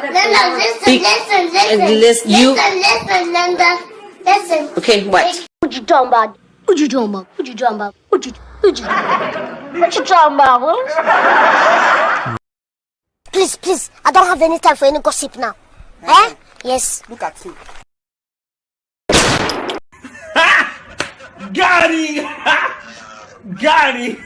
Listen, Linda. Listen. Okay, what? What you talking about? What you talking about? What you talking about? What you talking about, Willis? Please, I don't have any time for any gossip now. Eh? Yes. Look at you. Got him! Got him!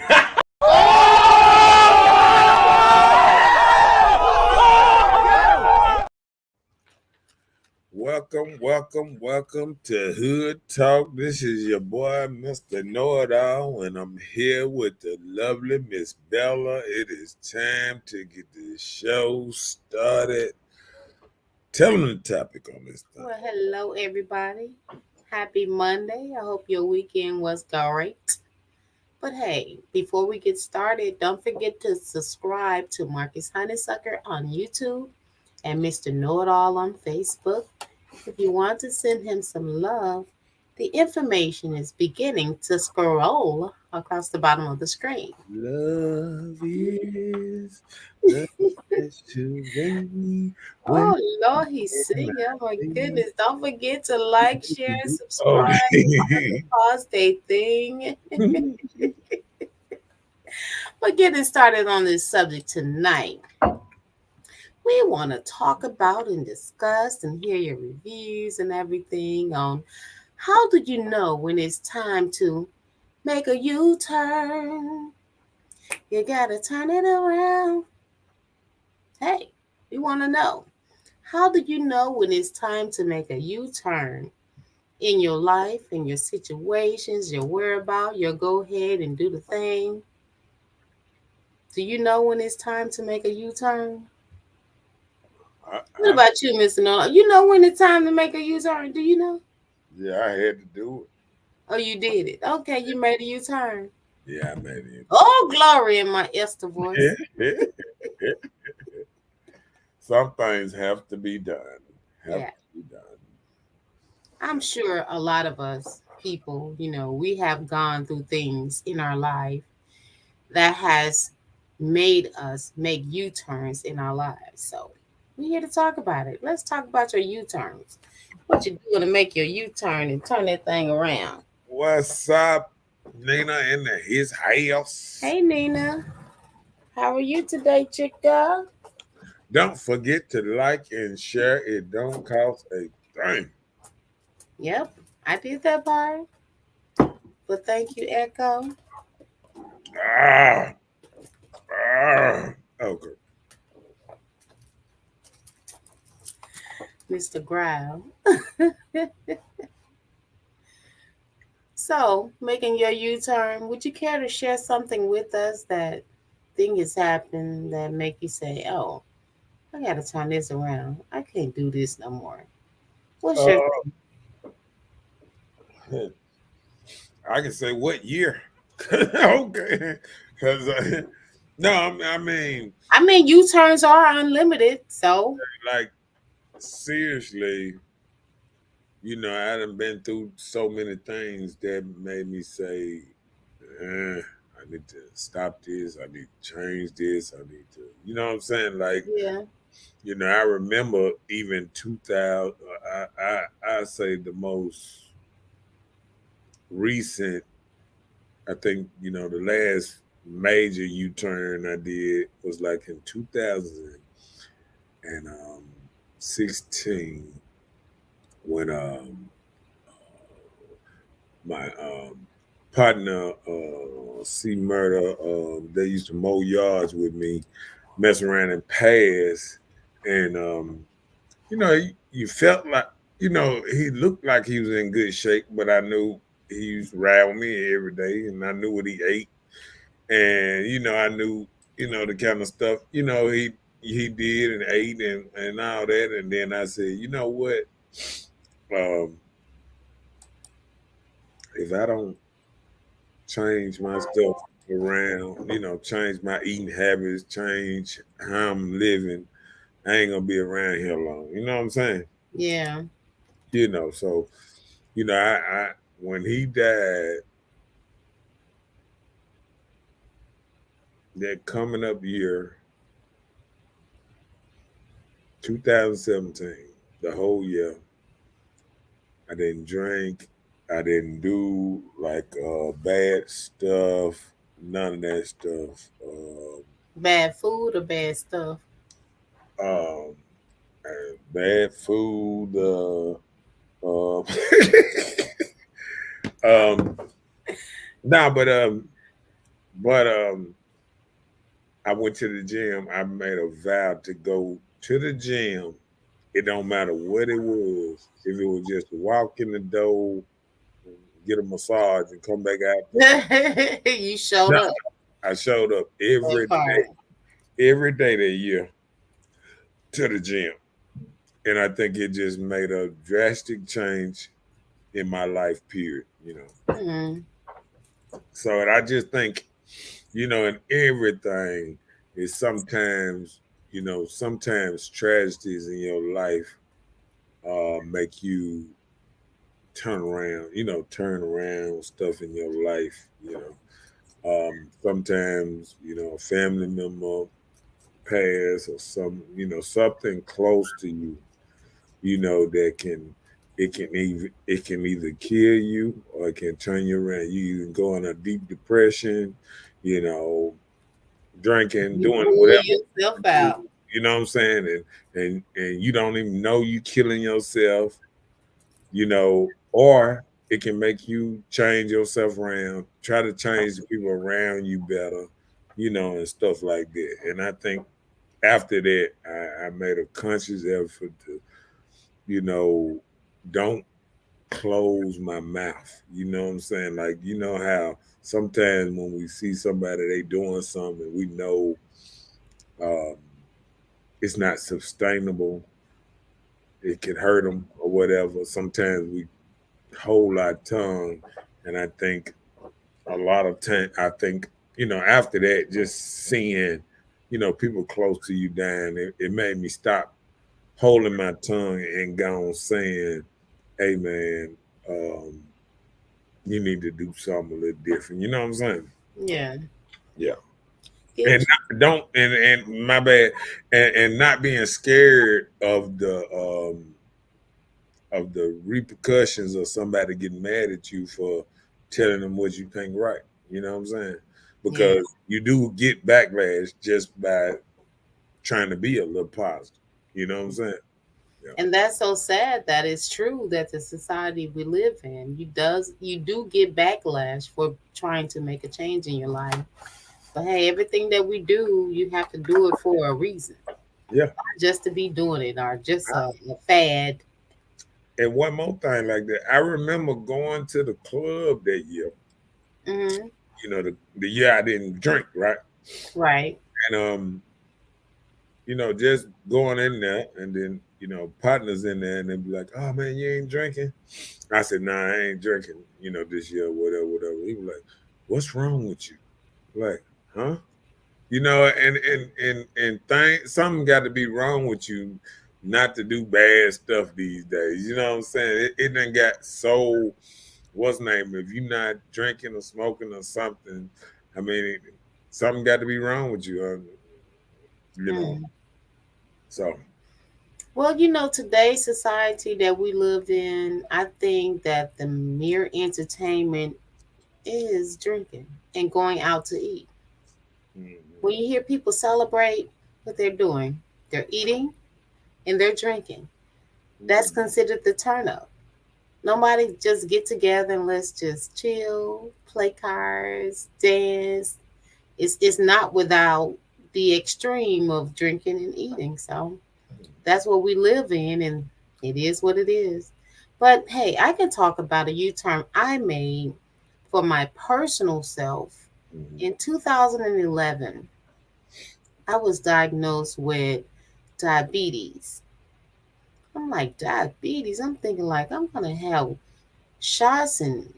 Welcome to Hood Talk. This is your boy, Mr. Know-It-All, and I'm here with the lovely Miss Bella. It is time to get the show started. Tell them the topic on this thing. Well, hello, everybody. Happy Monday. I hope your weekend was great. But hey, before we get started, don't forget to subscribe to Marcus Honeysucker on YouTube and Mr. Know-It-All on Facebook. If you want to send him some love, the information is beginning to scroll across the bottom of the screen. Love is to me. Oh, Lord, he's singing. Oh, my goodness. Don't forget to like, share, and subscribe. Pause their thing. We're getting started on this subject tonight. We want to talk about and discuss and hear your reviews and everything on how do you know when it's time to make a U-turn? You got to turn it around. Hey, we want to know. How do you know when it's time to make a U-turn in your life, in your situations, your whereabouts, your go ahead and do the thing? Do you know when it's time to make a U-turn? What about you, Mr. Nolan? You know when it's time to make a U-turn? Do you know? Yeah, I had to do it. Oh, you did it. Okay, you made a U-turn. Yeah, I made it. Oh, glory in my Esther voice. Some things have to be done. I'm sure a lot of us people, we have gone through things in our life that has made us make U-turns in our lives. So we're here to talk about it. Let's talk about your U-turns. What you doing to make your U-turn and turn that thing around? What's up, Nina in his house? Hey, Nina. How are you today, chica? Don't forget to like and share. It don't cost a thing. Yep, I did that part. But thank you, Echo. Okay. Mr. Growl. So, making your U-turn, would you care to share something with us that thing has happened that make you say, oh, I got to turn this around. I can't do this no more. What's your I can say what year. Okay. Because, no, I mean, U-turns are unlimited. So, like, seriously, I done been through so many things that made me say, I need to stop this. I need to change this. I need to, you know what I'm saying? Like, yeah. I remember even 2000, I say the most recent, I think, the last major U-turn I did was like in 2016 when my partner, C Murder, they used to mow yards with me, mess around and pass. And, you felt like, he looked like he was in good shape, but I knew he used to ride with me every day and I knew what he ate. And, I knew, the kind of stuff, he did and ate and all that. And then I said, you know what? If I don't change my stuff around, change my eating habits, change how I'm living, I ain't gonna be around here long. You know what I'm saying? Yeah. So, I when he died, that coming up year, 2017, the whole year, I didn't drink. I didn't do like bad stuff. None of that stuff. Bad food or bad stuff? Um, bad food. Uh, nah, but I went to the gym. I made a vow to go to the gym. It don't matter what it was. If it was just to walk in the door, get a massage, and come back out. You showed No, up. I showed up That every day that year to the gym. And I think it just made a drastic change in my life, period, part. So and I just think, in everything is sometimes, sometimes tragedies in your life make you turn around stuff in your life, Sometimes, a family member pass or something close to you, that it can either kill you or it can turn you around. You can go in a deep depression, drinking, You doing pull whatever. yourself out. You know what I'm saying? And you don't even know you killing yourself, or it can make you change yourself around, try to change the people around you better, and stuff like that. And I think after that, I made a conscious effort to, don't close my mouth. You know what I'm saying? Like, how sometimes when we see somebody, they doing something, we know um, it's not sustainable. It can hurt them or whatever. Sometimes we hold our tongue. And I think a lot of time, after that, just seeing, people close to you dying, it made me stop holding my tongue and go on saying, hey man, you need to do something a little different. You know what I'm saying? Yeah. Yeah. Get And my bad, and not being scared of the repercussions of somebody getting mad at you for telling them what you think right. You know what I'm saying? Because you do get backlash just by trying to be a little positive. You know what I'm saying? And that's so sad that it's true that the society we live in, you do get backlash for trying to make a change in your life. But hey, everything that we do, you have to do it for a reason. Yeah. Not just to be doing it or just a fad. And one more thing like that, I remember going to the club that year. Mm-hmm. The year I didn't drink, right? Right. And just going in there, and then partners in there, and they be like, "Oh man, you ain't drinking." I said, "Nah, I ain't drinking. This year, whatever." He was like, "What's wrong with you?" Like, huh? And something got to be wrong with you not to do bad stuff these days. You know what I'm saying? It done got so, what's name? If you're not drinking or smoking or something, I mean, something got to be wrong with you. So. Well, today's society that we live in, I think that the mere entertainment is drinking and going out to eat. When you hear people celebrate what they're doing, they're eating and they're drinking. That's considered the turn up. Nobody just get together and let's just chill, play cards, dance. It's not without the extreme of drinking and eating. So that's what we live in, and it is what it is. But hey, I can talk about a U-turn I made for my personal self. In 2011, I was diagnosed with diabetes. I'm like, diabetes? I'm thinking like I'm going to have shots and,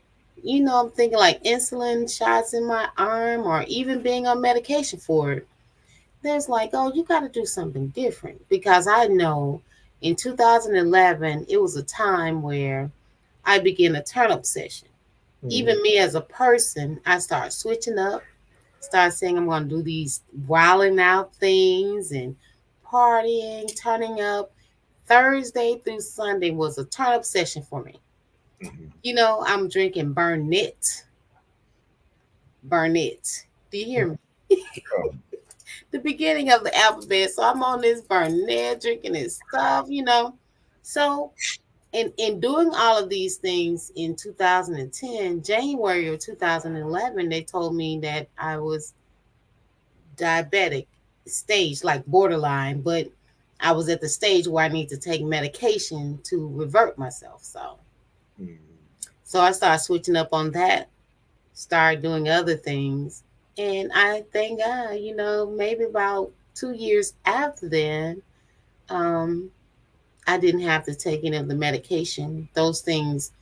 I'm thinking like insulin shots in my arm or even being on medication for it. There's like, oh, you got to do something different because I know in 2011, it was a time where I began a turn up session. Even me as a person, I started switching up, start saying I'm going to do these wilding out things and partying, turning up. Thursday through Sunday was a turn up session for me. You know, I'm drinking Burnett. Burnett. Do you hear me? The beginning of the alphabet. So I'm on this Burnett, drinking this stuff, you know. So in doing all of these things in 2010, January of 2011, they told me that I was diabetic stage, like borderline, but I was at the stage where I need to take medication to revert myself. So I started switching up on that, started doing other things. And I thank God, you know, maybe about 2 years after then, I didn't have to take any of the medication. Those things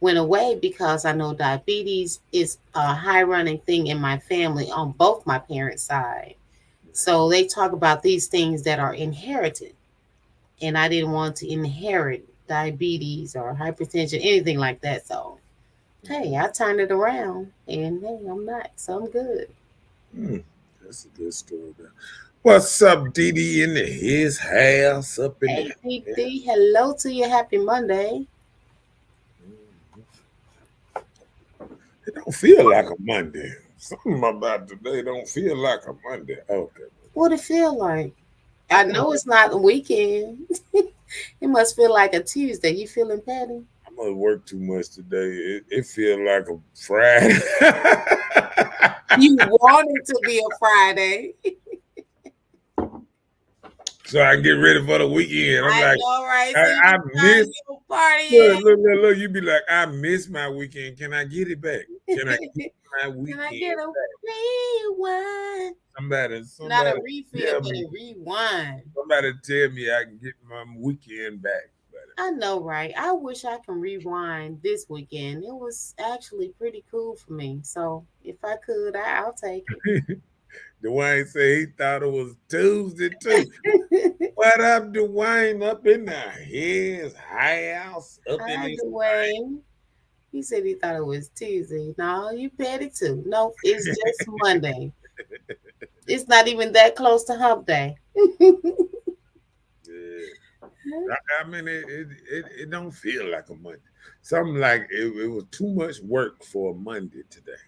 went away because I know diabetes is a high running thing in my family on both my parents' side. So they talk about these things that are inherited. And I didn't want to inherit diabetes or hypertension, anything like that. So, hey, I turned it around and hey, I'm not. So I'm good. That's a good story. What's up, Dee Dee in his house up in Hey, the PD, hello to you. Happy Monday. It don't feel like a Monday. Something about today don't feel like a Monday. Okay. What it feel like? I know it's not a weekend. It must feel like a Tuesday. You feeling petty? I must work too much today. It feels like a Friday. You want it to be a Friday. So I can get ready for the weekend. I'm I like, know, right? I miss. Party. Look, you be like, I miss my weekend. Can I get it back? Can I get my weekend Can I get a back? rewind? Somebody, Not a refill, but a rewind. Somebody tell me I can get my weekend back. I know, right? I wish I can rewind this weekend. It was actually pretty cool for me. So if I could, I'll take it. Dwayne said he thought it was Tuesday too. What up, Dwayne? Up in his house? Hi, Dwayne. He said he thought it was Tuesday. No, you petty too. No, it's just Monday. It's not even that close to hump day. I mean, it don't feel like a Monday. Something like it was too much work for a Monday today.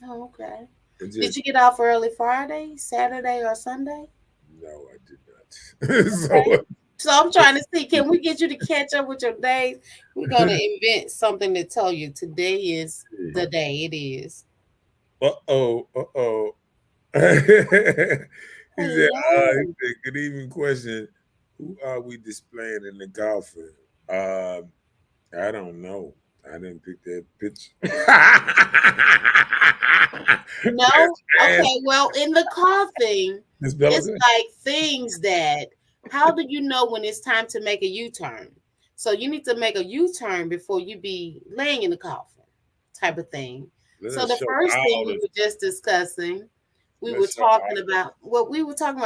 Oh, okay. Did you get off early Friday, Saturday, or Sunday? No, I did not. Okay. So I'm trying to see, can we get you to catch up with your days? We're going to invent something to tell you today is the day. It is. Uh-oh. He said, good evening question. Who are we displaying in the golfing? I don't know. I didn't pick that picture. No? Okay, well, in the golfing, it's like things that, how do you know when it's time to make a U-turn? So you need to make a U-turn before you be laying in the coffin type of thing. So the first thing we were just discussing, we were talking about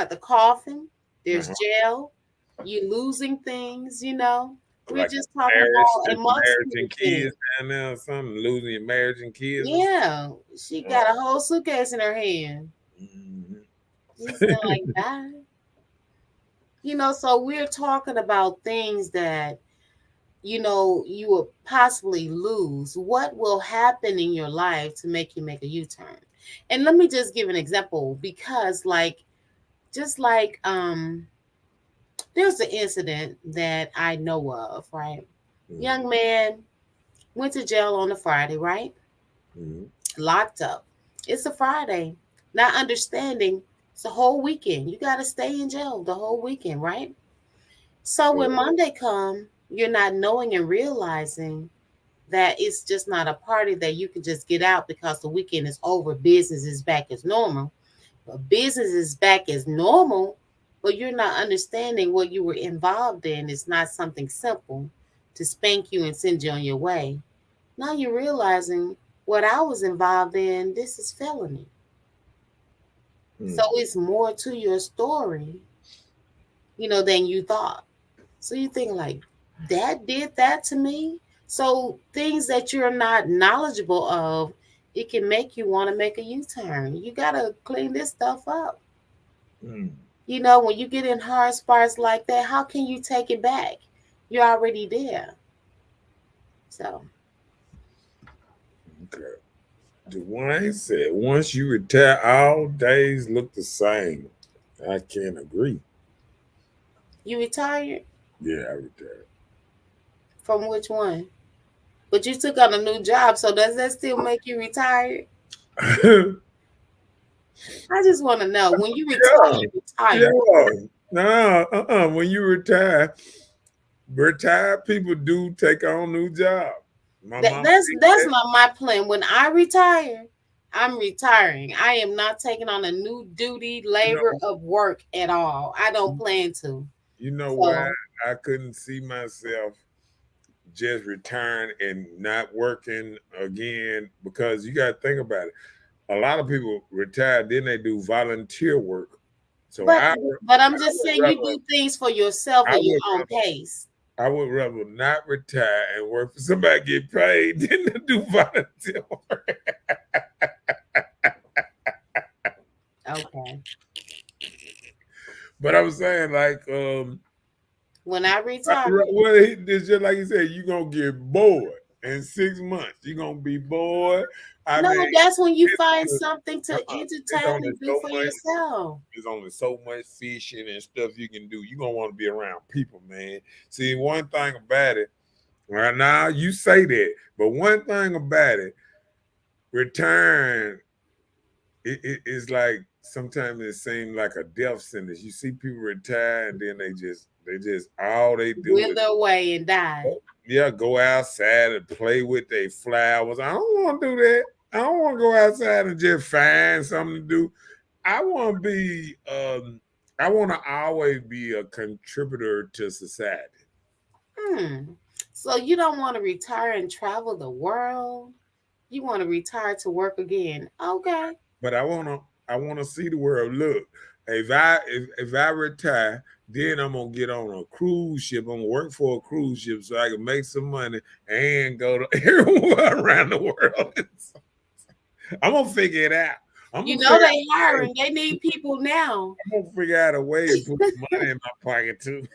the coffin. There's jail, you losing things, you know. We're like just talking about marriage and kids down there or something, losing your marriage and kids. Yeah, she got a whole suitcase in her hand. She said like that. You know, so we're talking about things that, you know, you will possibly lose. What will happen in your life to make you make a U-turn? And let me just give an example because there's an incident that I know of, right? Young man went to jail on a Friday, right? Locked up. It's a Friday. Not understanding it's a whole weekend. You got to stay in jail the whole weekend, right? So when Monday come, you're not knowing and realizing that it's just not a party that you can just get out because the weekend is over. Business is back as normal. But business is back as normal, but you're not understanding what you were involved in. It's not something simple to spank you and send you on your way. Now you're realizing what I was involved in, this is felony. So it's more to your story, you know, than you thought. So you think like, Dad did that to me? So things that you're not knowledgeable of, it can make you want to make a U-turn. You got to clean this stuff up. You know, when you get in hard spots like that, how can you take it back? You're already there. So. Okay. Dwayne said, once you retire, all days look the same. I can't agree. You retired? Yeah, I retired. From which one? But you took on a new job, so does that still make you retired? I just want to know when you retire. No, when you retire, retired people do take on new jobs. That's not my plan. When I retire, I'm retiring. I am not taking on a new duty, labor of work at all. I don't plan to. You know why I couldn't see myself just retiring and not working again? Because you got to think about it. A lot of people retire, then they do volunteer work. So, but I'm just saying, you do things for yourself at your own pace. I would rather not retire and work for somebody get paid than to do volunteer work. Okay. But I'm saying, like, when I retire, well, it's just like you said, you're gonna get bored in 6 months. You're gonna be bored. I mean, that's when you find something to entertain and do for yourself. There's only so much fishing and stuff you can do. You're gonna want to be around people, man. See, one thing about it, right now you say that, but one thing about it, return, it is like sometimes it seems like a death sentence. You see people retire and then they just all they do wither away and die. Yeah, go outside and play with their flowers. I don't want to do that. I don't want to go outside and just find something to do. I want to be, I want to always be a contributor to society. So you don't want to retire and travel the world? You want to retire to work again? Okay. But I want to see the world. Look, if I retire, then I'm gonna get on a cruise ship. I'm gonna work for a cruise ship so I can make some money and go to everywhere around the world. I'm gonna figure it out. They hiring. They need people now. I'm gonna figure out a way to put money in my pocket too.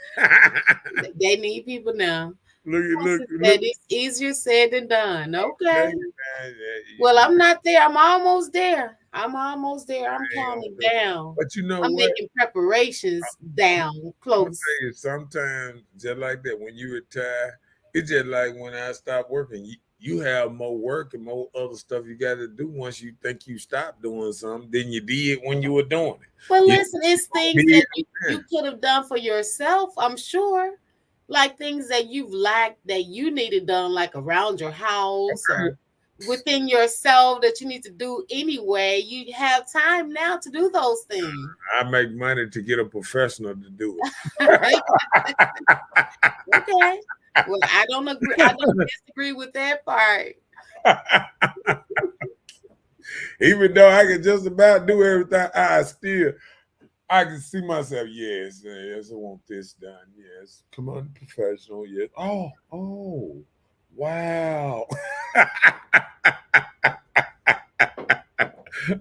They need people now. Look. It's easier said than done. Okay. Well, I'm not there. I'm almost there. I'm counting down. But you know I'm what? making preparations down close. Sometimes just like that, when you retire, it's just like when I stopped working. You have more work and more other stuff you got to do once you think you stopped doing something than you did when you were doing it. Well, listen, it's things that you could have done for yourself, I'm sure. Like things that you've lacked that you needed done, like around your house or within yourself that you need to do anyway. You have time now to do those things. I make money to get a professional to do it. Okay. Well, I don't agree. I don't disagree with that part. Even though I can just about do everything, I can see myself. Yes, I want this done. Yes, come on, professional. Yes. Oh, wow.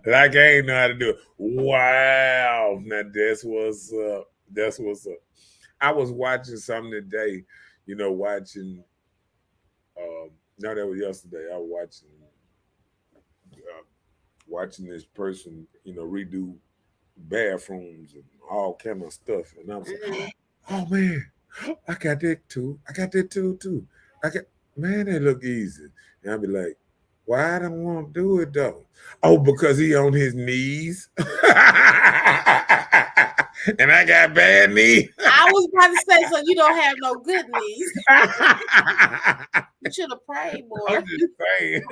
Like I ain't know how to do it. Wow. Now that's what's up. That's what's up. I was watching something today. Watching. No, that was yesterday. I was watching this person, redo bathrooms and all kind of stuff, and I was like, oh man, I got that too. Too. Man, they look easy, and I'd be like, why I don't want to do it though? Oh, because he on his knees, and I got bad knees. I was about to say, so you don't have no good knees. You should have prayed more. I'm just saying.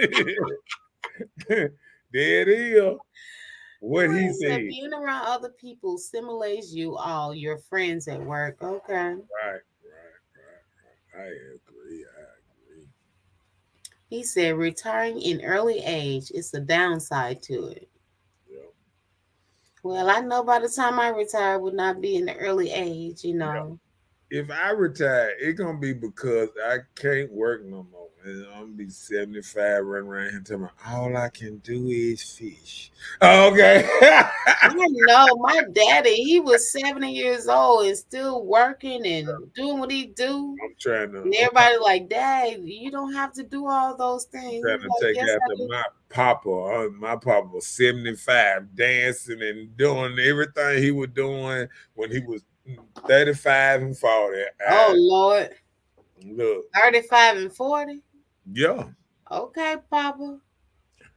There it is. What he said. Being around other people stimulates you all, your friends at work. Okay. Right. I agree. He said retiring in early age is a downside to it. Yeah. Well, I know by the time I retire would not be in the early age, If I retire, it's gonna be because I can't work no more. I'm gonna be 75, running around here telling me all I can do is fish. Okay. I know my daddy, he was 70 years old and still working and doing what he do. I'm trying And to everybody like, Dad, you don't have to do all those things. trying He's to like, take yes, I after do. my papa. My papa was 75, dancing and doing everything he was doing when he was 35 and 40. Oh Lord. Look, 35 and 40. yeah. Okay, Papa.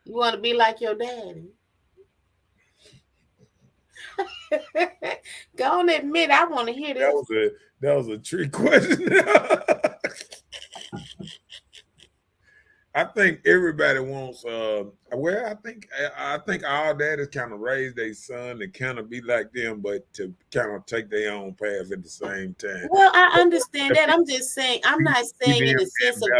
You want to be like your daddy. Go on, admit I want to hear this. That was a trick question. I think everybody wants. Well, I think all daddies kind of raise their son to kind of be like them, but to kind of take their own path at the same time. Well, I understand that. I'm just saying. I'm not saying in the sense of.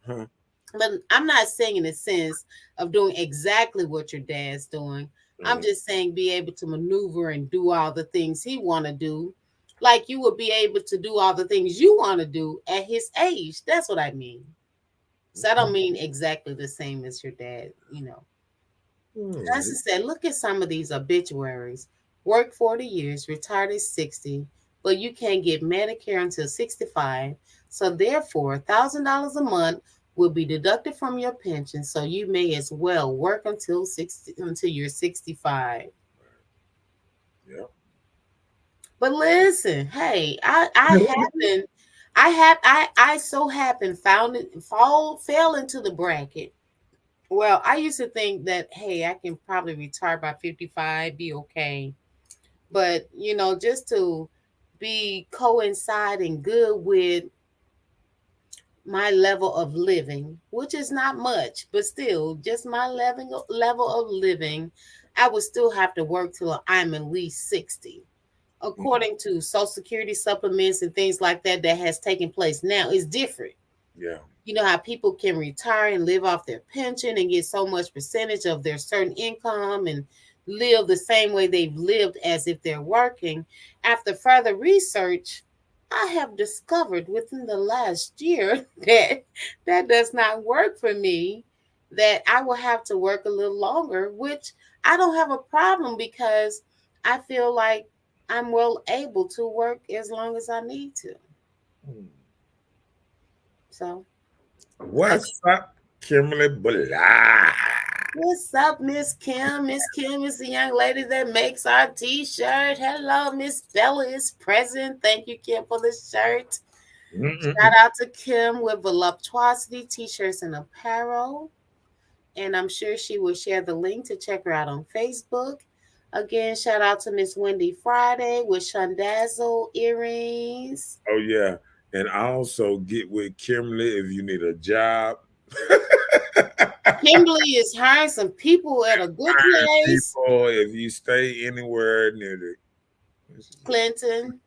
Huh? But I'm not saying in the sense of doing exactly what your dad's doing. I'm just saying be able to maneuver and do all the things he want to do, like you would be able to do all the things you want to do at his age. That's what I mean. So I don't mean exactly the same as your dad, you know. As I said, look at some of these obituaries. Work 40 years, retired at 60, but you can't get Medicare until 65. So therefore, $1,000 a month will be deducted from your pension. So you may as well work until you're 65. Yeah. But listen, hey, I so happened fell into the bracket. Well, I used to think that, hey, I can probably retire by 55, be okay. But, you know, just to be coinciding good with my level of living, which is not much, but still just my level of living, I would still have to work till I'm at least 60. According to Social Security supplements and things like that has taken place now, is different. Yeah. You know how people can retire and live off their pension and get so much percentage of their certain income and live the same way they've lived as if they're working. After further research, I have discovered within the last year that does not work for me, that I will have to work a little longer, which I don't have a problem because I feel like I'm well able to work as long as I need to. So, What's up, Kimberly Blah? what's up, Miss Kim? Miss Kim is the young lady that makes our t-shirt. Hello, Miss Bella is present. Thank you, Kim, for the shirt. Shout out to Kim with Voluptuosity t-shirts and apparel. And I'm sure she will share the link to check her out on Facebook. Again, shout out to Miss Wendy Friday with Shondazzle earrings. Oh yeah, and also get with Kimberly if you need a job. Kimberly is hiring some people at a good place. People, if you stay anywhere near the Clinton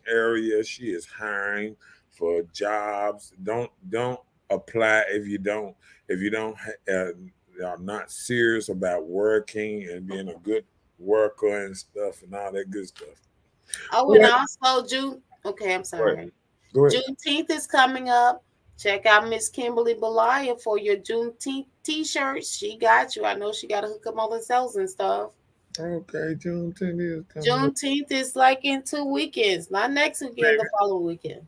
area, she is hiring for jobs. Don't apply if you don't are not serious about working and being a good worker and stuff and all that good stuff. Oh, and also June. Okay, I'm sorry. Go ahead. Juneteenth is coming up. Check out Miss Kimberly Belaya for your Juneteenth t-shirts. She got you. I know she got to hook up all the sales and stuff. Okay, Juneteenth is coming. Juneteenth is like in 2 weekends, not next weekend, the following weekend.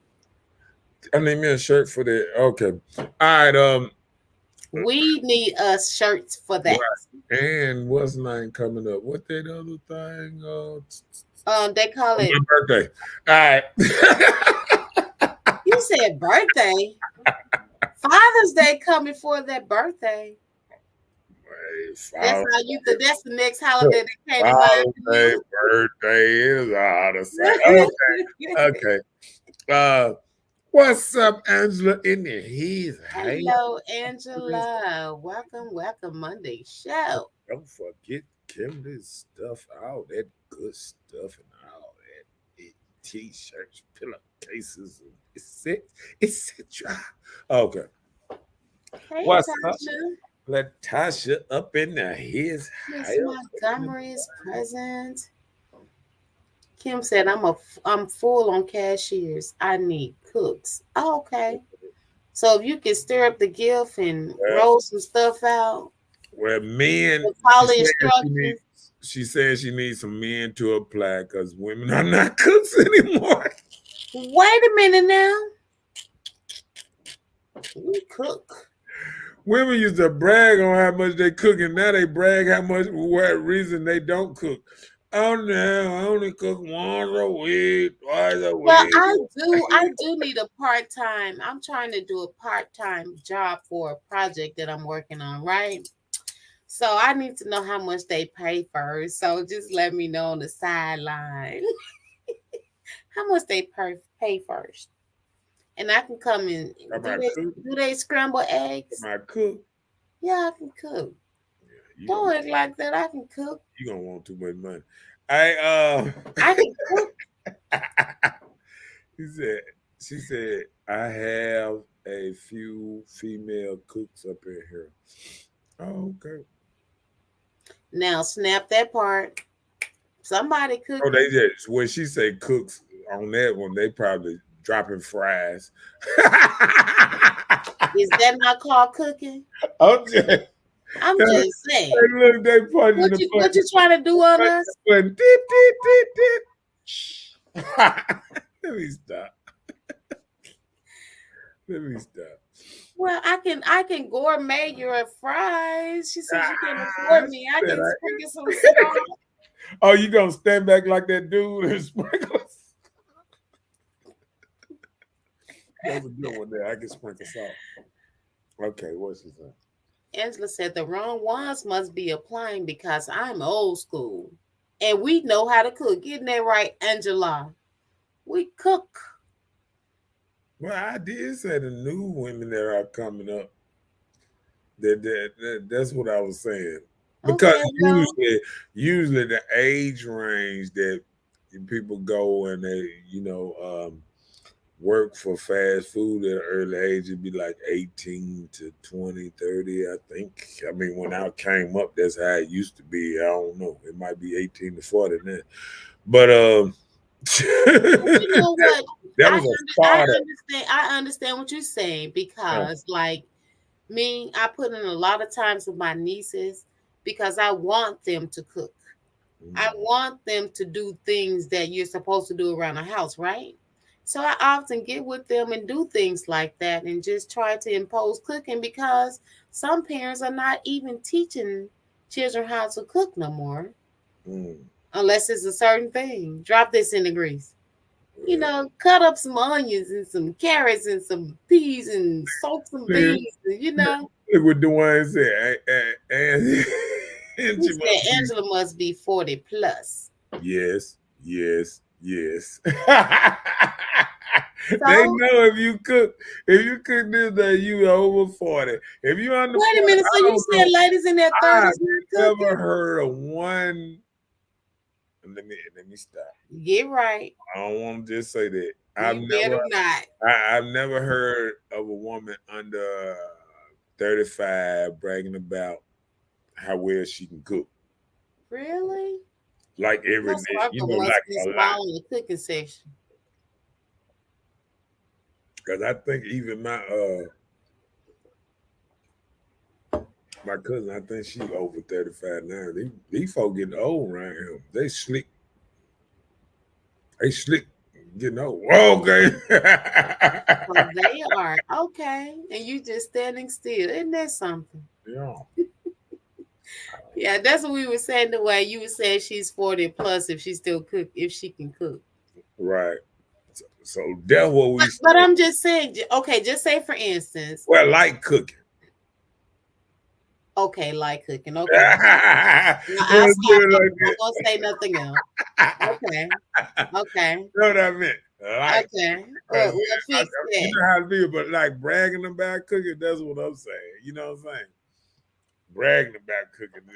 I need me a shirt for that. Okay. All right. We need us shirts for that. Right. And what's name coming up? What that other thing? They call it my birthday. All right. You said birthday. Father's Day coming for that birthday. That's the next holiday that came to mind. Birthday is out of sight. Okay. What's up, Angela? In there, hello, Angela. Welcome, Monday show. Don't forget Kimberly's stuff, all that good stuff, and all that t-shirts, pillowcases, etc. Okay. Hey, what's Tasha. up? Let Tasha up in there. Miss Montgomery is present. Kim said, I'm full on cashiers. I need cooks. Oh, okay. So if you can stir up the gift and roll some stuff out, where men, follow instructions. she says she needs some men to apply because women are not cooks anymore. Wait a minute now. We cook. Women used to brag on how much they cook, and now they brag how much, what reason they don't cook. Oh no, I only cook once a week, twice a week. Well, I do need a part-time. I'm trying to do a part-time job for a project that I'm working on, right? So I need to know how much they pay first. So just let me know on the sideline how much they pay first. And I can come in. Do they scramble eggs? Can I cook? Yeah, I can cook. Yeah, don't act like that. I can cook. You gonna want too much money. I can cook. She said, I have a few female cooks up in here. Oh, okay. Now snap that part. Somebody cook. Oh, they just when she say cooks on that one, they probably dropping fries. Is that not called cooking? I'm just saying. Look, they what you trying to do on us? Let me stop. Let me stop. Well, I can gourmet your fries. She said you can afford me. I can sprinkle some salt. Oh, you gonna stand back like that dude and sprinkle? That's a good one there. I can sprinkle salt. Okay, what's his name? Angela said the wrong ones must be applying because I'm old school. And we know how to cook. Getting that right, Angela. We cook. Well, I did say the new women that are coming up. That's what I was saying. Because usually the age range that people go and they, work for fast food at an early age, it'd be like 18 to 20, 30, I think. I mean, when I came up, that's how it used to be. I don't know. It might be 18 to 40 now. But you know what? That was a starter. I understand what you're saying because, like me, I put in a lot of times with my nieces because I want them to cook. I want them to do things that you're supposed to do around the house, right? So I often get with them and do things like that and just try to impose cooking because some parents are not even teaching children how to cook no more. Unless it's a certain thing. Drop this in the grease. Cut up some onions and some carrots and some peas and soak some beans. Look what Dwayne said. Angela must be 40 plus. Yes. They know if you cook this day, you over 40. If you under wait a minute, so you said ladies in their 30s? I've never heard of one. Let me stop. Get right. I don't want to just say that. I've never heard of a woman under 35 bragging about how well she can cook. Really? Like every day, like a lot. In the cooking section. Because I think even my cousin, I think she over 35 now. These folk getting old around here. They slick getting old. Okay. Well, they are. Okay. And you just standing still. Isn't that something? Yeah. Yeah, that's what we were saying the way you were saying she's 40 plus if she can cook. Right. So that's what we But I'm just saying, okay, just say for instance. Well, like cooking. Okay, like cooking. Okay. I'm not gonna say nothing else. Okay. You know what I meant? Like, okay. Well, you know how to be, but like bragging about cooking, that's what I'm saying. You know what I'm saying? Bragging about cooking.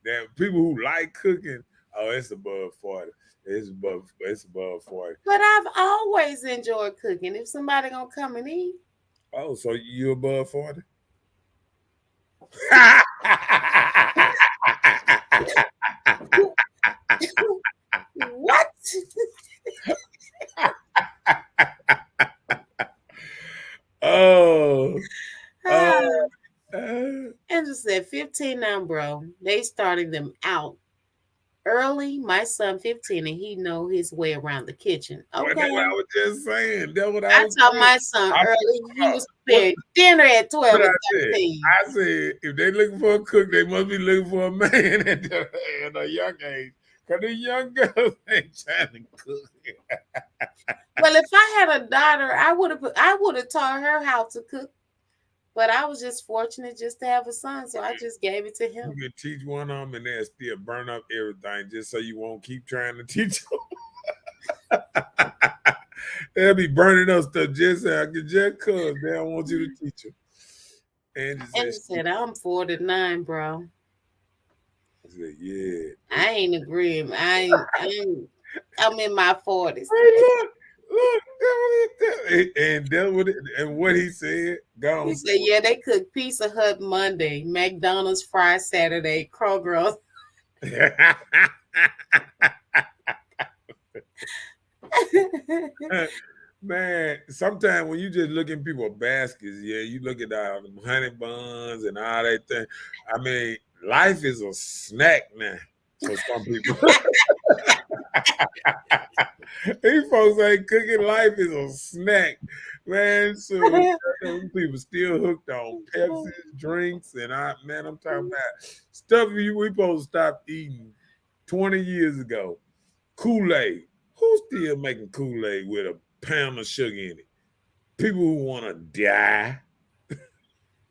There people who like cooking, it's above 40. It's above 40. But I've always enjoyed cooking. If somebody gonna come and eat. Oh, so you above 40? What? Oh, 15 now, bro. They starting them out early. My son 15 and he know his way around the kitchen. Well, Okay. that's what I was just saying. That's what I I was taught saying. my son I- early. He was What- preparing dinner at 12 what and I said? 13. I said, if they looking for a cook, they must be looking for a man at a young age. Because these young girls ain't trying to cook. Well, if I had a daughter, I would have taught her how to cook. But I was just fortunate just to have a son, so I just gave it to You him. can teach one of them and they'll still burn up everything just so you won't keep trying to teach them. They'll be burning up stuff just because they don't want you to teach them. And And he said, I'm 49, bro. I said, yeah. I ain't agreeing. I'm in my 40s. Look, and that what and what he said. Gone. He said, yeah, they cook Pizza Hut Monday, McDonald's Friday, Saturday, Kroger. Man, sometimes when you just look in people's baskets, yeah, you look at the honey buns and all that thing. I mean, life is a snack now for some people. These folks ain't cooking. Life is a snack, man. So them people still hooked on Pepsi drinks, and I'm talking about stuff we supposed to stop eating 20 years ago. Kool-Aid. Who's still making Kool-Aid with a pound of sugar in it? People who want to die.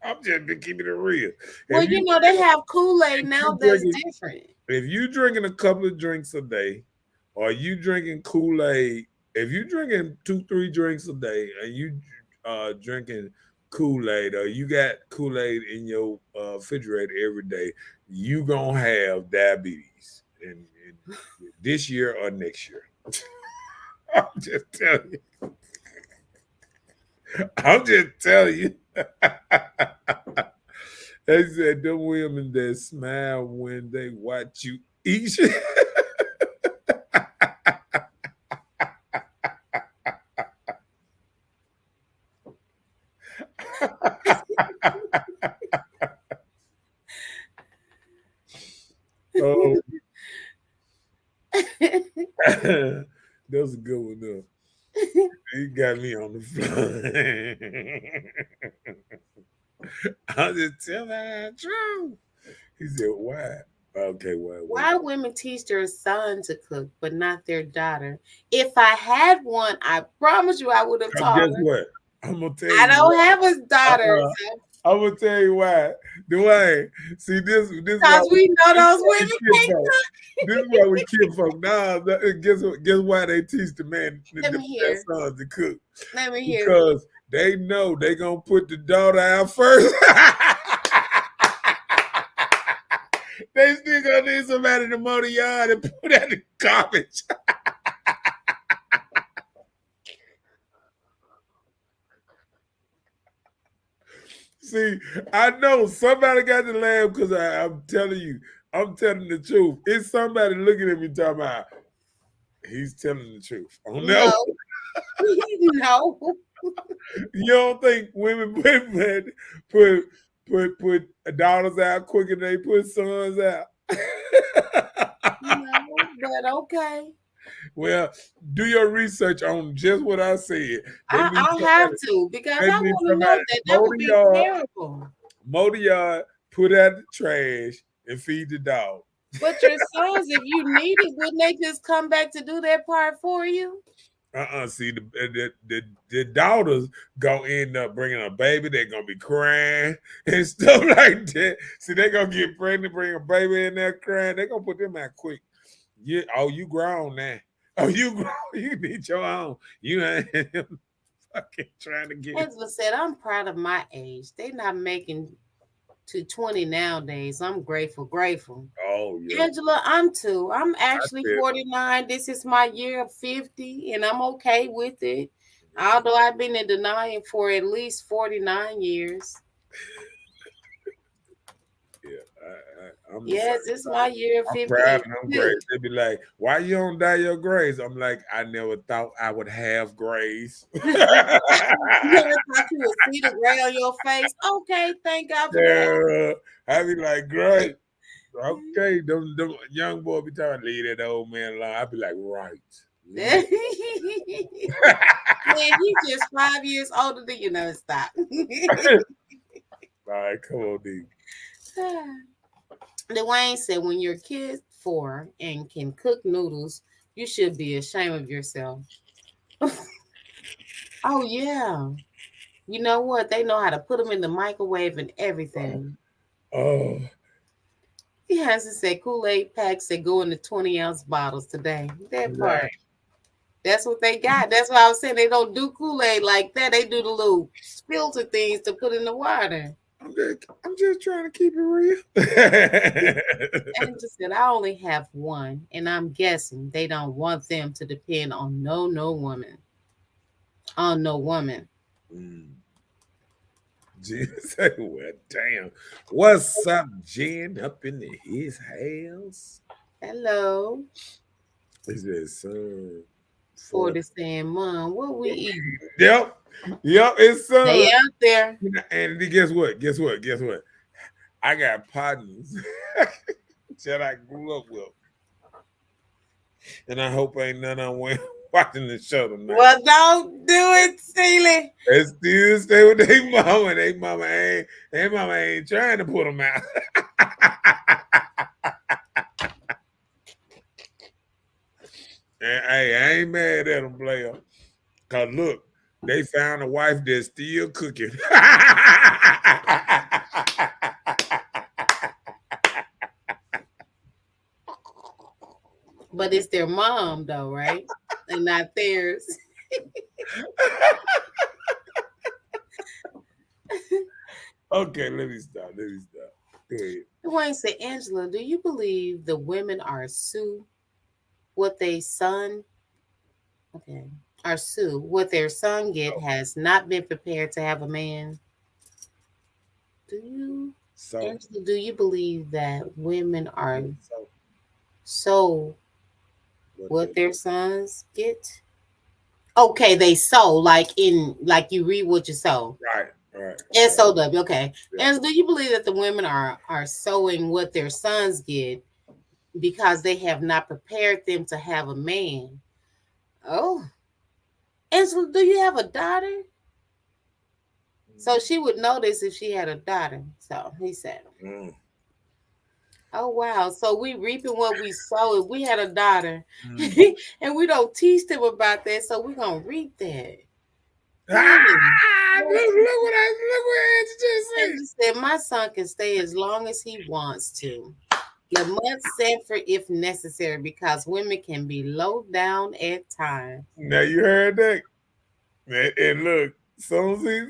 I'm just been keeping it real. Well, you know, they have Kool-Aid now that's different. If you drinking a couple of drinks a day, or you drinking Kool-Aid, if you drinking 2-3 drinks a day, and you drinking Kool-Aid, or you got Kool-Aid in your refrigerator every day, you gonna have diabetes in this year or next year. I'm just telling you. I'm just telling you. They said them women that smile when they watch you eat shit. Oh. That was a good one, though. He got me on the floor. I'll just tell the truth. He said, why? Okay, why women teach their son to cook, but not their daughter? If I had one, I promise you I would have taught her. Guess what? I'm going to tell you. I don't have a daughter. I'm going to tell you why. Dwayne, see this because we know those women can't cook. This is why we kill folk. Nah, guess why they teach the man their sons to cook? Let me hear. Because they know they gonna put the daughter out first. They still gonna need somebody to mow the yard and put out the garbage. See, I know somebody got the laugh because I'm telling you, I'm telling the truth. It's somebody looking at me talking about he's telling the truth. Oh no. No. You don't think women put daughters out quicker than they put sons out? No, but okay. Well, do your research on just what I said. I have to because I want to know that would be terrible. Mow the yard, put out the trash, and feed the dog. But your sons, if you need it, wouldn't they just come back to do that part for you? See, the daughters gonna end up bringing a baby. They're gonna be crying and stuff like that. See, they're gonna get pregnant, bring a baby in there crying. They're gonna put them out quick. Yeah, oh, you grown now. Oh, you grown. You need your own. You ain't fucking trying to get. As I said, I'm proud of my age. They're not making to 20 nowadays. I'm grateful. Oh, yeah. Angela, I'm too. I'm actually 49. This is my year of 50, and I'm okay with it. Although I've been in denial for at least 49 years. Yeah, I Yes, it's my year I'm 50. proud of them grades. They be like, "Why you don't dye your grades?" I'm like, "I never thought I would have grades." You never thought you would see the gray on your face? Okay, thank God for that. Yeah, I be like, "Great, okay." Them young boy be talking, leave that old man alone. I be like, "Right." Man, he's just 5 years older than you. Know. Stop. All right, come on, D. Dwayne said, when your kid's 4 and can cook noodles, you should be ashamed of yourself. Oh, yeah. You know what? They know how to put them in the microwave and everything. Oh. He has to say Kool-Aid packs that go in the 20-ounce bottles today. That part. Right. That's what they got. That's why I was saying they don't do Kool-Aid like that. They do the little filter things to put in the water. I'm just trying to keep it real. Angel said, I only have one, and I'm guessing they don't want them to depend on no woman. On no woman. Jen said, well, damn. What's up, Jen, up in his house? Hello. He said, son. 40 saying, Mom, what we eating? Yep, it's son. They out there. And guess what? I got partners that I grew up with. And I hope ain't none of them watching the show tonight. Well, don't do it, Steely. They still stay with their mama. Their mama ain't trying to put them out. And hey, I ain't mad at them, player. Cause look, they found a wife that's still cooking. But it's their mom, though, right? And not theirs. Okay, let me stop. Go ahead. Dwayne said, Angela, do you believe the women are what their son get has not been prepared to have a man? Angela, do you believe that women are what their sons get? Okay, they sow like you read what you sow. Right. SOW. Okay. Yeah. And do you believe that the women are sowing what their sons get because they have not prepared them to have a man? Oh. Angela, do you have a daughter? So she would know this if she had a daughter. So he said. Oh, wow. So we reaping what we sow. If we had a daughter and we don't teach them about that, so we're going to reap that. Look what Angie just said. Angie said, my son can stay as long as he wants to. Lamont Sanford if necessary, because women can be low down at times. Now you heard that. And look, Susie.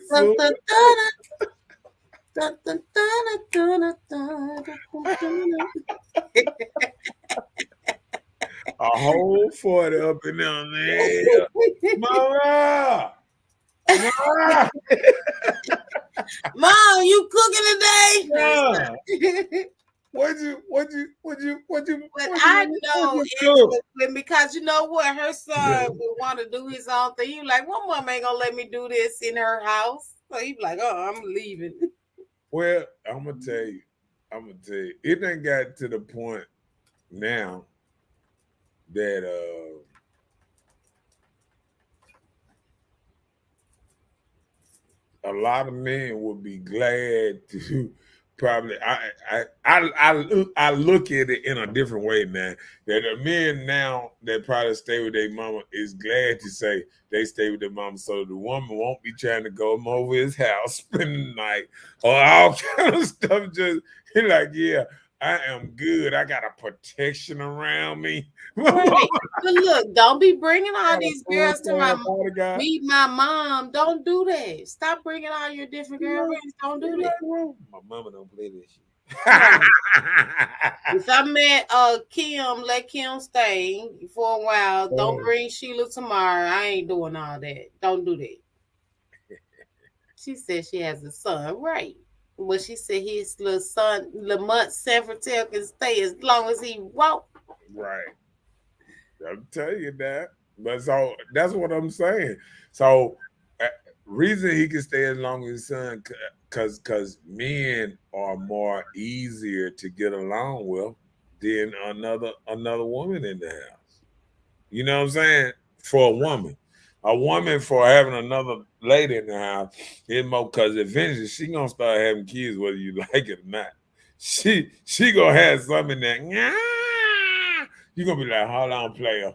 A whole 40 up in there, man. Mama! Mom, you cooking today? Yeah. What you? But I know because you know what, her son would want to do his own thing. You like, well, mom ain't gonna let me do this in her house. So he be like, oh, I'm leaving. Well, I'm gonna tell you, it done got to the point now that a lot of men would be glad to probably. I look at it in a different way now. That the men now that probably stay with their mama is glad to say they stay with their mama, so the woman won't be trying to go over his house, spend the night, or all kind of stuff. Just he like, yeah, I am good. I got a protection around me. Right. But look, don't be bringing all these girls to meet my mom. Don't do that. Stop bringing all your different girlfriends. Don't do that. My mama don't play this shit. If I met Kim, let Kim stay for a while. Don't bring Sheila tomorrow. I ain't doing all that. Don't do that. She said she has a son, right? But she said his little son, Lamont Sanford, can stay as long as he won't. Right. I'll tell you that. But so that's what I'm saying. So reason he can stay as long as his son, because men are more easier to get along with than another woman in the house. You know what I'm saying? For a woman for having another lady in the house is more, because eventually she gonna start having kids whether you like it or not. She gonna have something that you gonna be like, hold on, player.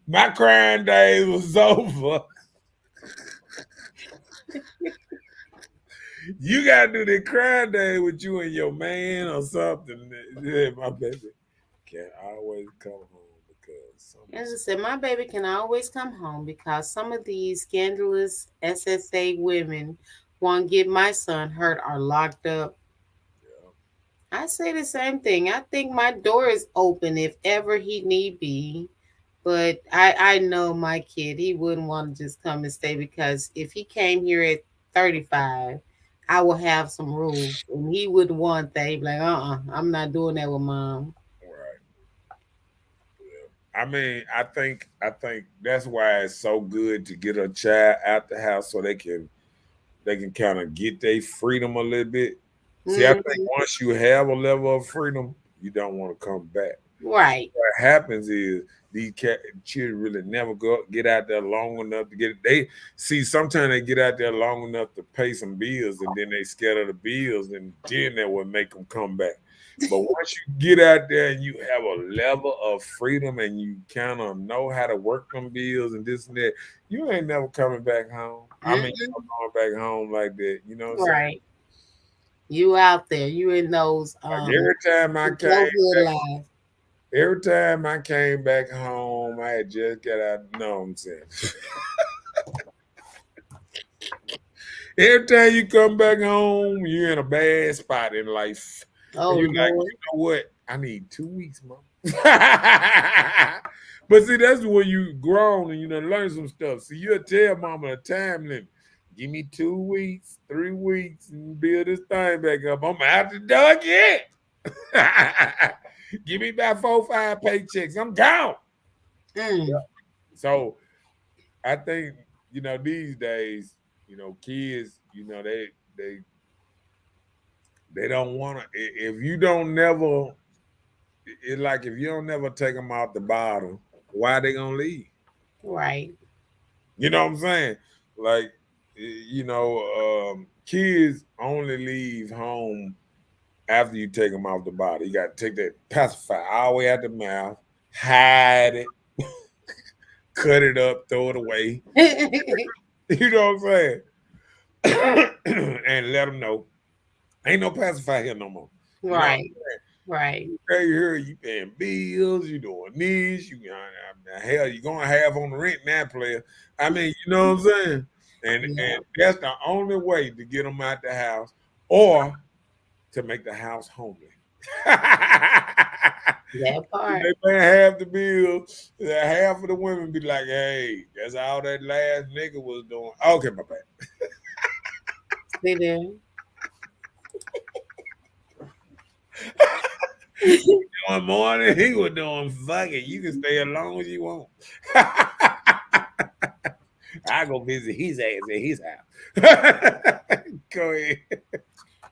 My crying days was over. You gotta do the crying day with you and your man or something. Yeah, my baby can't always come home because As I said, my baby can always come home because some of these scandalous SSA women won't get my son hurt or locked up. I say the same thing. I think my door is open if ever he need be. But I know my kid, he wouldn't want to just come and stay because if he came here at 35, I will have some rules. And he wouldn't want that. He'd be like, I'm not doing that with mom. right. I mean, I think that's why it's so good to get a child out the house so they can kind of get their freedom a little bit. See, I think once you have a level of freedom, you don't want to come back. Right. What happens is these children really never get out there long enough to they see, sometimes they get out there long enough to pay some bills and then they scared of the bills and then that will make them come back. But once you get out there and you have a level of freedom and you kind of know how to work them bills and this and that, you ain't never coming back home. I mean, you're not going back home like that. You know what I'm saying? Right. You out there. You in those Like every time I came back home, I had just got out. No, I'm saying. Every time you come back home, you're in a bad spot in life. Oh, and you're like, you know what? I need 2 weeks, mom. But see, that's when you grown and you done learn some stuff. See, you'll tell mama a time limit. Give me 2 weeks, 3 weeks, and build this thing back up. I'm out the door again. Give me about 4 or 5 paychecks. I'm gone. So I think, these days, kids, they don't want to. If you don't never, it's like if you don't never take them out the bottle, why are they gonna leave? Right. You know what I'm saying? Like, kids only leave home after you take them off the bottle. You got to take that pacifier all the way out the mouth, hide it, cut it up, throw it away. You know what I'm saying? And let them know ain't no pacifier here no more. Right. Right. Hey, here you paying bills, you doing this, hell, you gonna have on the rent now, player. I mean, you know what I'm saying? And that's the only way to get them out the house or to make the house homely. That part. They pay half the bills. Half of the women be like, hey, that's all that last nigga was doing. Okay, my bad. They do. Doing more than he was doing. Fuck it. You can stay as long as you want. I go visit his ass at his house. Go ahead.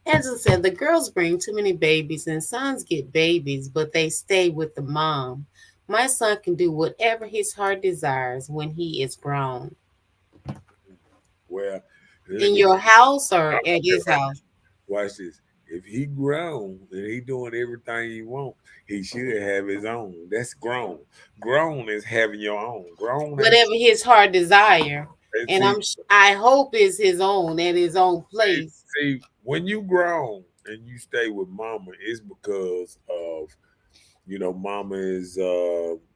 Angela said the girls bring too many babies and sons get babies, but they stay with the mom. My son can do whatever his heart desires when he is grown. Well, in your house or at his house? Watch this. If he grown and he doing everything he want, he should have his own. That's grown. Grown is having your own. Grown. Whatever his heart desire. And I hope it's his own at his own place. See, when you grown and you stay with mama, it's because of, mama is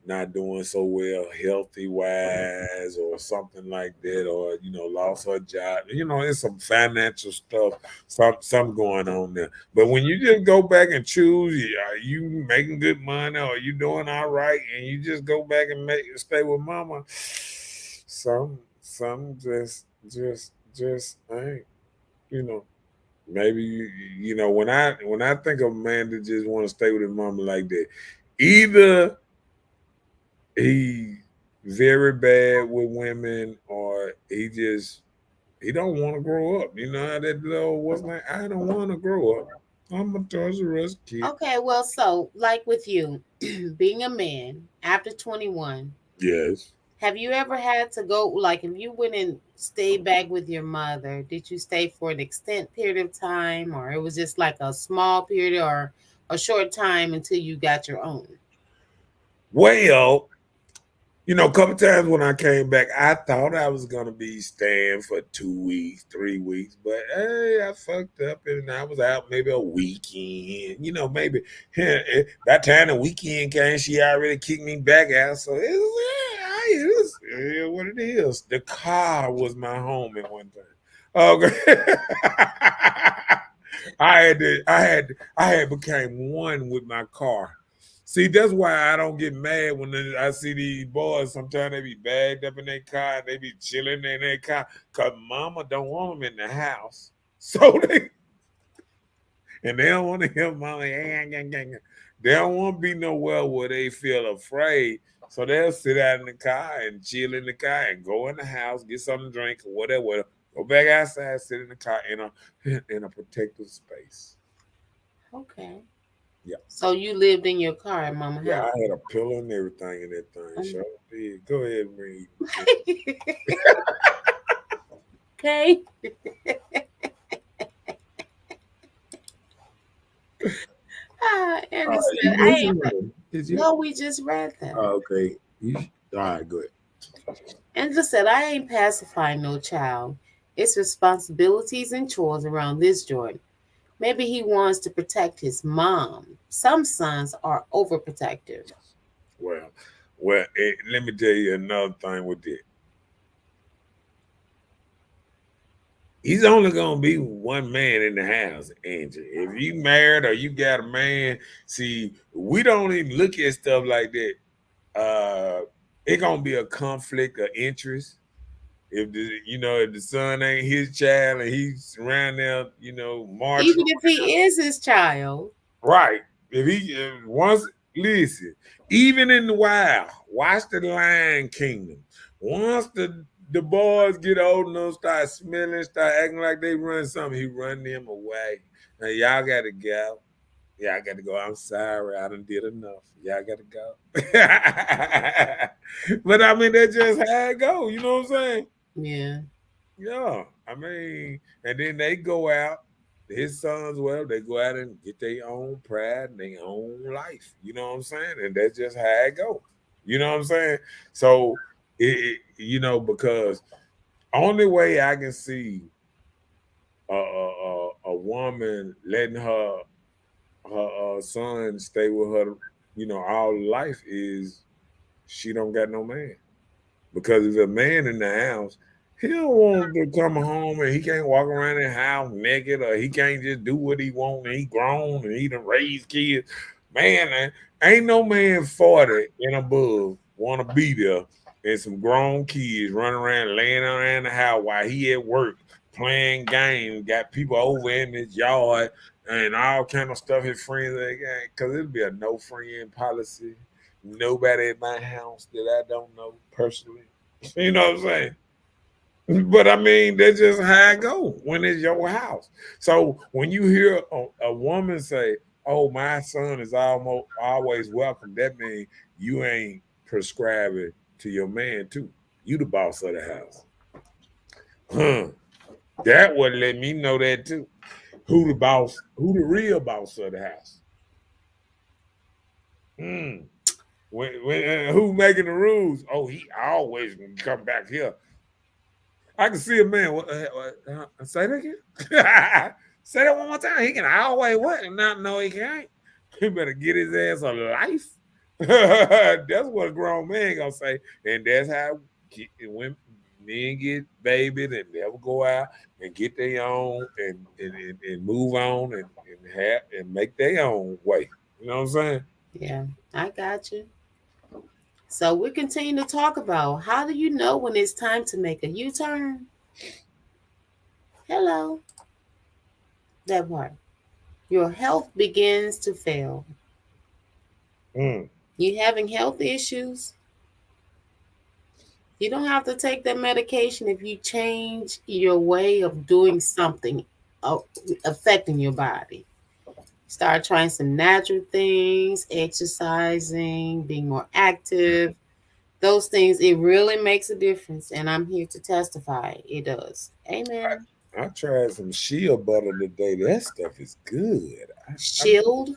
not doing so well healthy wise or something like that, or lost her job. It's some financial stuff, something going on there. But when you just go back and choose, are you making good money or you doing all right, and you just go back and stay with mama, some just ain't, Maybe you know when I think of a man that just want to stay with his mama like that, either he very bad with women or he don't want to grow up. You know how that little was like, I don't want to grow up. I'm a Toys R Us kid. Okay, well, so like with you, being a man after 21, Yes. have you ever had to go, like, if you went and stayed back with your mother, did you stay for an extended period of time, or it was just like a small period or a short time until you got your own? Well, you know, a couple times when I came back, I thought I was gonna be staying for 2 weeks, 3 weeks, but hey, I fucked up and I was out maybe a weekend. You know, maybe by the time the weekend came, she already kicked me back out. So it is what it is. The car was my home at one time. Okay. I had became one with my car. See, that's why I don't get mad when I see these boys. Sometimes they be bagged up in their car and they be chilling in their car because mama don't want them in the house. So they don't want to hear mama. They don't want to be nowhere where they feel afraid. So they'll sit out in the car and chill in the car and go in the house, get something to drink or whatever. Go back outside, sit in the car in a protective space. Okay. Yeah. So you lived in your car at mama Yeah, house? I had a pillow and everything in that thing. Sure did. Go ahead and read. Okay. Anderson, no, we just read that. Okay. All right, good. Angela said, I ain't pacifying no child. It's responsibilities and chores around this Jordan. Maybe he wants to protect his mom. Some sons are overprotective. Well, let me tell you another thing with it. He's only gonna be one man in the house, Angie. If you married or you got a man, see, we don't even look at stuff like that. It's gonna be a conflict of interest. If the son ain't his child and he's around there, marching. Even if he is his child. Right. If he once listen, even in the wild, watch the Lion Kingdom. Once the boys get old enough, start smelling, start acting like they run something, he run them away. Now y'all gotta go. Y'all gotta go. I'm sorry, I done did enough. Y'all gotta go. But I mean, that's just how it go. You know what I'm saying? Yeah. Yeah. I mean, and then they go out. His sons, well, they go out and get their own pride and their own life. You know what I'm saying? And that's just how it go. You know what I'm saying? So, because only way I can see a woman letting her son stay with her, all life is she don't got no man. Because if a man in the house, he don't want to come home and he can't walk around the house naked, or he can't just do what he want and he grown and he done raised kids. Man, ain't no man 40 and above want to be there and some grown kids running around, laying around the house while he at work playing games, got people over in his yard and all kind of stuff his friends because it'll be a no friend policy. Nobody at my house that I don't know personally. You know what I'm saying? But I mean, that's just how it go when it's your house. So when you hear a woman say, "Oh, my son is almost always welcome," that means you ain't prescribing to your man too. You the boss of the house. That would let me know that too. Who the boss? Who the real boss of the house? Who making the rules? Oh, he always gonna come back here. I can see a man. Say that again. Say that one more time. He can always what? No, he can't. He better get his ass a life. That's what a grown man gonna say, and that's how when men get babied and never go out and get their own and move on and make their own way. You know what I'm saying? Yeah, I got you. So we continue to talk about how do you know when it's time to make a U-turn? Hello. That part. Your health begins to fail. You having health issues? You don't have to take that medication if you change your way of doing something affecting your body. Start trying some natural things, exercising, being more active. Those things, it really makes a difference. And I'm here to testify it does. Amen. I tried some shea butter today. That stuff is good. Shield?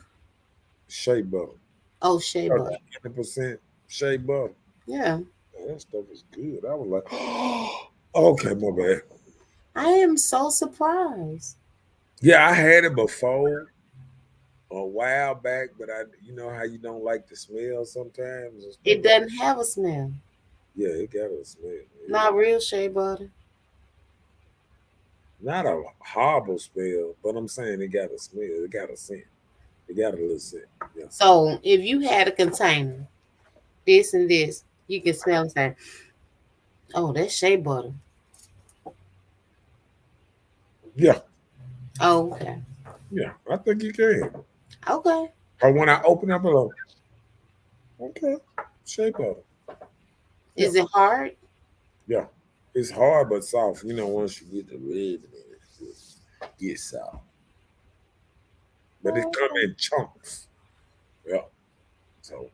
Shea butter. Oh, shea butter. 100% shea butter. Yeah. That stuff is good. I was like, okay, my bad. I am so surprised. Yeah, I had it before a while back, but you know how you don't like the smell sometimes? It doesn't have a smell. Yeah, it got a smell. Not real shea butter. Not a horrible smell, but I'm saying it got a smell. It got a scent. It got a little scent. Yeah. So if you had a container, this and this, you can smell and say, oh, that's shea butter. Yeah. Oh, okay. Yeah, I think you can. Okay. Or when I open up a little, okay, shea butter. Is it hard? Yeah. It's hard but soft. You know, once you get the red, it gets soft. But it come in chunks. Yeah. So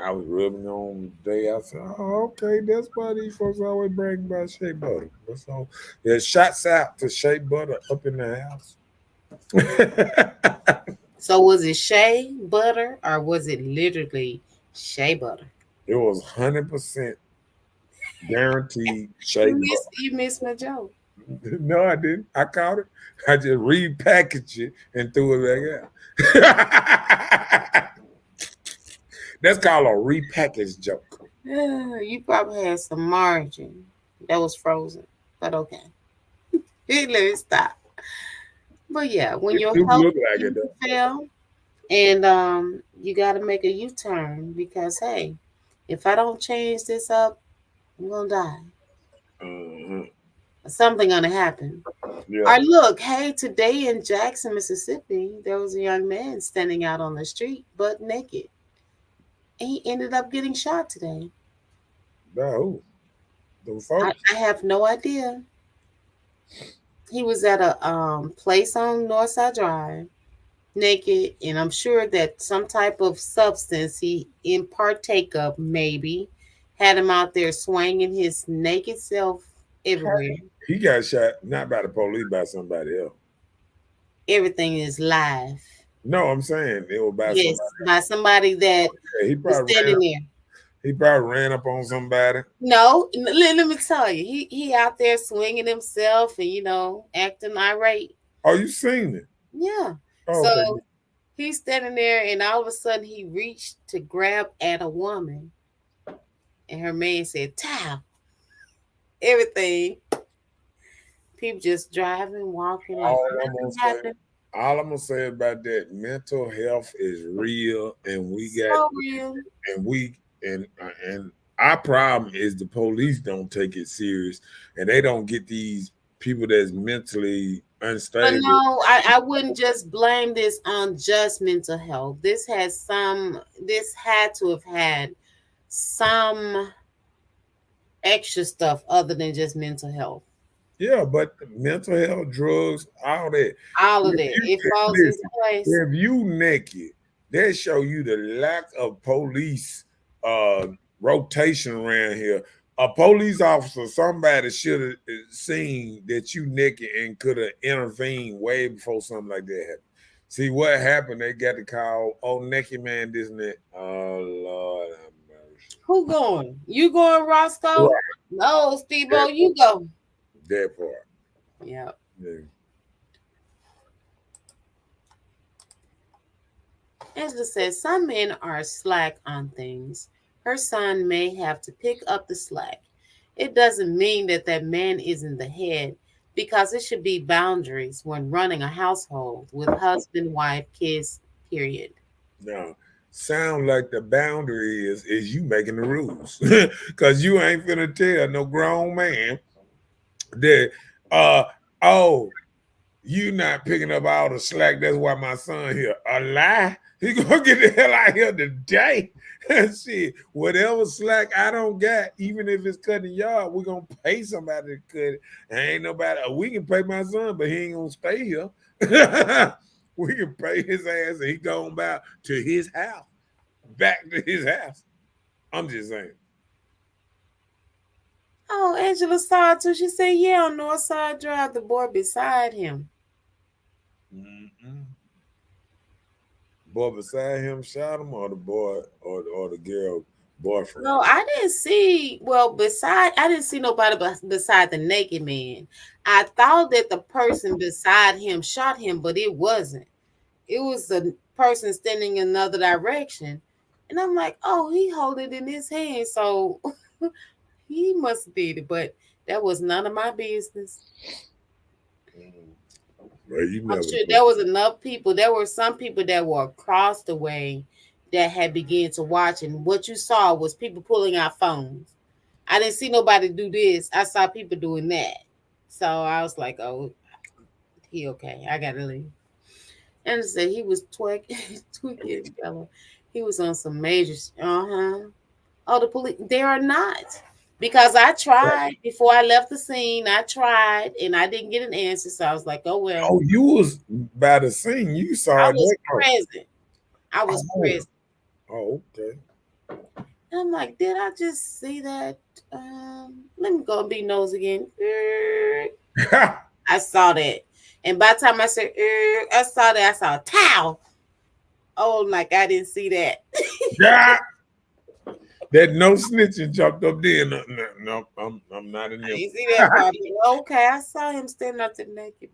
I was rubbing on the day. I said, oh, okay, that's why these folks always brag about shea butter. So there's shots out to shea butter up in the house. So was it shea butter or was it literally shea butter? It was 100% guaranteed shea butter. You missed my joke. No, I didn't. I caught it. I just repackaged it and threw it back out. That's called a repackaged joke. You probably had some margin that was frozen, but okay. Let me stop. But yeah, when your health fail, and you got to make a U-turn because hey, if I don't change this up, I'm gonna die. Something gonna happen. Yeah. Or look, hey, today in Jackson, Mississippi, there was a young man standing out on the street, butt naked. And he ended up getting shot today. No. I have no idea. He was at a place on Northside Drive, naked, and I'm sure that some type of substance he partake of maybe had him out there swinging his naked self everywhere. He got shot not by the police, by somebody else. Everything is live. No, I'm saying it was by somebody. By somebody that he probably was standing there. He probably ran up on somebody. No, let me tell you, he out there swinging himself and acting irate. Oh, you seen it? Yeah. Oh, so okay. He's standing there, and all of a sudden he reached to grab at a woman, and her man said, "Tap." Everything. People just driving, walking. Like all I'm gonna say about that, mental health is real, and we got so real. And our problem is the police don't take it serious, and they don't get these people that's mentally unstable. But no, I wouldn't just blame this on just mental health. This had to have had some extra stuff other than just mental health. Yeah, but mental health, drugs, all that. All of that. It falls into place. If you naked, they show you the lack of police rotation around here. A police officer, somebody should have seen that you naked and could have intervened way before something like that happened. See what happened? They got the call, oh, naked man, this and that. Oh, Lord have mercy. Who going? You going, Roscoe? Right. No, Steve-O, you go. That part. Yeah. Angela says, some men are slack on things. Her son may have to pick up the slack. It doesn't mean that man isn't the head, because it should be boundaries when running a household with husband, wife, kids, period. No. Sound like the boundary is you making the rules. Because you ain't finna tell no grown man that You not picking up all the slack. That's why my son here. A lie? He gonna get the hell out here today. Shit, whatever slack I don't got, even if it's cutting yard, we're gonna pay somebody to cut it. And ain't nobody, we can pay my son, but he ain't gonna stay here. We can pay his ass and he going back to his house. Back to his house. I'm just saying. Oh, Angela saw it too. She said, yeah, on Northside Drive, the boy beside him. Mm-mm. Boy beside him shot him, or the boy or the girl boyfriend? No, I didn't see. Well, I didn't see nobody beside the naked man. I thought that the person beside him shot him, but it wasn't. It was a person standing in another direction, and I'm like, oh, he hold it in his hand, so he must did it. But that was none of my business. Well, you I'm never sure there was enough people. There were some people that were across the way that had begun to watch, and what you saw was people pulling out phones. I didn't see nobody do this. I saw people doing that. So I was like, oh, he okay. I gotta leave. And said he was tweaking, fellow. He was on some major. Oh, the police. They are not. Because I tried before I left the scene. I tried and I didn't get an answer. So I was like, oh well. Oh, you was by the scene. You saw I it. was present. I was present. Oh, okay. And I'm like, did I just see that? Let me go and be nosy again. I saw that. And by the time I said, I saw that, I saw a towel. Oh, like I didn't see that. Yeah. That no snitching jumped up there. No, I'm not in there. I didn't see that part. Okay, I saw him standing up to the naked,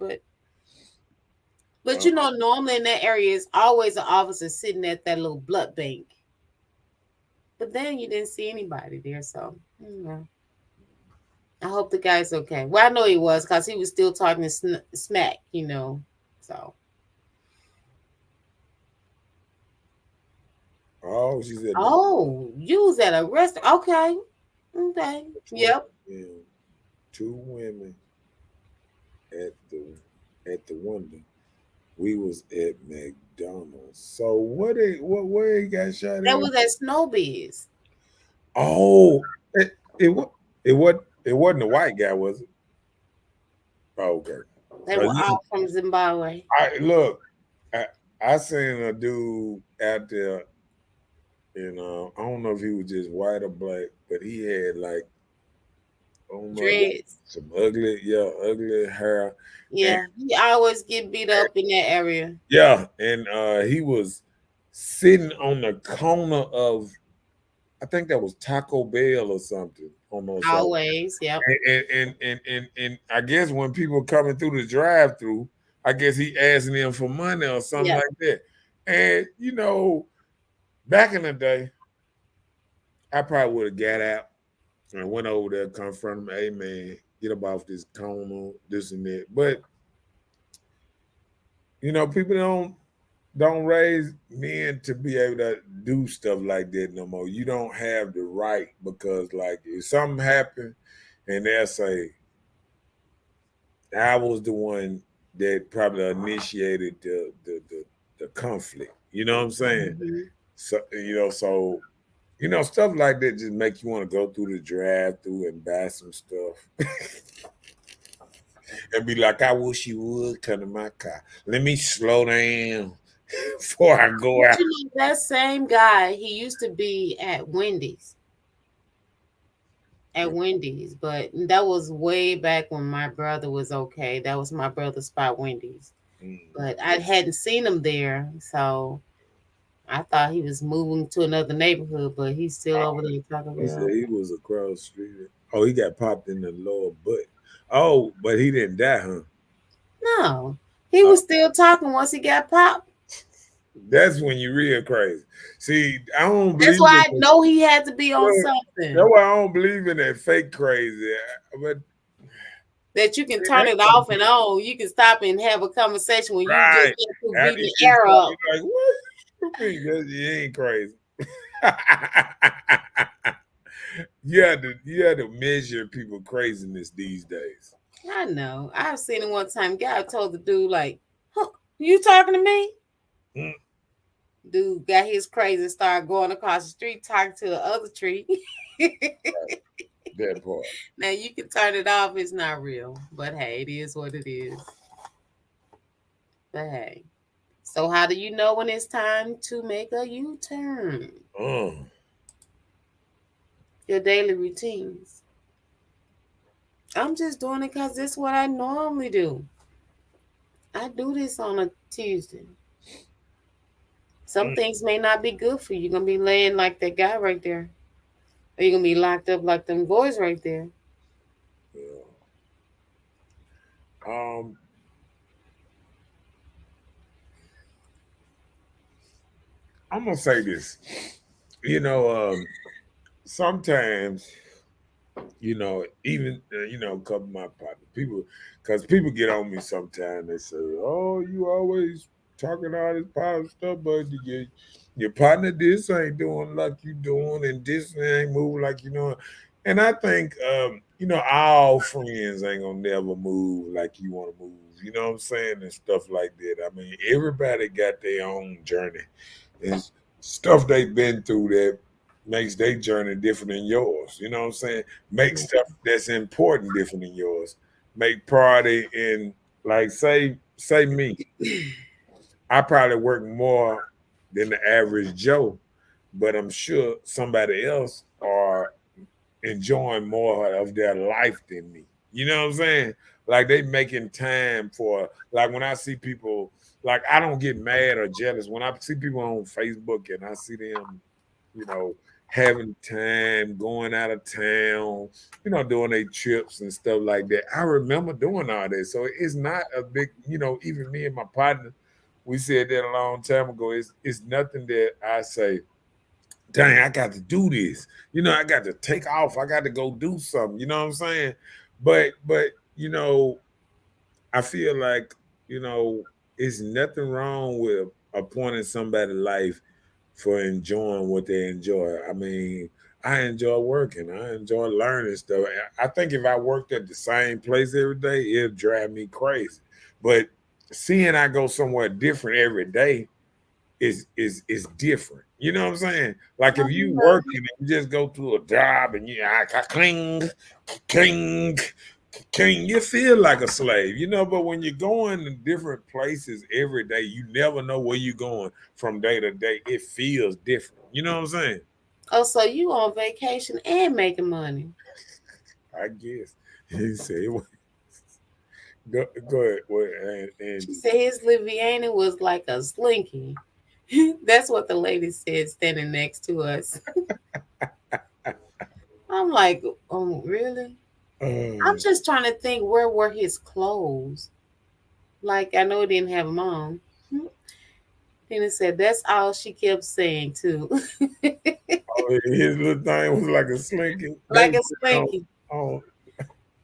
but you know, normally in that area is always an officer sitting at that little blood bank. But then you didn't see anybody there, so I hope the guy's okay. Well, I know he was because he was still talking smack, you know. So. Oh, she said. Oh, you was at a restaurant. Okay. Yep. Two women at the window. We was at McDonald's. So where he got shot at? That was at Snowbiz. Oh, it wasn't a white guy, was it? Oh, okay. They were all from Zimbabwe. I seen a dude out there, and I don't know if he was just white or black, but he had like dreads, some ugly hair. Yeah, he always get beat up in that area. Yeah, and he was sitting on the corner of, I think that was Taco Bell or something. Always, yeah. And I guess when people coming through the drive-through, I guess he asking them for money or something like that. And you know, back in the day, I probably would have got out and went over there, confront him. Hey man, get up off this corner, this and that. But you know, people don't raise men to be able to do stuff like that no more. You don't have the right, because like if something happened and they'll say, I was the one that probably initiated the conflict. You know what I'm saying? Mm-hmm. So stuff like that just make you want to go through the drive-through and buy some stuff. And be like, I wish you would come to my car. Let me slow down before I go out. You know, that same guy, he used to be at Wendy's. But that was way back when my brother was okay. That was my brother's spot, Wendy's. But I hadn't seen him there, so I thought he was moving to another neighborhood, but he's still over there talking about. He said he was across the street. Oh, he got popped in the lower butt. Oh, but he didn't die, huh? No, he was still talking once he got popped. That's when you real crazy. See, I don't believe. That's why I know he had to be on something. That's why I don't believe in that fake crazy. But that you can turn it off and on. You can stop and have a conversation when you just get the air up. Like, what? You ain't crazy. You had to measure people craziness these days. I know. I've seen it one time. Guy told the dude, like, huh, you talking to me? Mm. Dude got his crazy, started going across the street talking to the other tree. That part. Now you can turn it off. It's not real. But hey, it is what it is. But hey. So how do you know when it's time to make a U-turn? Your daily routines. I'm just doing it because this is what I normally do. I do this on a Tuesday. Some things may not be good for you. You're going to be laying like that guy right there. Or you're going to be locked up like them boys right there. Yeah. I'm gonna say this. Sometimes, even a couple of my partners, because people get on me sometimes. They say, "Oh, you always talking all this positive stuff, but your partner this ain't doing like you doing, and this ain't moving like you know." And I think, all friends ain't gonna never move like you want to move. You know what I'm saying, and stuff like that. I mean, everybody got their own journey and stuff they've been through that makes their journey different than yours. You know what I'm saying? Make stuff that's important different than yours. Make priority in, like, say me. I probably work more than the average Joe, but I'm sure somebody else are enjoying more of their life than me. You know what I'm saying? Like they making time for, like when I see people, like I don't get mad or jealous when I see people on Facebook and I see them, having time, going out of town, doing their trips and stuff like that. I remember doing all that. So it's not a big, even me and my partner, we said that a long time ago. It's nothing that I say, dang, I got to do this. I got to take off. I got to go do something. You know what I'm saying? But I feel like, it's nothing wrong with appointing somebody's life for enjoying what they enjoy. I mean, I enjoy working. I enjoy learning stuff. I think if I worked at the same place every day, it'd drive me crazy. But seeing I go somewhere different every day is different. You know what I'm saying? Like if you working and you just go to a job and cling, cling, you feel like a slave, but when you're going to different places every day, you never know where you're going from day to day. It feels different. You know what I'm saying? Oh, so you on vacation and making money? I guess. He said, go ahead. She said his Liviana was like a slinky. That's what the lady said standing next to us. I'm like, oh, really? I'm just trying to think, where were his clothes? Like, I know he didn't have them on. Then it said, that's all she kept saying, too. His little thing was like a slinky. Like a slinky.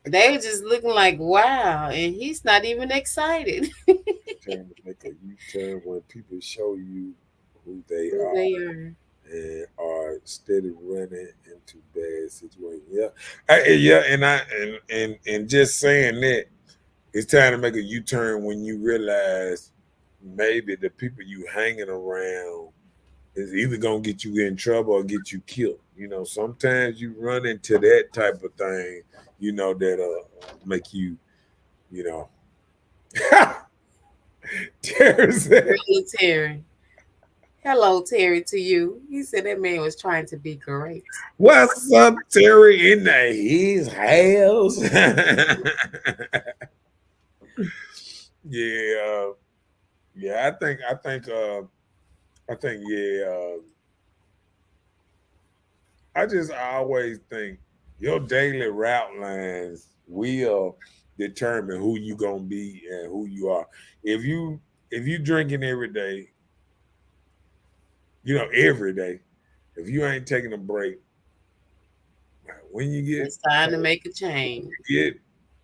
They were just looking like, wow, and he's not even excited. Trying to make a U-turn when people show you who they Who are. they are. And are steady running into bad situations. Yeah, and just saying that, it's time to make a U-turn when you realize maybe the people you hanging around is either gonna get you in trouble or get you killed. Sometimes you run into that type of thing, that'll make you, Terry said. Terry. Hello, Terry, to you. He said that man was trying to be great. What's up, Terry, in his house? Yeah. I always think your daily route lines will determine who you gonna be and who you are. If you drinking every day, every day, if you ain't taking a break, when you get, it's time to make a change. You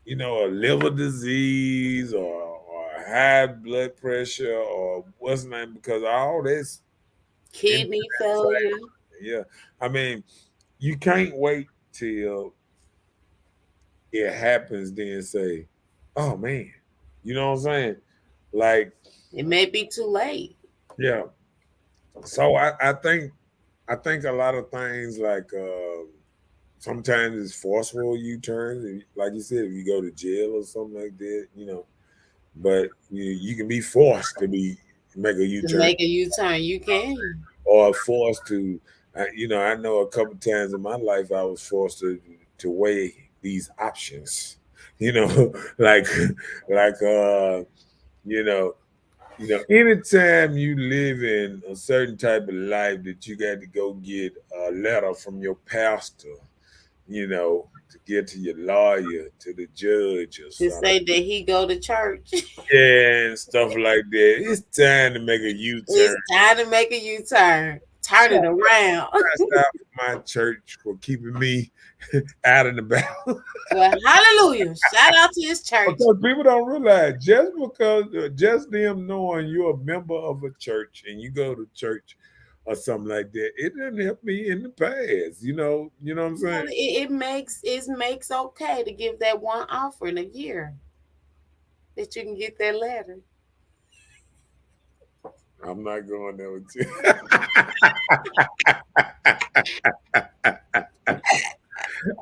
get, a liver disease or high blood pressure or what's the name, because all this kidney failure. Yeah, I mean, you can't wait till it happens, then say, "Oh man," you know what I'm saying? Like, It may be too late. yeah. So I think a lot of things like sometimes it's forceful U-turns, like you said, if you go to jail or something like that, but you can be forced to make a To U-turn make a U-turn, you can. or forced to. I know a couple times in my life I was forced to weigh these options. Like like you know anytime you live in a certain type of life that you got to go get a letter from your pastor, to get to your lawyer, to the judge or To something. say that he go to church. Yeah, and stuff like that. It's time to make a U-turn. It's time to make a U-turn. Turn it around. I stopped my church for keeping me out and about. Well, hallelujah. Shout out to his church. Because people don't realize just them knowing you're a member of a church and you go to church or something like that, it didn't help me in the past. You know what I'm saying? It makes okay to give that one offering a year that you can get that letter. I'm not going there with you.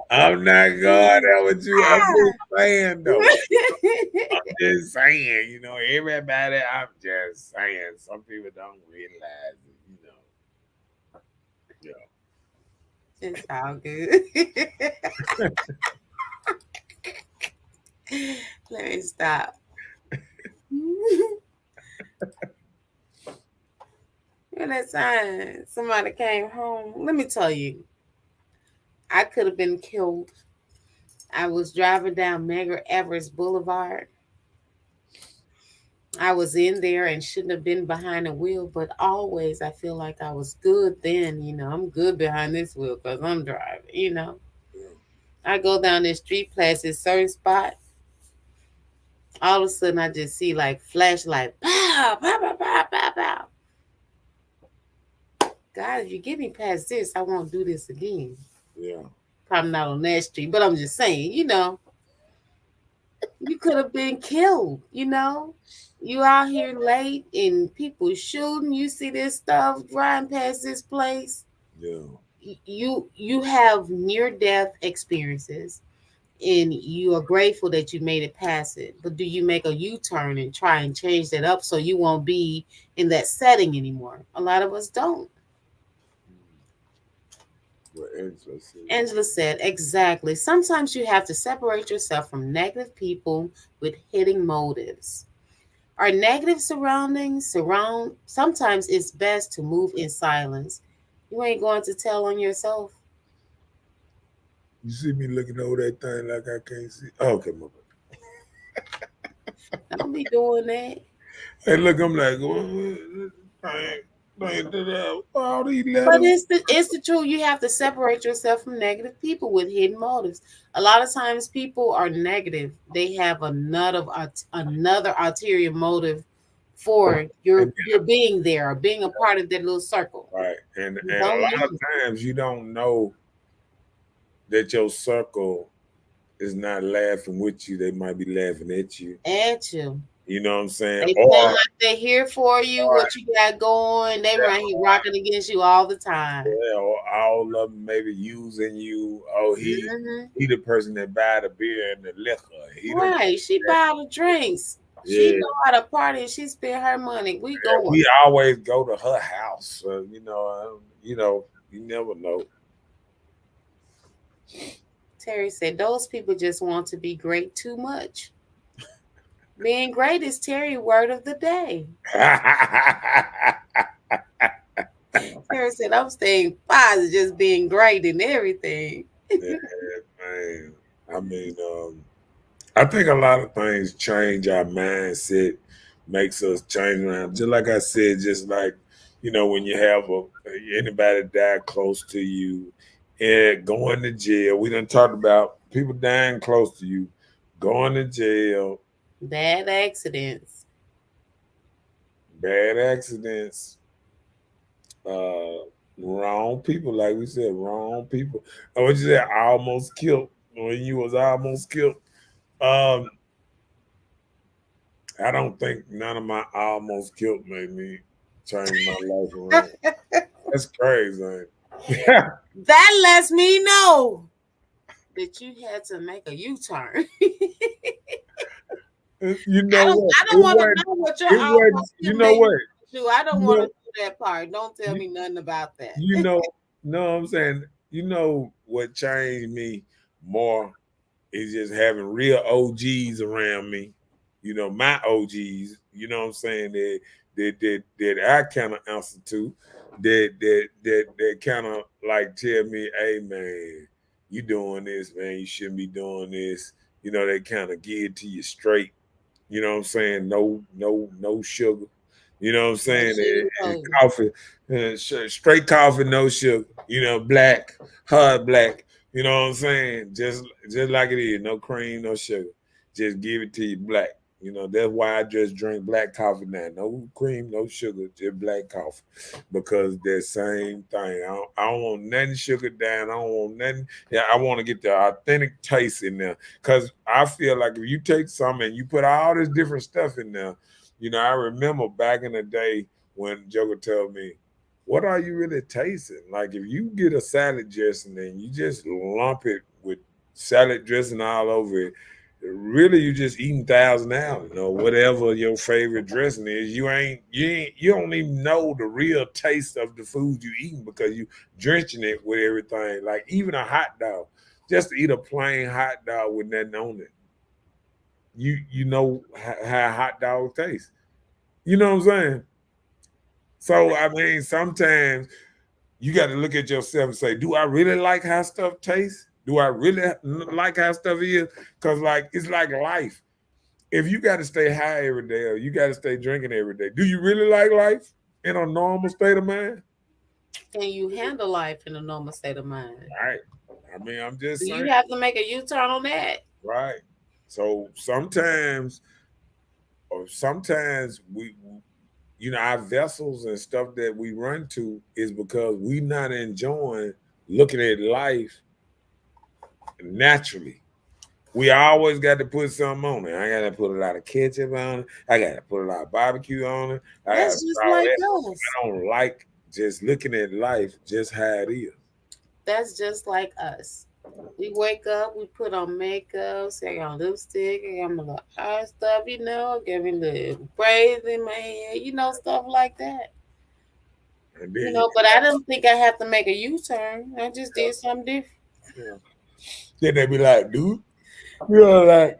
I'm not going there with you. I'm just saying though. I'm just saying, everybody. I'm just saying. Some people don't realize it. It's all good. Let me stop. And that time somebody came home. Let me tell you, I could have been killed. I was driving down Medgar Evers Boulevard. I was in there and shouldn't have been behind the wheel, but always I feel like I was good then. I'm good behind this wheel because I'm driving. I go down this street past this certain spot. All of a sudden, I just see like flashlight, pow, pow, pow, pow, pow, pow. God, if you get me past this, I won't do this again. Yeah. Probably not on that street, but I'm just saying, you could have been killed, You out here late and people shooting. You see this stuff driving past this place. Yeah. You have near-death experiences. And you are grateful that you made it past it. But do you make a U-turn and try and change that up so you won't be in that setting anymore? A lot of us don't. What Angela said, exactly. Sometimes you have to separate yourself from negative people with hidden motives. Our negative surroundings sometimes it's best to move in silence. You ain't going to tell on yourself. You see me looking over that thing like I can't see. Oh, okay, my bad. Don't be doing that. Hey, look, I'm like, all these letters. But it's the truth. You have to separate yourself from negative people with hidden motives. A lot of times people are negative. They have another ulterior motive for your being there or being a part of that little circle. Right. And a lot of times you don't know that your circle is not laughing with you. They might be laughing at you. You know what I'm saying? They feel like they're here for you, what you got going. They right here rocking against you all the time. Yeah, or all of them maybe using you. Oh, he the person that buy the beer and the liquor. Right, she buy the drinks. Yeah. She know how to party and she spend her money. We always go to her house. You never know. Terry said, those people just want to be great too much. Being great is Terry word of the day. Terry said, I'm staying positive, just being great in everything. Yeah, man. I mean, I think a lot of things change our mindset, makes us change around. Just like I said, just like, when you have anybody die close to you and going to jail. We done talked about people dying close to you, going to jail. Bad accidents. Wrong people, like we said, wrong people. I would you say almost killed when you was almost killed. Um, I don't think none of my almost killed made me change my life around. That's crazy. Yeah. That lets me know that you had to make a U-turn. You know what? I don't want to know what your almost you know what? do. I don't want to do that part. Don't tell me nothing about that. You know, no, I'm saying, you know what changed me more is just having real OGs around me. You know, my OGs, you know what I'm saying, that I kind of answer to, that kind of like tell me, hey man, you doing this, man, you shouldn't be doing this. You know, they kind of give it to you straight. You know what I'm saying? No sugar. You know what I'm saying? Coffee, straight coffee, no sugar. You know, black, hard black. You know what I'm saying? Just like it is, no cream, no sugar. Just give it to you black. You know, that's why I just drink black coffee now. No cream, no sugar, just black coffee. Because that same thing. I don't want nothing sugar down. I don't want nothing. Yeah, I want to get the authentic taste in there. Because I feel like if you take something and you put all this different stuff in there, you know, I remember back in the day when Joker told me, what are you really tasting? Like if you get a salad dressing and you just lump it with salad dressing all over it, really you just eating Thousand Island or whatever your favorite dressing is. You don't even know the real taste of the food you eating because you drenching it with everything. Like even a hot dog, just to eat a plain hot dog with nothing on it. You know how a hot dog tastes. You know what I'm saying? So I mean, sometimes you got to look at yourself and say, do I really like how stuff tastes? Do I really like how stuff is? Because like it's like life. If you got to stay high every day or you got to stay drinking every day, do you really like life in a normal state of mind? Can you handle life in a normal state of mind? Right. I mean, I'm just saying. You have to make a U-turn on that. Right. So sometimes we, you know, our vessels and stuff that we run to is because we not enjoying looking at life naturally. We always got to put something on it. I got to put a lot of ketchup on it. I got to put a lot of barbecue on it. That's just like us. I don't like just looking at life just how it is. That's just like us. We wake up, we put on makeup, say I got lipstick, I got my little eye stuff, you know, get me little braids in my hair, you know, stuff like that. You know, but I don't think I have to make a U-turn. I just did something different. Yeah. Then they be like, dude, you know, like,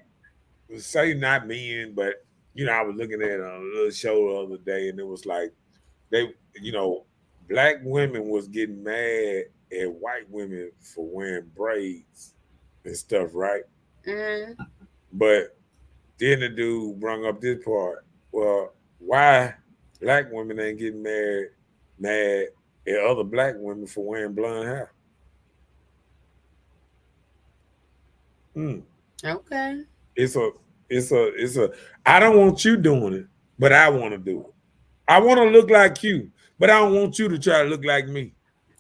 say not mean, but, you know, I was looking at a little show the other day and it was like, they, you know, black women was getting mad at white women for wearing braids and stuff, right? Mm-hmm. But then the dude brought up this part. Well, why black women ain't getting mad at other black women for wearing blonde hair? Okay. It's a I don't want you doing it, but I want to do it. I want to look like you, but I don't want you to try to look like me.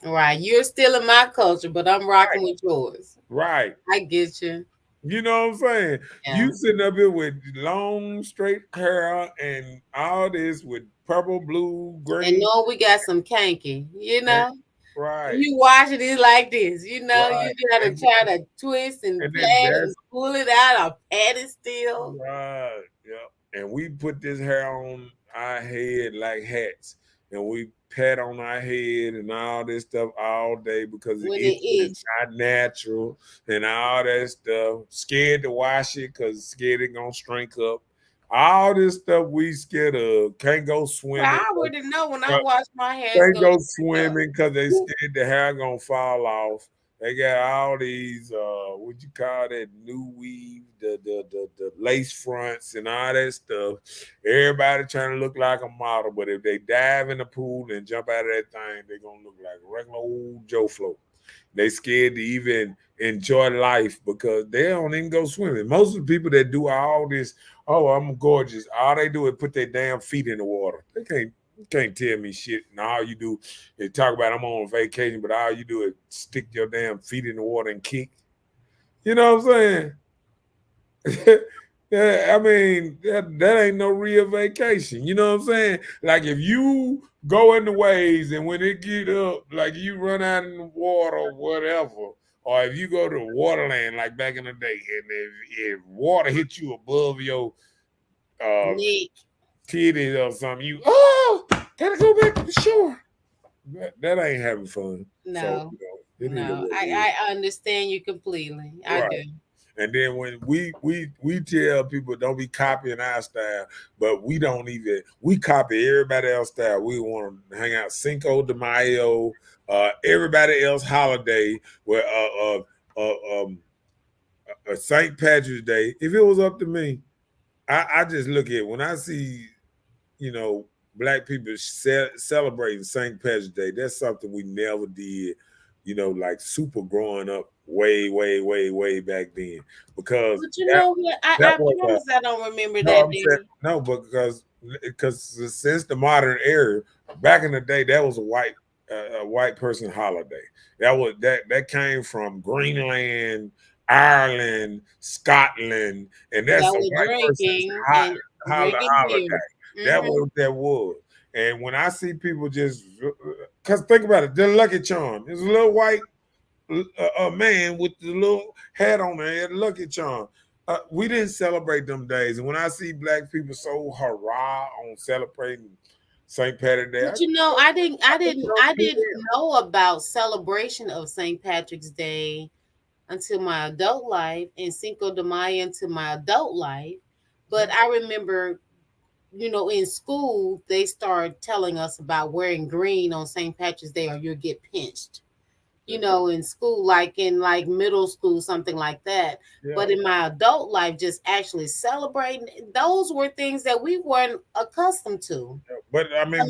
Right. You're still in my culture, but I'm rocking with yours. Right. I get you. You know what I'm saying? Yeah. You sitting up here with long, straight hair and all this with purple, blue, green. And know we got some kinky, you know? Right. You watching it like this, you know, right. You gotta try to twist and pat and pull it out or pat it still. Right. Yeah. And we put this hair on our head like hats. And we pat on our head and all this stuff all day because it's not natural and all that stuff. Scared to wash it because scared it gonna shrink up. All this stuff we scared of. Can't go swimming. I already know when I wash my hair. Can't go swimming because they scared the hair gonna fall off. They got all these what you call that, new weave, the lace fronts and all that stuff. Everybody trying to look like a model, but if they dive in the pool and jump out of that thing, they're gonna look like a regular old Joe Flo. They scared to even enjoy life because they don't even go swimming. Most of the people that do all this, oh, I'm gorgeous, all they do is put their damn feet in the water. You can't tell me shit, and all you do is talk about I'm on vacation, but all you do is stick your damn feet in the water and kick. You know what I'm saying? Yeah, I mean, that ain't no real vacation. You know what I'm saying? Like if you go in the waves and when it get up, like you run out in the water or whatever, or if you go to waterland like back in the day, and if water hits you above your Nick. titties or something, you gotta go back to the shore. That ain't having fun. No, So, it is no, what it is. I understand you completely. I Right. do. And then when we tell people don't be copying our style, but we don't even we copy everybody else's style. We want to hang out Cinco de Mayo, everybody else holiday, where St. Patrick's Day. If it was up to me, I just look at when I see black people celebrating St. Patrick's Day. That's something we never did. Like super growing up way back then, because But you know what? I promise I don't remember that day. no, because since the modern era, back in the day, that was a white person holiday. That came from Greenland, Ireland, Scotland, and that's a white person's holiday. That was. And when I see people just, because think about it, the Lucky Charm is a little white man with the little hat on their head, Lucky Charm. We didn't celebrate them days. And when I see black people so hurrah on celebrating St. Patrick's Day, but I didn't know about celebration of St. Patrick's Day until my adult life, and Cinco de Mayo into my adult life. But I remember, in school, they started telling us about wearing green on St. Patrick's Day or you'll get pinched. In school, like in middle school, something like that. Yeah. But in my adult life, just actually celebrating, those were things that we weren't accustomed to. But I mean,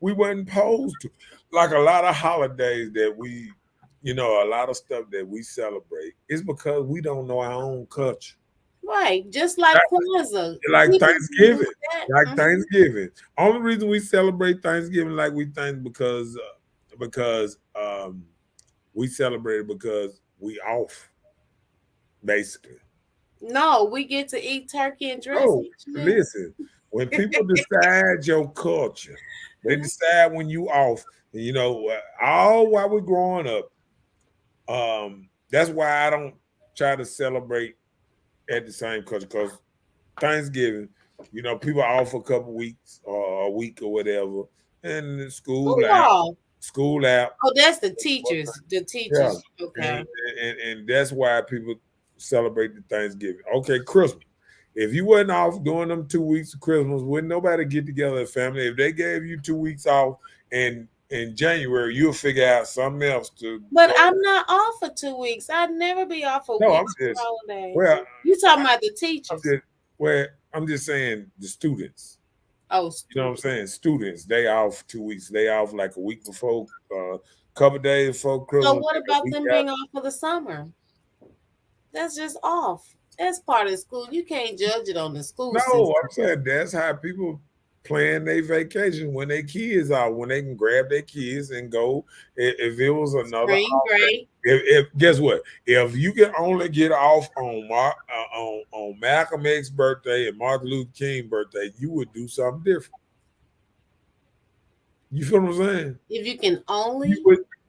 we weren't posed to. Like a lot of holidays that we, a lot of stuff that we celebrate is because we don't know our own culture. Right, just like Kwanzaa. Like Thanksgiving. Thanksgiving. Only reason we celebrate Thanksgiving like we think because we celebrate it because we off, basically. No, we get to eat turkey and dress. Oh, listen, when people decide your culture, they decide when you off. All while we're growing up. That's why I don't try to celebrate at the same culture, because Thanksgiving, people are off for a couple weeks or a week or whatever, and the school out. Oh, that's the teachers. The teachers. Yeah. Okay. And that's why people celebrate the Thanksgiving. Okay, Christmas. If you wasn't off during them 2 weeks of Christmas, wouldn't nobody get together as family? If they gave you 2 weeks off and in January, you'll figure out something else to. But I'm not off for 2 weeks. I'd never be off for weeks. Well, you talking about the teachers? I'm just saying the students. Oh, you know what I'm saying? Students, they off 2 weeks. They off like a week before, couple days before Christmas. So what about them being off for the summer? That's just off. That's part of school. You can't judge it on the school system. I'm saying that's how people plan their vacation when their kids are, when they can grab their kids and go. If it was another spring break, if guess what? If you can only get off on Malcolm X's birthday and Martin Luther King's birthday, you would do something different. You feel what I'm saying? If you can only,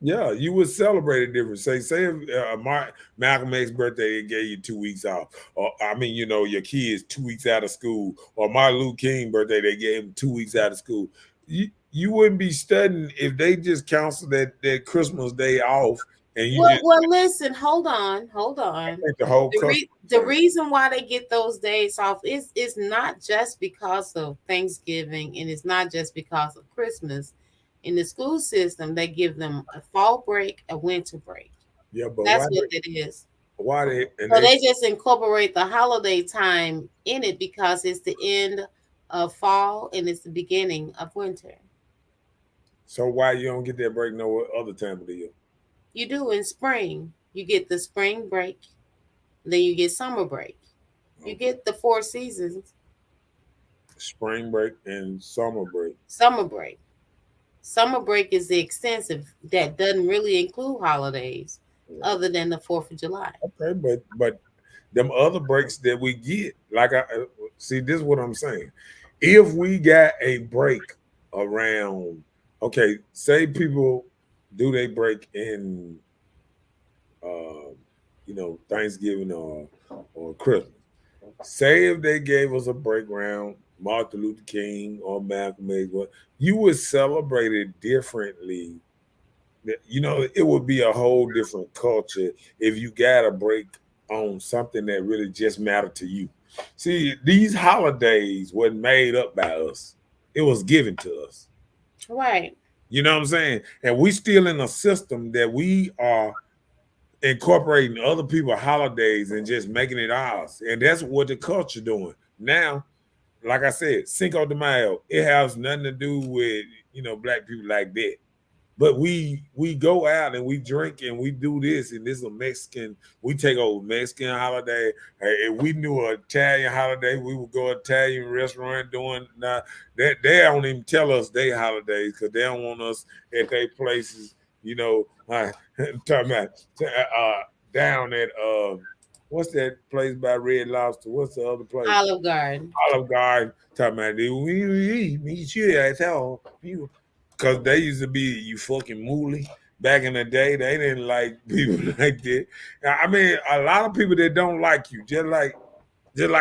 you would celebrate it different. Say if Malcolm X's birthday gave you 2 weeks off, or your kids 2 weeks out of school, or Martin Luther King birthday they gave him 2 weeks out of school. You wouldn't be studying if they just canceled that Christmas day off. And listen, hold on. The reason why they get those days off is not just because of Thanksgiving, and it's not just because of Christmas. In the school system, they give them a fall break, a winter break. Yeah, but that's what it is. Why they just incorporate the holiday time in it because it's the end of fall and it's the beginning of winter. So why you don't get that break no other time of the year? You do in spring. You get the spring break, then you get summer break. You get the 4 seasons. Spring break and summer break. Summer break. Summer break is the extensive that doesn't really include holidays. other than the 4th of July. Okay, but them other breaks that we get, like I see, this is what I'm saying. If we got a break around, okay, say people do they break in, uh, Thanksgiving or Christmas. Say if they gave us a break around Martin Luther King or Malcolm X, you would celebrate it differently. It would be a whole different culture if you got a break on something that really just mattered to you. See, these holidays wasn't made up by us. It was given to us. Right. You know what I'm saying? And we still in a system that we are incorporating other people's holidays and just making it ours. And that's what the culture doing. Now, like I said, Cinco de Mayo, it has nothing to do with, black people like that. But we go out and we drink and we do this, and this is a Mexican. We take over Mexican holiday. If we knew an Italian holiday, we would go to Italian restaurant doing now. They don't even tell us they holidays because they don't want us at their places. Talking about down at what's that place by Red Lobster? What's the other place? Olive Garden. Olive Garden. Talking about we should tell people. Because they used to be you fucking mooly back in the day. They didn't like people like that. I mean, a lot of people that don't like you, just like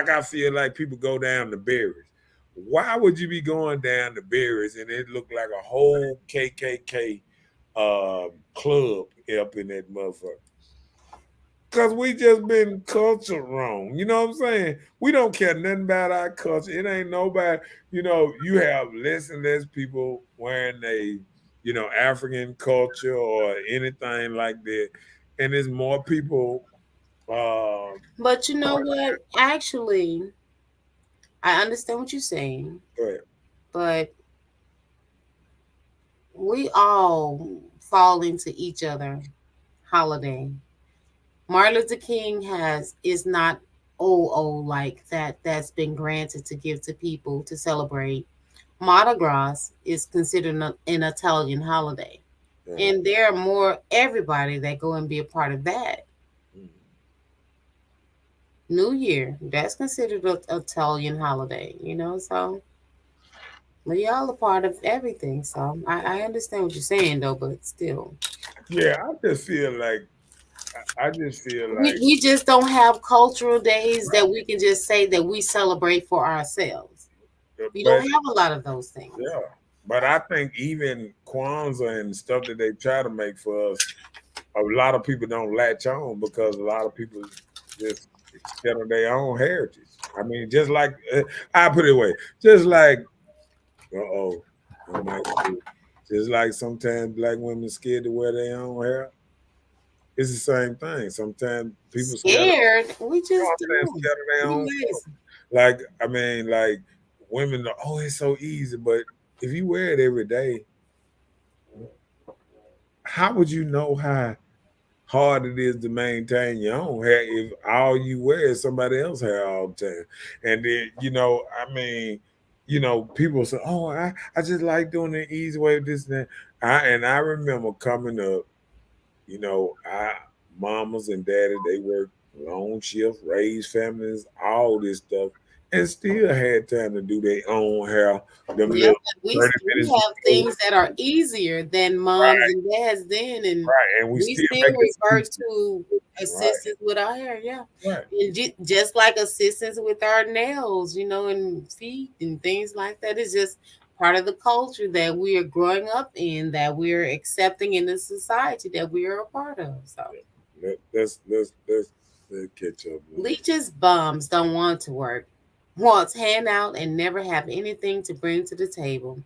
I feel like people go down to Berries. Why would you be going down to Berries and it look like a whole KKK club up in that motherfucker? Because we just been culture wrong. You know what I'm saying? We don't care nothing about our culture. It ain't nobody, you have less and less people wearing a, African culture or anything like that. And there's more people. But you know what? Actually, I understand what you're saying. Go ahead. But we all fall into each other holiday. Martin Luther King is not like that's been granted to give to people to celebrate. Mardi Gras is considered an Italian holiday. Yeah. And there are more everybody that go and be a part of that. Mm-hmm. New Year, that's considered an Italian holiday, so we all a part of everything. So I understand what you're saying though, but still. Yeah, I just feel like we just don't have cultural days that we can just say that we celebrate for ourselves. We don't have a lot of those things. Yeah, but I think even Kwanzaa and stuff that they try to make for us, a lot of people don't latch on because a lot of people just instead of their own heritage. I mean, just like I put it away, just like just like sometimes black women scared to wear their own hair. It's the same thing. Sometimes people scared. We just scared of their own. Like women. It's so easy, but if you wear it every day, how would you know how hard it is to maintain your own hair if all you wear is somebody else's hair all the time? And then people say, "Oh, I just like doing the easy way of this and that." I remember coming up. Our mamas and daddy, they worked long shifts, raised families, all this stuff, and still had time to do their own hair. We have things that are easier than moms and dads then, and we still revert to assistance with our hair, and just like assistance with our nails, and feet and things like that. It's just part of the culture that we are growing up in, that we're accepting in the society that we are a part of. So let's catch up. Leech's bums don't want to work, wants hand out and never have anything to bring to the table.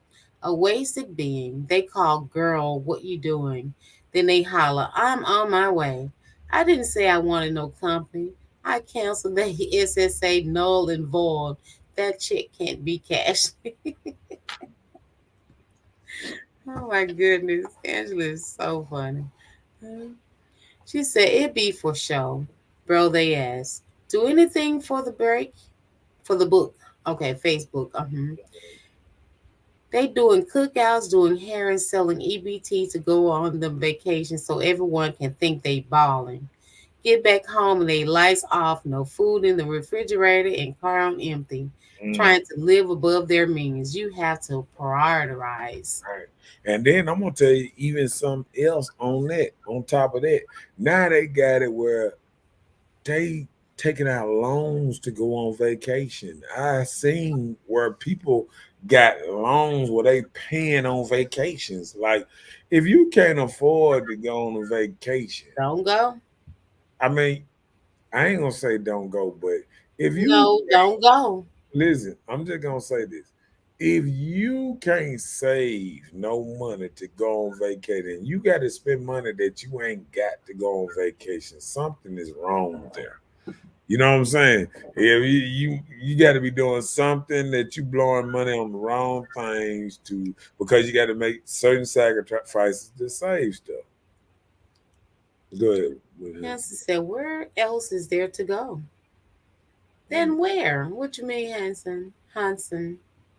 A wasted being. They call, "Girl, what you doing?" Then they holler, "I'm on my way." I didn't say I wanted no company. I canceled the SSA null and void. That chick can't be cashed. Oh my goodness. Angela is so funny. She said, "It be for show." Bro, they asked, "Do anything for the break?" For the book. Okay, Facebook. They doing cookouts, doing hair, and selling EBT to go on the vacation so everyone can think they balling. Get back home and they lights off, no food in the refrigerator, and car on empty. Trying to live above their means. You have to prioritize. Right. And then I'm gonna tell you even something else on that. On top of that, now they got it where they taking out loans to go on vacation. I seen where people got loans where they paying on vacations. Like if you can't afford to go on a vacation, Don't go. I mean, I ain't gonna say don't go, but if you No, don't go. listen, I'm just gonna say this. If you can't save no money to go on vacation, you got to spend money that you ain't got to go on vacation. Something is wrong there. You know what I'm saying? If you got to be doing something that you blowing money on the wrong things to because you got to make certain sacrifices to save stuff. Go ahead. Hanson said, where else is there to go? Then where? What you mean, Hanson?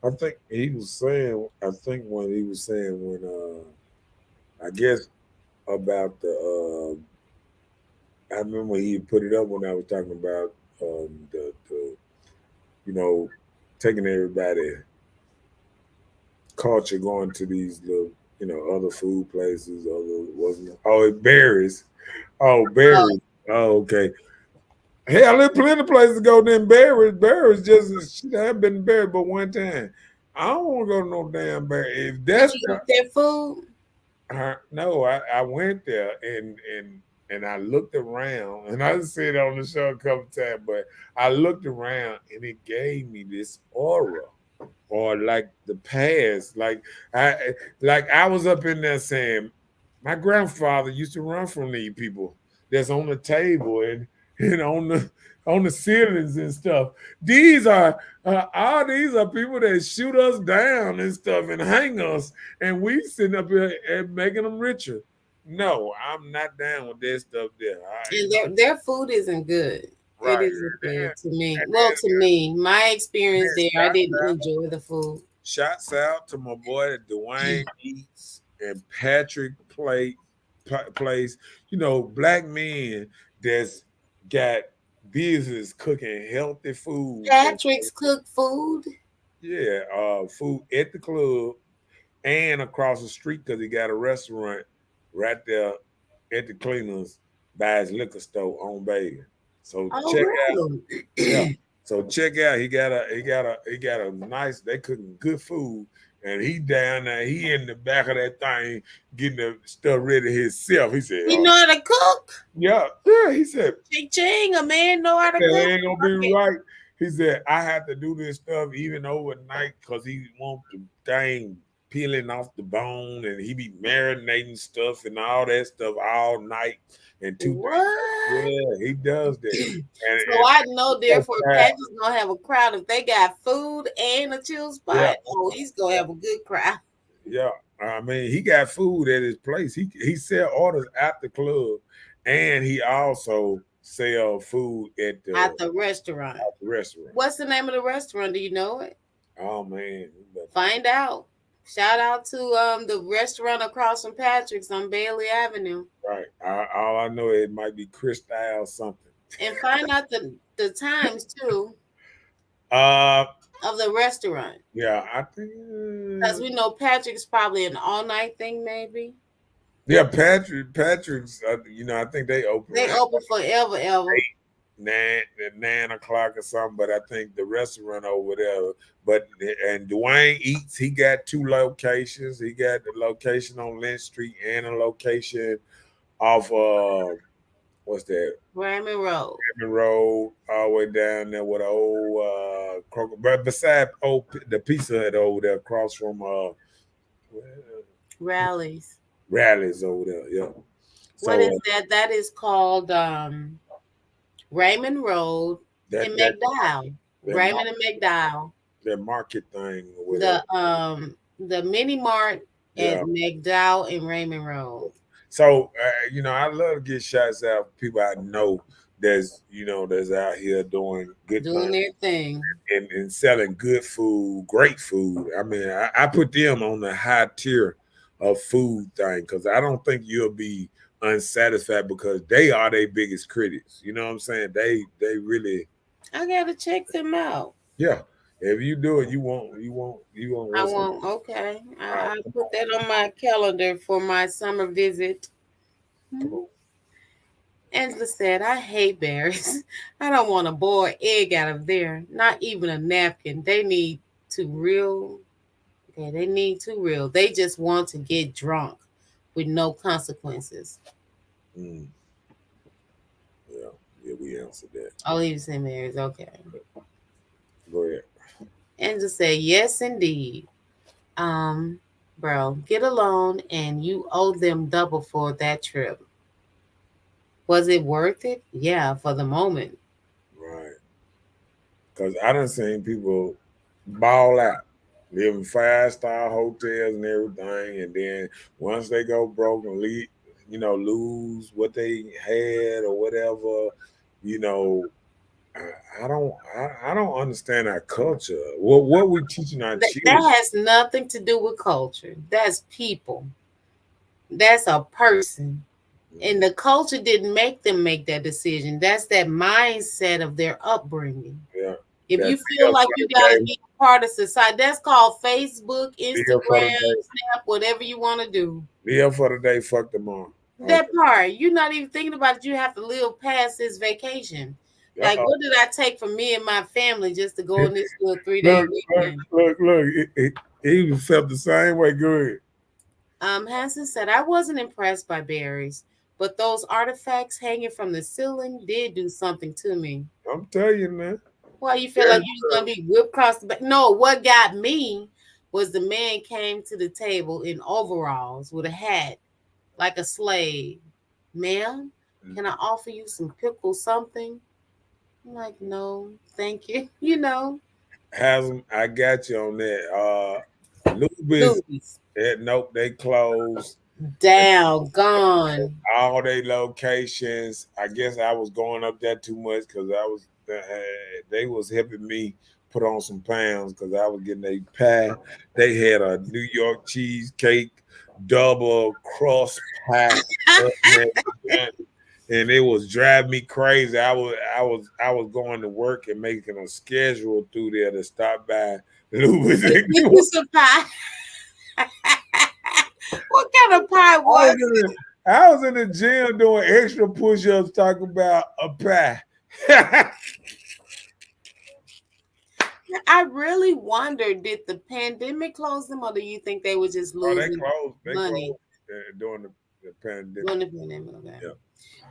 I think he was saying. I think when he was saying when I guess about the. I remember he put it up when I was talking about the you know taking everybody culture going to these little other food places. Berries. Oh, berries. Oh, okay. Hell, there's plenty of places to go. Then berries just shit. I haven't been berries but one time. I don't want to go to no damn berry. If that's Did you eat their food? no, I went there and I looked around, and I said it on the show a couple times, but I looked around and it gave me this aura, or like the past, like I was up in there saying, my grandfather used to run from these people that's on the table and on the ceilings and stuff. These are all these are people that shoot us down and stuff and hang us, and we sitting up here and making them richer. No, I'm not down with that stuff there. And their food isn't good. Right. It isn't good to me. Well, to me, my experience there, I didn't enjoy the food. Shouts out to my boy Dwayne Eats and Patrick Place. Black men that's got business cooking healthy food. Patrick's cook food. Yeah, food at the club and across the street because he got a restaurant right there at the cleaners by his liquor store on Bay. So check out. Yeah. So check out. He got a nice. They cooking good food, and he down there. He in the back of that thing getting the stuff ready himself. He said, "He know how to cook." Yeah. He said, "Ching, a man know how to cook." Ain't gonna be right. He said, I have to do this stuff even overnight because he want the thing peeling off the bone, and he be marinating stuff and all that stuff all night. And yeah, he does that. So I know, therefore, Patrick's gonna have a crowd if they got food and a chill spot. Yeah. Oh, he's gonna have a good crowd. Yeah, I mean, he got food at his place. He sell orders at the club, and he also sell food at the restaurant. At the restaurant. What's the name of the restaurant? Do you know it? Oh man, find out. Shout out to the restaurant across from Patrick's on Bailey Avenue. Right. All I know it might be Crystal something. And find out the times too. Of the restaurant. Yeah, I think because we know Patrick's probably an all-night thing, maybe. Yeah, Patrick's. I think they open. They open forever, ever. 9 o'clock or something, but I think the restaurant over there. And Dwayne Eats, he got 2 locations. He got the location on Lynch Street and a location off what's that? Raymond Road. Raymond Road, all the way down there with the old Kroger. But beside the Pizza Hut over there, across from Rallies over there. Yeah. What is that? That is called Raymond Road in McDowell. Raymond and McDowell. That market thing. The mini mart at McDowell and Raymond Road. So I love to get shots out people I know that's out here doing good their thing. and selling good food, great food. I mean, I put them on the high tier of food thing because I don't think you'll be unsatisfied because they are their biggest critics. You know what I'm saying? They really. I gotta check them out. Yeah. If you do it, you won't. I won't. Okay. I put that on my calendar for my summer visit. Angela said, I hate berries. I don't want a boiled egg out of there. Not even a napkin. They need to reel. Okay, they need to reel. They just want to get drunk with no consequences. Yeah, we answered that. Oh, he was saying berries. Okay. Go ahead. Angela said, yes, indeed. Bro, get a loan and you owe them double for that trip. Was it worth it? Yeah, for the moment. Right. Because I done seen people ball out, live in 5-star hotels and everything, and then once they go broke and lose what they had or whatever, I don't understand our culture. What we teaching our children? That has nothing to do with culture. That's people. That's a person. And the culture didn't make them make that decision. That's that mindset of their upbringing. Yeah. If you feel like you got to be part of society, that's called Facebook, Instagram, Snap, whatever you want to do. Live for the day, fuck tomorrow. That part, you're not even thinking about it. You have to live past this vacation. Like, what did I take from me and my family just to go on this little 3-day weekend? Look, he felt the same way. Good. Hanson said, I wasn't impressed by berries, but those artifacts hanging from the ceiling did do something to me. I'm telling you, man. Well, you feel like you was going to be whipped across the back. No, what got me was the man came to the table in overalls with a hat, like a slave. Ma'am, can I offer you some pickle something? I'm like, no, thank you. Hasm, I got you on that. Luby's. Nope, they closed. Down, gone. All their locations. I guess I was going up there too much because they was helping me put on some pounds because I was getting a pie. They had a New York cheesecake, double crust pie, and it was driving me crazy. I was going to work and making a schedule through there to stop by Luby's. What kind of pie was it? I was in the gym doing extra push-ups talking about a pie. I really wonder, did the pandemic close them, or do you think they were just losing money? During the pandemic. During the pandemic, okay. Yeah.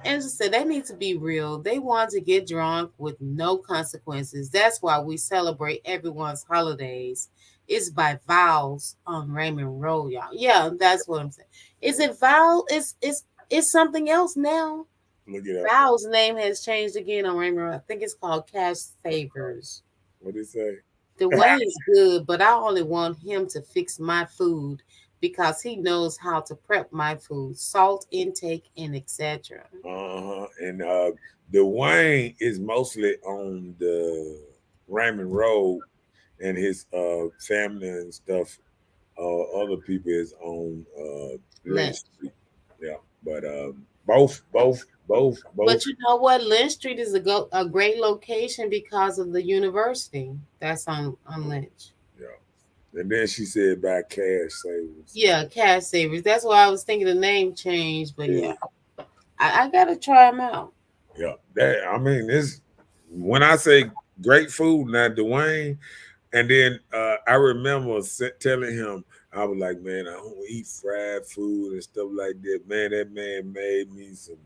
And just said they need to be real. They want to get drunk with no consequences. That's why we celebrate everyone's holidays. It's by vows on Raymond Road, y'all. Yeah, that's what I'm saying. Is it vow? It's something else now. Look it up. Vow's name has changed again on Raymond Road. I think it's called Cash Savers. What did he say? The way is good, but I only want him to fix my food because he knows how to prep my food, salt intake, and etc. And Dwayne is mostly on the Raymond Road, and his family and stuff. Other people is on Lynch Street. Yeah, but both. But you know what? Lynch Street is a great location because of the university. That's on Lynch. Yeah. And then she said about Cash Savers. Yeah, Cash Savers. That's why I was thinking the name changed. But yeah, I gotta try them out. Yeah, this when I say great food, now Dwayne, and then I remember telling him, I was like, man, I don't eat fried food and stuff like that. Man, that man made me some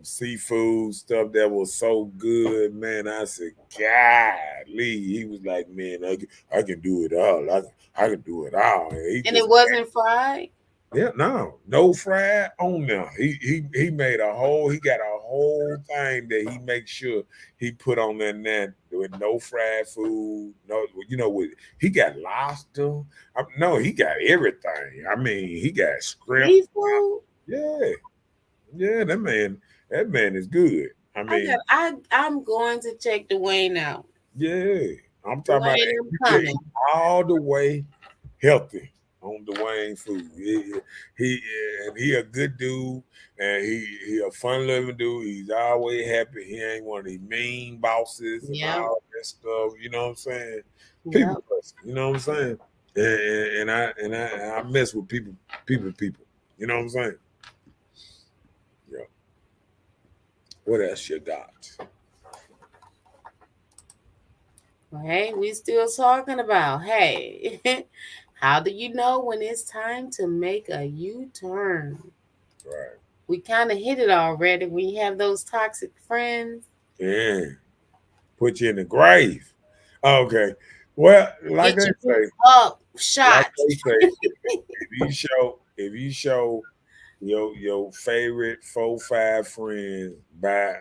seafood stuff that was so good, man. I said, golly. He was like, man, I can do it all. I can do it all. And it wasn't fried? Yeah, no fried on there. He made he got a whole thing that he makes sure he put on there with no fried food. No, he got lobster. He got everything. I mean, he got shrimp. Seafood? Yeah, that That man is good. I mean, I'm going to check Dwayne out. yeah, I'm talking about Dwayne, I'm he coming. all the way healthy on Dwayne food. He a good dude, and he a fun loving dude. He's always happy. He ain't one of these mean bosses and Yep. all that stuff. You know what I'm saying? Yep. People person. You know what I'm saying? And I mess with people. You know what I'm saying? Yeah. What else you got? Hey, we still talking about, hey, how do you know when it's time to make a U-turn? Right. We kind of hit it already. When you have those toxic friends. Yeah. Put you in the grave. Okay. Well, like Get they say, up, shot. if you show your favorite 4-5 friends by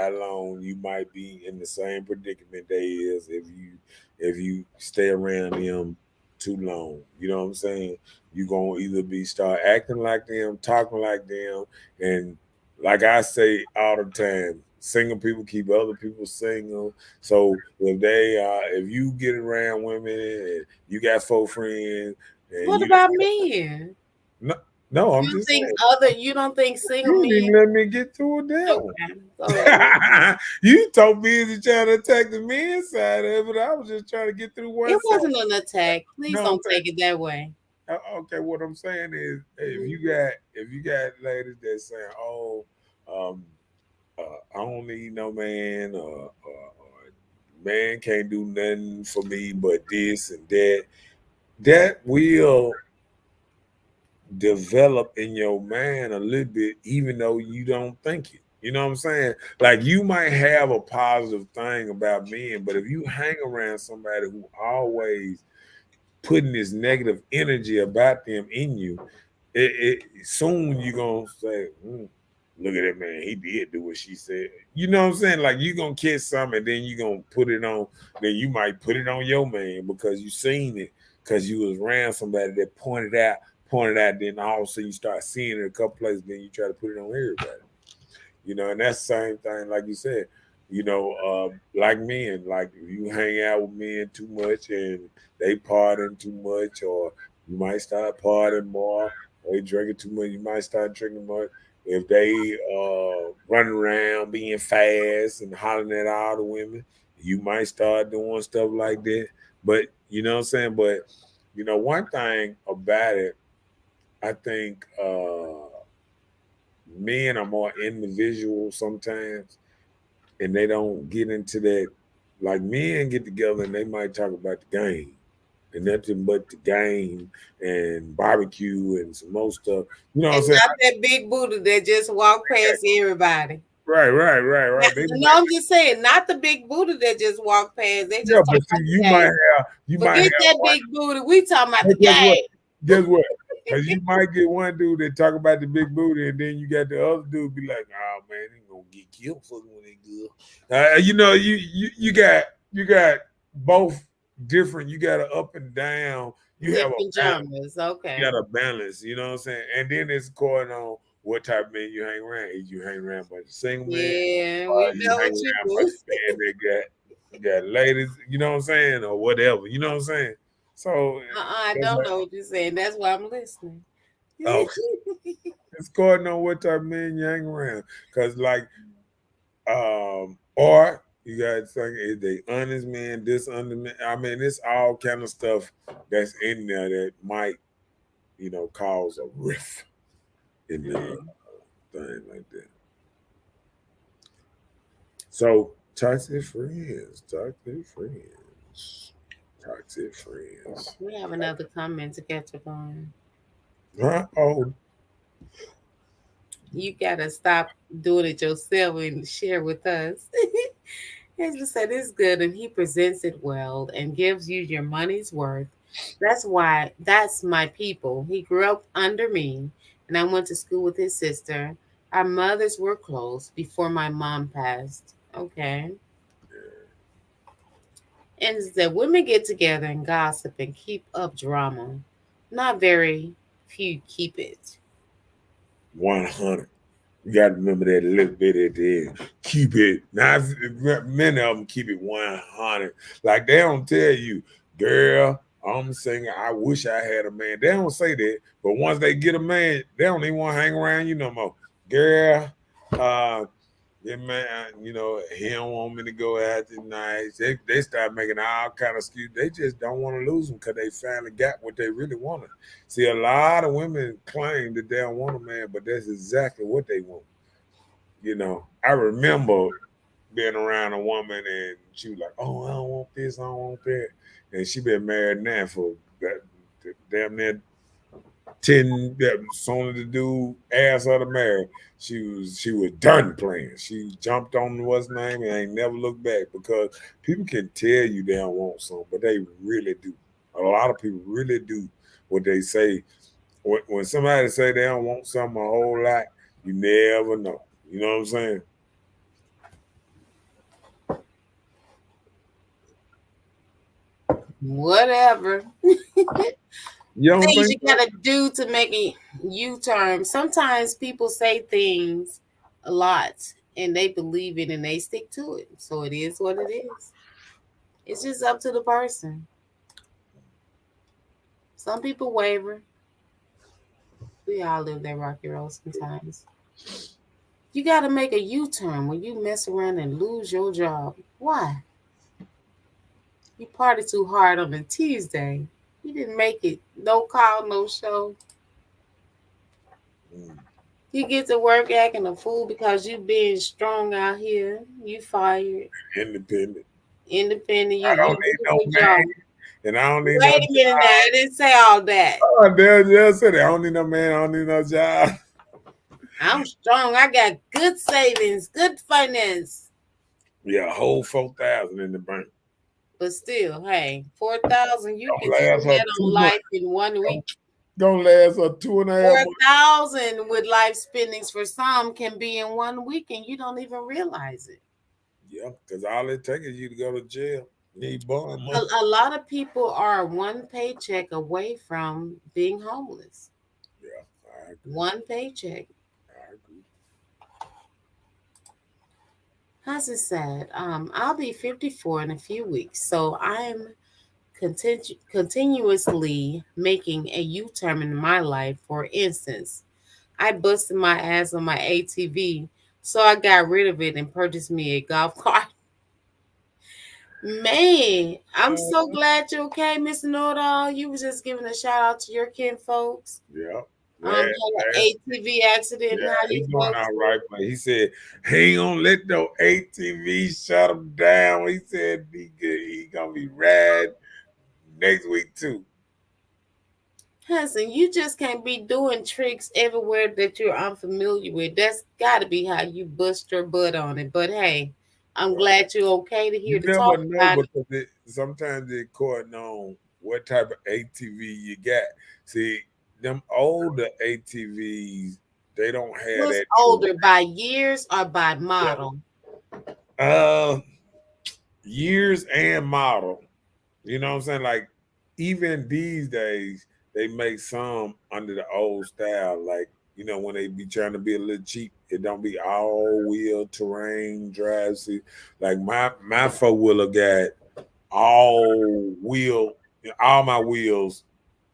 long, you might be in the same predicament they is if you stay around them too long. You know what I'm saying? You gonna either be start acting like them, talking like them, and like I say all the time, single people keep other people single. So if you get around women and you got 4 friends, and What about men? no, I'm You just think saying. you don't think single You men? didn't let me get to it down. Okay, go ahead. You so busy trying to attack the men's side of it. I was just trying to get through one It side. wasn't an attack. Please No, don't take it that way. okay, what I'm saying is, if you got ladies that saying, "Oh, um, I don't need no man," or "Man can't do nothing for me but this and that," that will develop in your mind a little bit, even though you don't think it. You know what I'm saying? Like, you might have a positive thing about men, but if you hang around somebody who always putting this negative energy about them in you, it soon you're gonna say, look at that man, he did do what she said. You know what I'm saying? Like, you're gonna catch something and then you're gonna put it on, then you might put it on your man because you seen it, because you was around somebody that pointed out, then all of a sudden you start seeing it a couple places, then you try to put it on everybody. You know, and that's the same thing, like you said, like men, like if you hang out with men too much and they partying too much, or you might start partying more, or they drinking too much, you might start drinking more. If they running around being fast and hollering at all the women, you might start doing stuff like that. But you know what I'm saying? But one thing about it, I think men are more individual sometimes, and they don't get into that. Like, men get together and they might talk about the game and nothing but the game and barbecue and some more stuff. You know what I'm And saying? not that big booty that just walk past everybody. Right. No, I'm just saying, not the big booty that just walk past. They just Yeah, talk but about see, the game. you might Forget have that one. big booty. We talking about the Guess what? game. Guess what? Because you might get one dude that talk about the big booty, and then you got the other dude be like, "Oh man, they gonna get killed fucking when they good." You got both different. You got an up and down. You have a Different balance. genres. Okay. You got a balance. You know what I'm saying? And then it's going on what type of man you hang around. Is you hang around by the single man? Yeah, Or we you know hang what you around by do. the man that got ladies? You know what I'm saying? Or whatever. You know what I'm saying? So I don't know what you're saying. That's why I'm listening. oh, it's going on what type of man you hang around. Cause like, or you got to think, is they honest man, dishonest man? I mean, it's all kind of stuff that's in there that might, cause a rift in the thing like that. So toxic friends. We have another comment to catch up on. Huh? Oh, You gotta stop doing it yourself and share with us. Angela said it's good and he presents it well and gives you your money's worth. That's my people. He grew up under me and I went to school with his sister. Our mothers were close before my mom passed. Okay. And it said women get together and gossip and keep up drama. Not very few keep it. 100. You got to remember that little bit at the end. Keep it. Now, many of them keep it 100. Like they don't tell you, girl, I'm singing, I wish I had a man. They don't say that. But once they get a man, they don't even want to hang around you no more. Girl, yeah, man, you know, he don't want me to go out tonight. They start making all kind of excuses. They just don't want to lose them because they finally got what they really wanted. See, a lot of women claim that they don't want a man, but that's exactly what they want. You know, I remember being around a woman and she was like, "Oh, I don't want this, I don't want that," and she been married now for damn near 10, soon as the dude asked her to marry, she was done playing. She jumped on what's name and ain't never looked back because people can tell you they don't want something, but they really do. A lot of people really do what they say. When somebody say they don't want something a whole lot, you never know. You know what I'm saying? Whatever. You don't Things think you gotta do to make a U-turn. Sometimes people say things a lot and they believe it and they stick to it. So it is what it is. It's just up to the person. Some people waver. We all live that rocky road sometimes. You gotta make a U-turn when you mess around and lose your job. Why? You partied too hard on a Tuesday. You didn't make it. No call, no show. You get to work acting a fool because you being strong out here. You fired. independent? Independent. I don't need no man, and I don't need no Wait a minute now. I didn't say all that. Oh, they said I don't need no man, I don't need no job. I'm strong. I got good savings, good finance. Yeah, a whole 4,000 in the bank. But still, hey, 4,000, you Don't can last spend her that 2 on months. life in 1 week. Don't last her 2.5 months. 4,000 with life spendings for some can be in 1 week and you don't even realize it. Yeah, because all it takes is you to go to jail. Need bond money. A lot of people are one paycheck away from being homeless. Yeah, I agree. One paycheck. I agree. How's it sad? I'll be 54 in a few weeks, so I'm continuously making a U-turn in my life. For instance, I busted my ass on my ATV, so I got rid of it and purchased me a golf cart. Man, I'm so glad you're okay, Mr. Know-It-All. You was just giving a shout out to your kin folks. Yeah. Had an ATV accident. Yeah, How he's you going folks? out right, but he said he ain't gonna let no ATV shut him down. He said he gonna be rad next week too. Hanson, you just can't be doing tricks everywhere that you're unfamiliar with. That's got to be how you bust your butt on it. But hey, I'm glad you're okay to hear You the never talk know about it. because sometimes they're according on what type of ATV you got. See, them older ATVs, they don't have Who's that. older, by years or by model? Years and model. You know what I'm saying? Like even these days, they make some under the old style. Like, you know, when they be trying to be a little cheap, it don't be all wheel terrain drive. See, like my 4-wheeler got all my wheels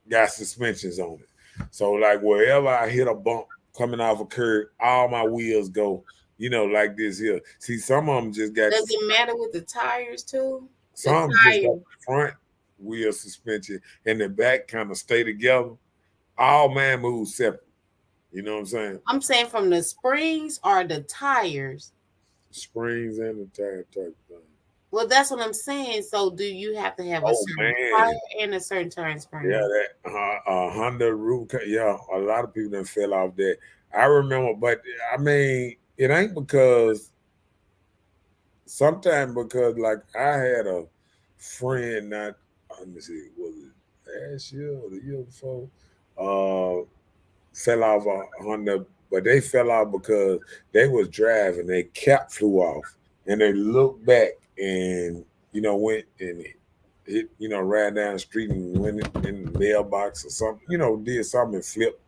got suspensions on it. So like wherever I hit a bump coming off a curb, all my wheels go, you know, like this here. See, some of them just got. Does it matter with the tires too? Some just got the front wheel suspension and the back kind of stay together. All man moves separate. You know what I'm saying? I'm saying from the springs or the tires. Springs and the tire type thing. Well, that's what I'm saying. So, do you have to have a certain tire and a certain tire spring? Yeah, that Honda roof. Yeah, a lot of people done fell off that. I remember, but I mean, it ain't because. Sometimes because like I had a friend, not let me see, was it last year or the year before? Fell off a Honda, but they fell off because they was driving, their cap flew off, and they looked back and went and hit, ran down the street and went in the mailbox or something, did something and flipped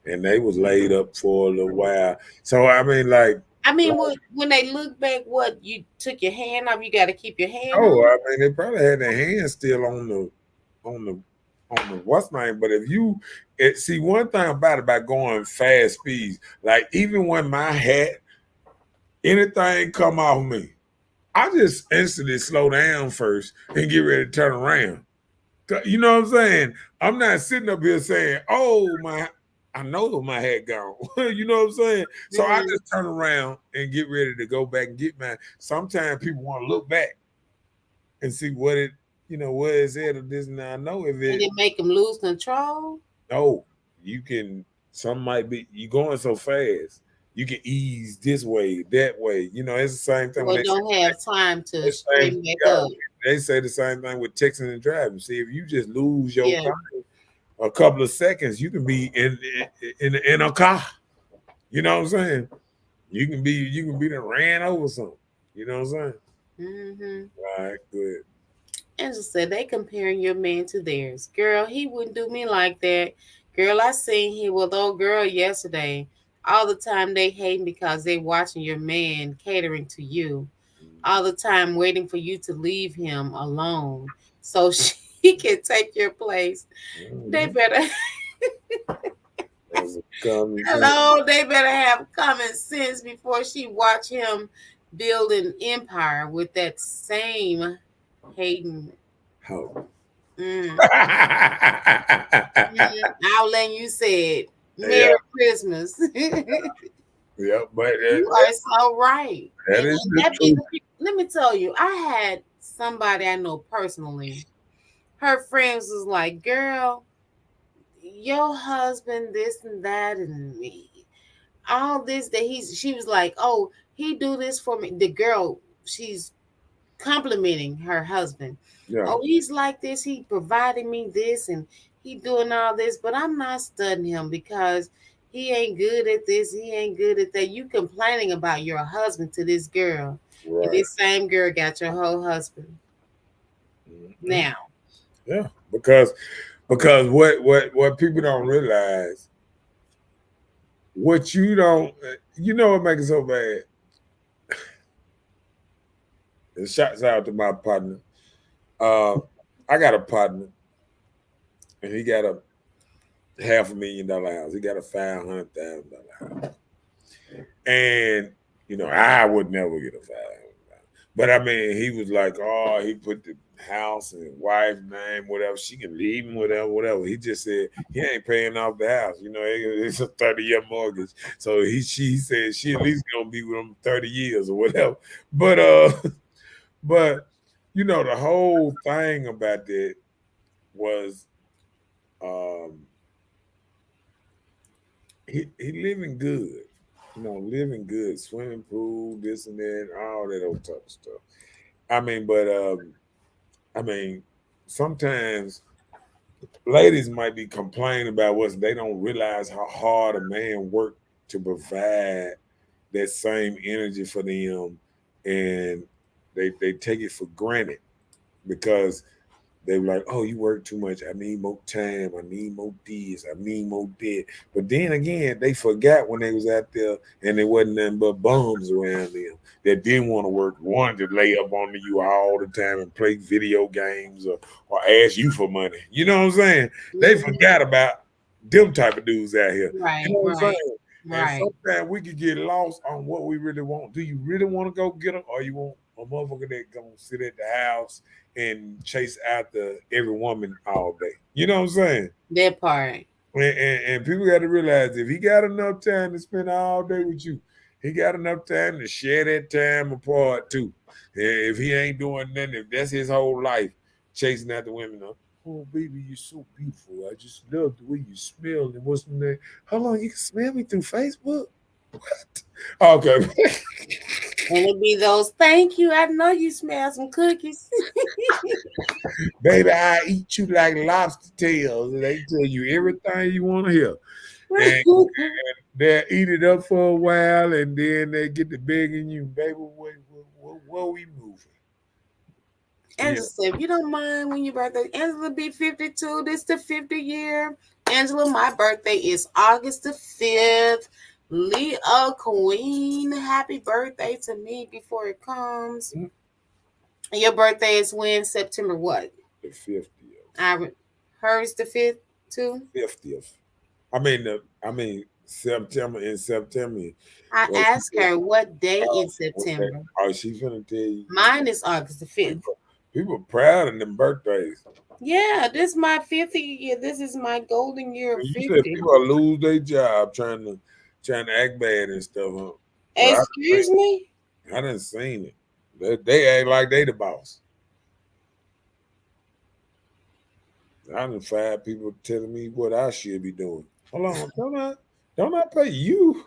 and they was laid up for a little while. So I mean, like, I mean, when they look back, what you took your hand off, you got to keep your hand oh, on. I mean, they probably had their hands still on the what's name. But if you see one thing about going fast speeds, like even when my hat, anything come off me, I just instantly slow down first and get ready to turn around. You know what I'm saying? I'm not sitting up here saying, "Oh my, I know my hat gone." You know what I'm saying? So I just turn around and get ready to go back and get mine. Sometimes people want to look back and see what it, what is it or this. Now I know if And it make them lose control. No, you can. Some might be you going so fast. You can ease this way, that way. It's the same thing. Well, don't have time to straighten back up. They say the same thing with texting and driving. See, if you just lose your time a couple of seconds, you can be in a car. You know what I'm saying? You can be that ran over something. You know what I'm saying? Mm-hmm. All right, good. Angela said they comparing your man to theirs. Girl, he wouldn't do me like that. Girl, I seen him with old girl yesterday. All the time they hating because they watching your man catering to you. All the time waiting for you to leave him alone so she can take your place. They better they better have common sense before she watch him build an empire with that same hating. How? I'll let you say it. Merry Christmas. Yeah, but you are so right. That is the truth. Let me tell you, I had somebody I know personally. Her friends was like, "Girl, your husband, this and that, and all this that she was like, oh, he do this for me." The girl, she's complimenting her husband. Yeah. Oh, he's like this. He provided me this, and he doing all this, but I'm not studying him because he ain't good at this. He ain't good at that. You complaining about your husband to this girl, right. And this same girl got your whole husband. Mm-hmm. Now, yeah, because what people don't realize, what you don't, what makes it so bad. And shouts out to my partner. I got a partner, and he got a $500,000 house. He got a $500,000 house, and I would never get a $500,000. But I mean, he was like, oh, he put the house and his wife's name, whatever. She can leave him, whatever. He just said he ain't paying off the house. It's a 30-year mortgage, so she said she at least gonna be with him 30 years or whatever. But the whole thing about that was he living good, living good, swimming pool, this and that, all that old type of stuff. I mean, but sometimes ladies might be complaining about what they don't realize how hard a man worked to provide that same energy for them, and they take it for granted because they were like, oh, you work too much. I need more time. I need more this. I need more that. But then again, they forgot when they was out there and there wasn't nothing but bums around them that didn't want to work, wanted to lay up on you all the time and play video games or ask you for money. You know what I'm saying? Mm-hmm. They forgot about them type of dudes out here. Right, you know what I'm saying? Right. And sometimes we could get lost on what we really want. Do you really want to go get them, or you want a motherfucker that gonna sit at the house and chase after every woman all day? You know what I'm saying? That part. And people got to realize if he got enough time to spend all day with you, he got enough time to share that time apart too. If he ain't doing nothing, if that's his whole life, chasing after women, oh baby, you're so beautiful. I just love the way you smell. And what's the name? How long you can smell me through Facebook? What? Okay. And it be those, thank you. I know you smell some cookies. Baby, I eat you like lobster tails. And they tell you everything you want to hear. And they'll eat it up for a while, and then they get to begging you, baby, where we moving? Angela said, if you don't mind when your birthday, Angela be 52. This the 50 year Angela, my birthday is August the 5th. Leo Queen, happy birthday to me before it comes. Your birthday is when? September what? The 50th. Hers the 5th too? 50th. I mean September in September. I asked her what day in September. Oh, she's gonna tell you. Mine is August the 5th. People proud of them birthdays. Yeah, this is my 50th year. This is my golden year of You 50. said people lose their job trying to act bad and stuff. Huh? Excuse me? I done seen it. They act like they the boss. I done fired people telling me what I should be doing. Hold on, don't I pay you?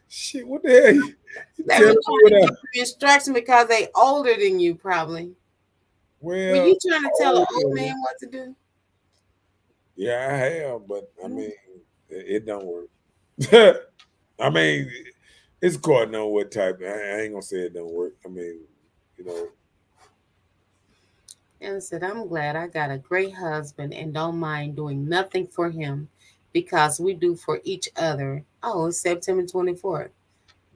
Shit, what the hell? You They telling were me trying what to give you instruction because they older than you, probably. Well, Were you trying to tell an old man what to do? Yeah, I have, but I mean, it don't work. I mean, it's according on what type. I ain't gonna say it don't work. I mean, you know. And said, I'm glad I got a great husband and don't mind doing nothing for him because we do for each other. Oh, it's September 24th.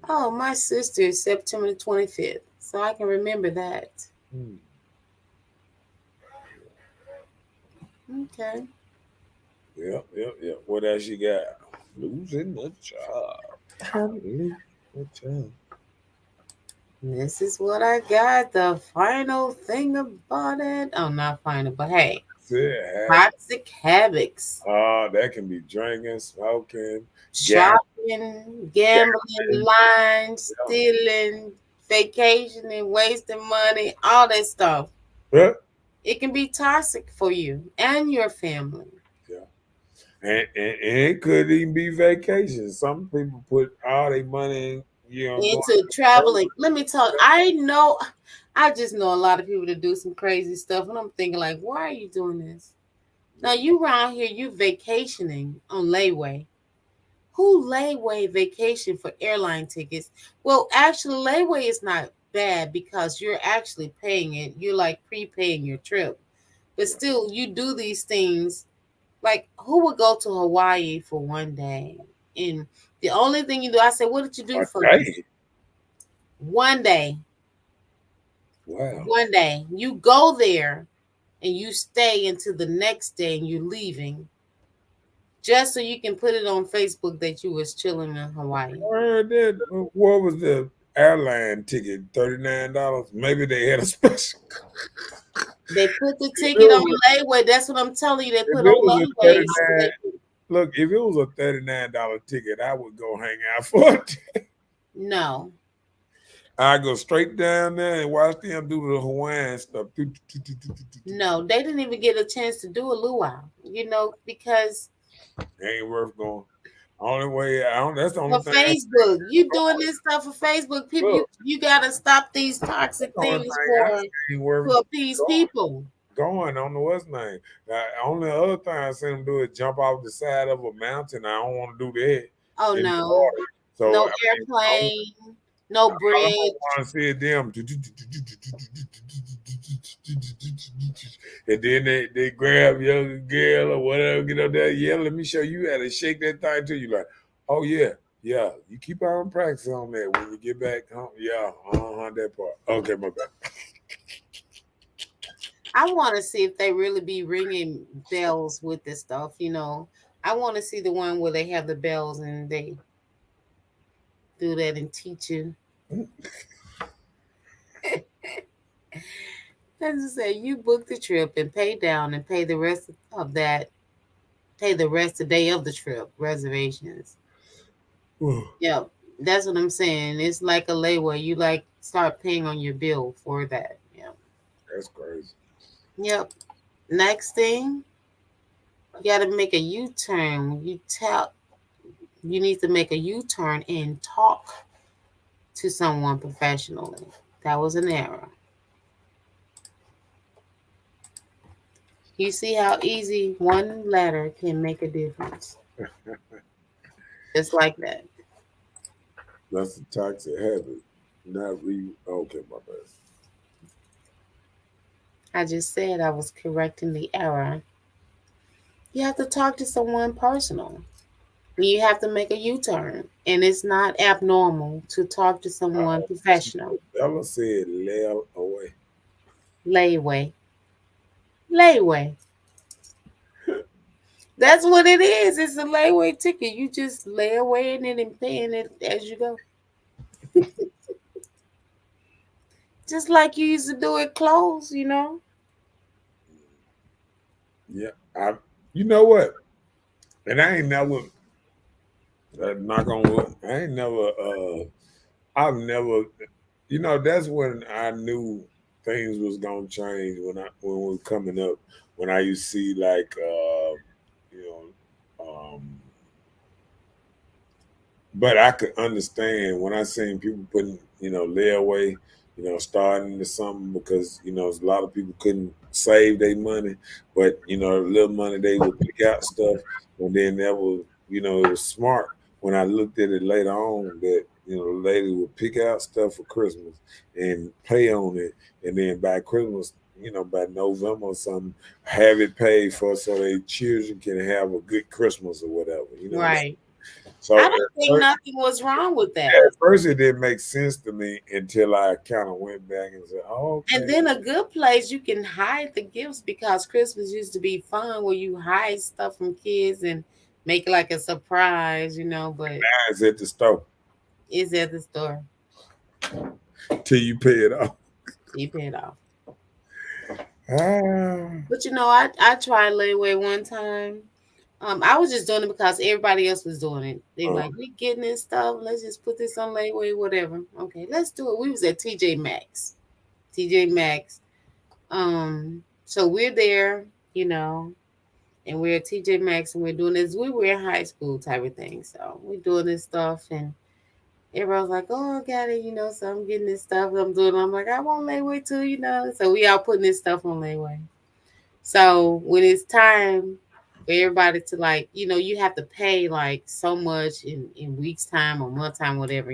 Oh, my sister is September 25th. So I can remember that. Okay. Yep. What else you got? Losing the job. This is what I got. The final thing about it. Oh, not final, but hey. Toxic habits. That can be drinking, smoking, shopping, gambling, lying, stealing, vacationing, wasting money, all that stuff. Huh? It can be toxic for you and your family. Yeah. And it could even be vacation. Some people put all their money into traveling. Let me tell you, I just know a lot of people that do some crazy stuff, and I'm thinking like, why are you doing this? Now you around here, you vacationing on layaway. Who layaway vacation for airline tickets? Well, actually, layaway is not bad because you're actually paying it. You're like prepaying your trip. But still, you do these things. Like, who would go to Hawaii for one day? And the only thing you do, I say, what did you do for one day? Wow. One day. You go there and you stay until the next day and you're leaving. Just so you can put it on Facebook that you was chilling in Hawaii. What was the airline ticket? $39? Maybe they had a special. They put the ticket on layaway. That's what I'm telling you. They put on layaway. Look, if it was a $39 ticket, I would go hang out for it. No. I go straight down there and watch them do the Hawaiian stuff. No, they didn't even get a chance to do a luau, because it ain't worth going. Only way that's the only thing. For Facebook, you doing this stuff for Facebook, people. You gotta stop these toxic things to appease people. Going on the what's name. Only other thing I see them do is jump off the side of a mountain. I don't want to do that. Oh no! So, no airplane, no bridge. I want to see them. And then they grab young girl or whatever, get up there, yeah, let me show you how to shake that thing to you. Like, oh yeah, you keep on practicing on that when you get back home. Yeah, that part. Okay, my bad. I want to see if they really be ringing bells with this stuff. I want to see the one where they have the bells and they do that and teach you. As I say, you book the trip and pay down and pay the rest of that. Pay the rest of the day of the trip reservations. Yep, that's what I'm saying. It's like a layaway. You start paying on your bill for that. Yeah, that's crazy. Yep. Next thing, you got to make a U-turn. You need to make a U-turn and talk to someone professionally. That was an error. You see how easy one letter can make a difference. Just like that. That's a toxic habit. Okay, my bad. I just said I was correcting the error. You have to talk to someone personal. You have to make a U-turn, and it's not abnormal to talk to someone professional. Ella said lay away. Layaway. Layaway. That's what it is. It's a layaway ticket. You just lay away in it and paying it as you go. Just like you used to do with clothes, you know? Yeah, you know what? And I ain't never knock on wood. I've never, that's when I knew things was gonna change when we were coming up. When I used to see like, you but I could understand when I seen people putting, layaway, starting to something because, a lot of people couldn't save their money, but, the little money they would pick out stuff. And then that was, it was smart when I looked at it later on that, the lady would pick out stuff for Christmas and pay on it. And then by Christmas, by November or something, have it paid for so their children can have a good Christmas or whatever. Right. So I don't think nothing was wrong with that. At first, it didn't make sense to me until I kind of went back and said, "Oh." Okay. And then a good place you can hide the gifts because Christmas used to be fun where you hide stuff from kids and make like a surprise, But now it's at the store. It's at the store Till you pay it off. You pay it off. Ah. But I tried layaway one time. I was just doing it because everybody else was doing it. They were like, we getting this stuff. Let's just put this on layaway, whatever. Okay, let's do it. We was at TJ Maxx. So we're there, and we're at TJ Maxx and we're doing this. We were in high school type of thing. So we're doing this stuff and everybody's like, oh, I got it, so I'm getting this stuff. I'm doing. I'm like, I want layaway too, So we all putting this stuff on layaway. So when it's time for everybody to like, you have to pay like so much in weeks time or month time, whatever,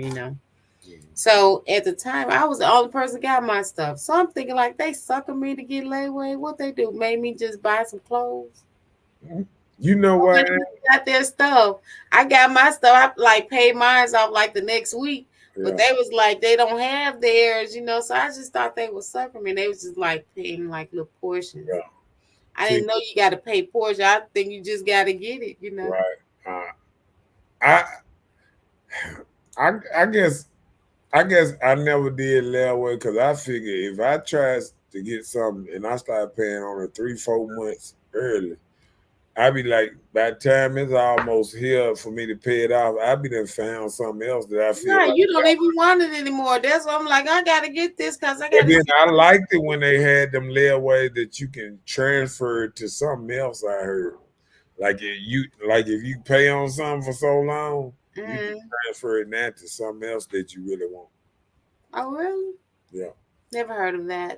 So at the time, I was the only person got my stuff. So I'm thinking like they sucking me to get layaway. What they do? Made me just buy some clothes. You know what? Got their stuff. I got my stuff. I like paid mine off like the next week. Yeah. But they was like they don't have theirs, So I just thought they was sucking me. They was just like paying like little portions. Yeah. I didn't know you got to pay portion. I think you just got to get it, Right. I guess I never did layaway because I figured if I tried to get something and I started paying on it 3-4 months early, I'd be like, by the time it's almost here for me to pay it off, I'd be done found something else that I feel. Right, like you don't even want it anymore. That's why I'm like, I gotta get this because I got. Then I liked it when they had them layaway that you can transfer it to something else. I heard, like if you pay on something for so long, you can transfer it now to something else that you really want. Oh, really? Yeah. Never heard of that.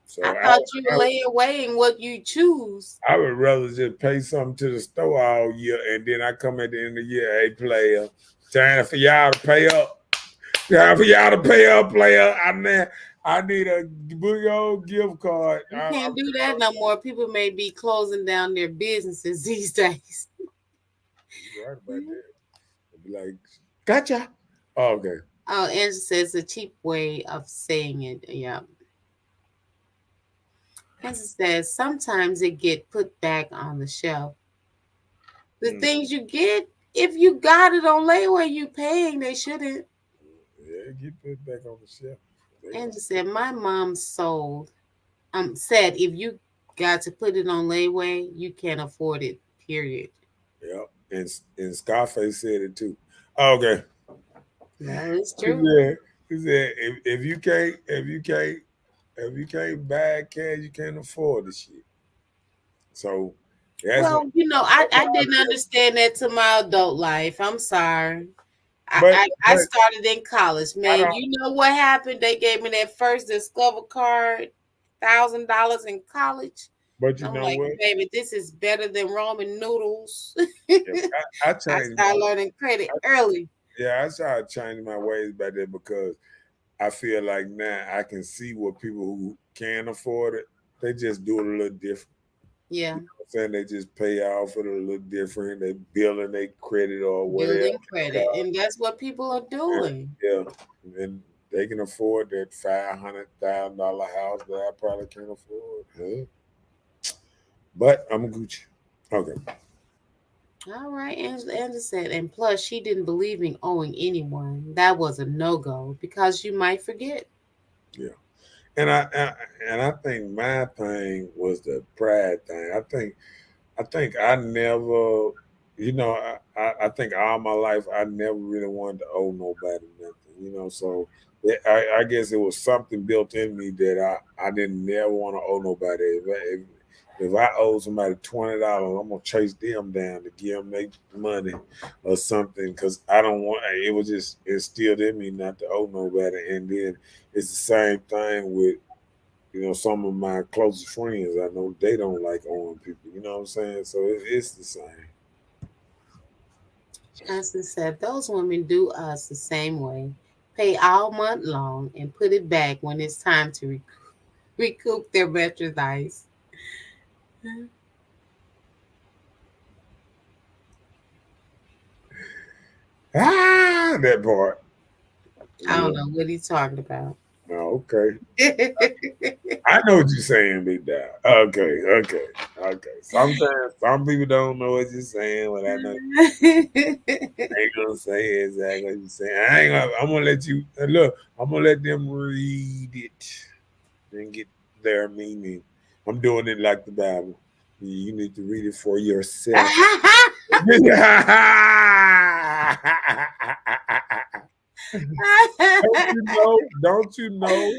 So I thought you lay away in what you choose. I would rather just pay something to the store all year, and then I come at the end of the year, hey, player, time for y'all to pay up. Time for y'all to pay up, player. I need a big old gift card. You can't do that no more. People may be closing down their businesses these days. You're right about that. They'll be like, gotcha. Oh, okay. Oh, Angela says a cheap way of saying it. Yeah. As it says, sometimes it get put back on the shelf. The things you get, if you got it on layaway, you paying, they shouldn't. Yeah, get put back on the shelf. Angela said, my mom said if you got to put it on layaway, you can't afford it, period. Yeah, and Scarface said it too. Oh, okay. No, it's true. He said if you can't buy cash, you can't afford the shit. So, well, I didn't understand that to my adult life. I'm sorry. I started in college, man. You know what happened? They gave me that first Discover card, $1,000 in college. But I'm like, what? Baby, this is better than ramen noodles. I started learning credit early. Yeah, I started changing my ways back there because I feel like now I can see what people who can afford it, they just do it a little different. Yeah. I'm saying they just pay off it a little different. They billing their credit or whatever. Building credit. And that's what people are doing. Yeah, and they can afford that $500,000 house that I probably can't afford. Huh? But I'm Gucci. Okay. All right, Angela said, and plus she didn't believe in owing anyone. That was a no-go because you might forget. Yeah. And I think my thing was the pride thing. I think I never, I think all my life I never really wanted to owe nobody nothing, so I guess it was something built in me that I didn't never want to owe nobody. If I owe somebody $20, I'm gonna chase them down to give them their money or something because I don't want. It was just instilled in me not to owe nobody, and then it's the same thing with some of my closest friends. I know they don't like owing people. You know what I'm saying? So it's the same. Johnson said, those women do us the same way. Pay all month long and put it back when it's time to recoup their merchandise. That part. I don't know what he's talking about. Oh, okay. I know what you're saying, Big Dad. Okay. Sometimes some people don't know what you're saying, but I know I ain't gonna say exactly what you're saying. I'm gonna let you look. I'm gonna let them read it and get their meaning. I'm doing it like the Bible. You need to read it for yourself. Don't you know?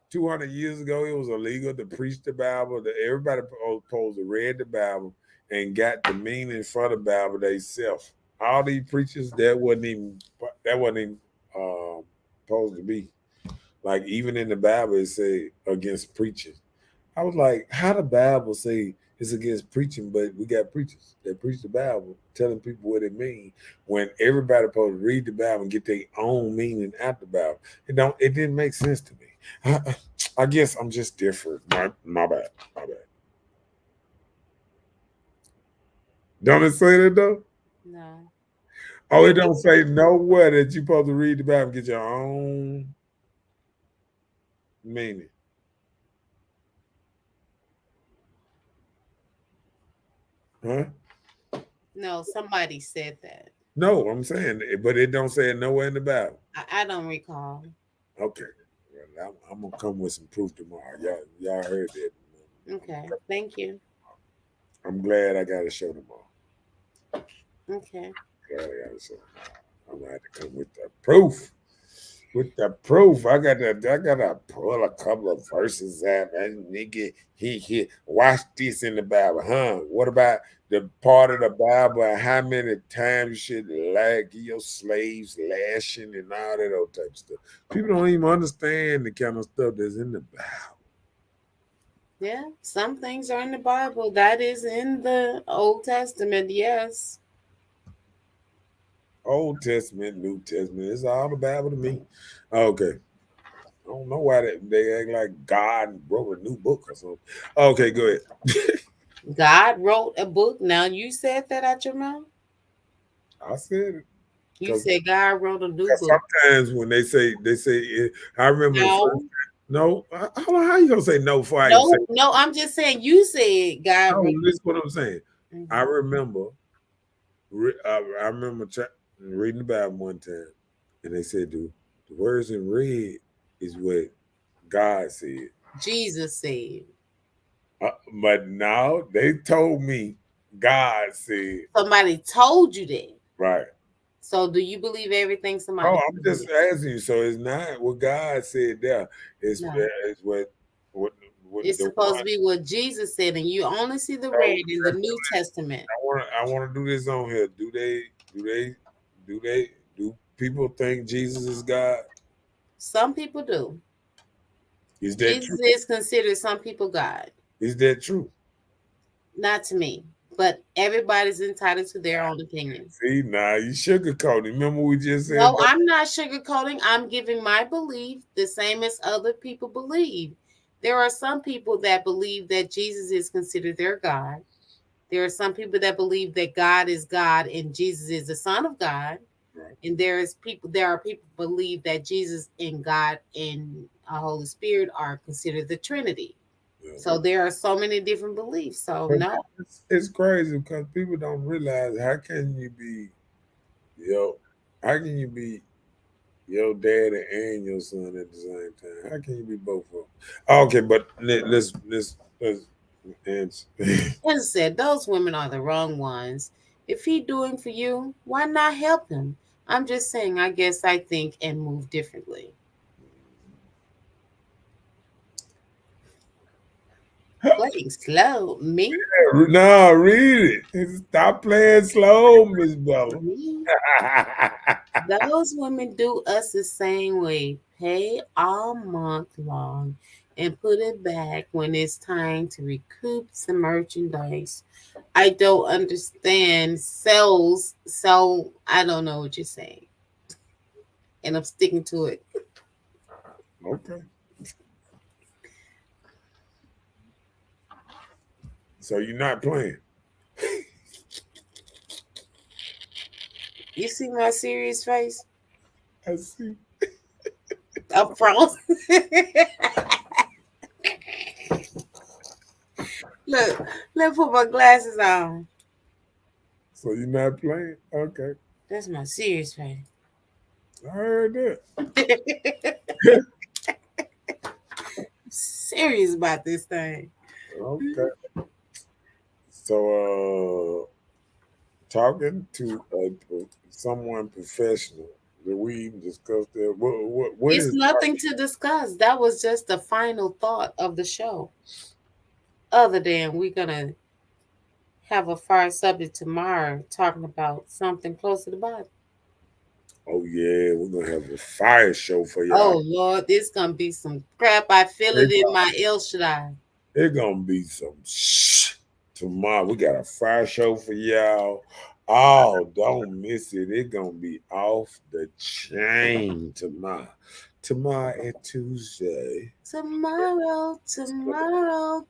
200 years ago, it was illegal to preach the Bible. Everybody supposed to read the Bible and got the meaning for the Bible themselves. All these preachers that wasn't even supposed to be. Like even in the Bible, it say against preaching. I was like, how the Bible say it's against preaching, but we got preachers that preach the Bible, telling people what it means when everybody supposed to read the Bible and get their own meaning out the Bible. It didn't make sense to me. I guess I'm just different. My bad. Don't it say that though? No. Oh, it don't say nowhere that you're supposed to read the Bible and get your own meaning. Huh? No, somebody said that. No, I'm saying, but it don't say it nowhere in the Bible. I don't recall. Okay, well, I'm gonna come with some proof tomorrow. Y'all heard that. Okay, thank you. I'm glad I got to show tomorrow. Okay. Glad I got to show. I'm gonna have to come with the proof. With the proof, I gotta pull a couple of verses out. And nigga, he watch this in the Bible, huh? What about the part of the Bible and how many times you should give your slaves lashing and all that old type of stuff? People don't even understand the kind of stuff that's in the Bible. Yeah, some things are in the Bible. That is in the Old Testament, yes. Old Testament, New Testament, it's all the Bible to me. Okay. I don't know why they act like God wrote a new book or something. Okay, go ahead. God wrote a book. Now you said that out your mouth? I said it. You said God wrote a new book. Sometimes when they say it, I remember. No. How you gonna say no? No, I'm just saying you said God. No, listen what I'm saying. Mm-hmm. I remember reading the Bible one time, and they said the words in red is what God said. Jesus said. But now they told me God said. Somebody told you that. Right. So do you believe everything somebody said? I'm just asking you. So it's not what God said there. It's what it's supposed to be what Jesus said, and you only see the red in the New Testament. I want to do this on here. Do people think Jesus is God? Some people do. Is that Jesus is considered some people God. Is that true? Not to me, but everybody's entitled to their own opinion. See, now you sugarcoating. Remember we just said? No, I'm not sugarcoating. I'm giving my belief the same as other people believe. There are some people that believe that Jesus is considered their God. There are some people that believe that God is God and Jesus is the Son of God. Right. And there are people believe that Jesus and God and Holy Spirit are considered the Trinity. Yeah. So there are so many different beliefs. So But no, it's crazy because people don't realize how can you be your daddy and your son at the same time? How can you be both of them? Okay, but let's answer. as I said, those women are the wrong ones. If he doing for you, why not help him? I'm just saying, I guess I think and move differently. Playing slow, me? No, read it. Stop playing slow, Miss Bella. Me? Those women do us the same way. Pay all month long and put it back when it's time to recoup some merchandise. I don't understand sales, so I don't know what you're saying. And I'm sticking to it. Okay. So you're not playing. You see my serious face? I see. I'm frozen. Look, let me put my glasses on. So you're not playing? Okay. That's my serious face. I heard that. Serious about this thing. Okay. So talking to someone professional that we discussed that. What It's is nothing to discuss. That was just the final thought of the show. Other than we're gonna have a fire subject tomorrow talking about something close to the Bible. Oh yeah, we're gonna have a fire show for Oh y'all. Lord, this gonna be some crap. I feel it in my El Shaddai. It's gonna be some tomorrow. We got a fire show for y'all. Oh, don't miss it. It's gonna be off the chain tomorrow. Tomorrow and Tuesday. Tomorrow,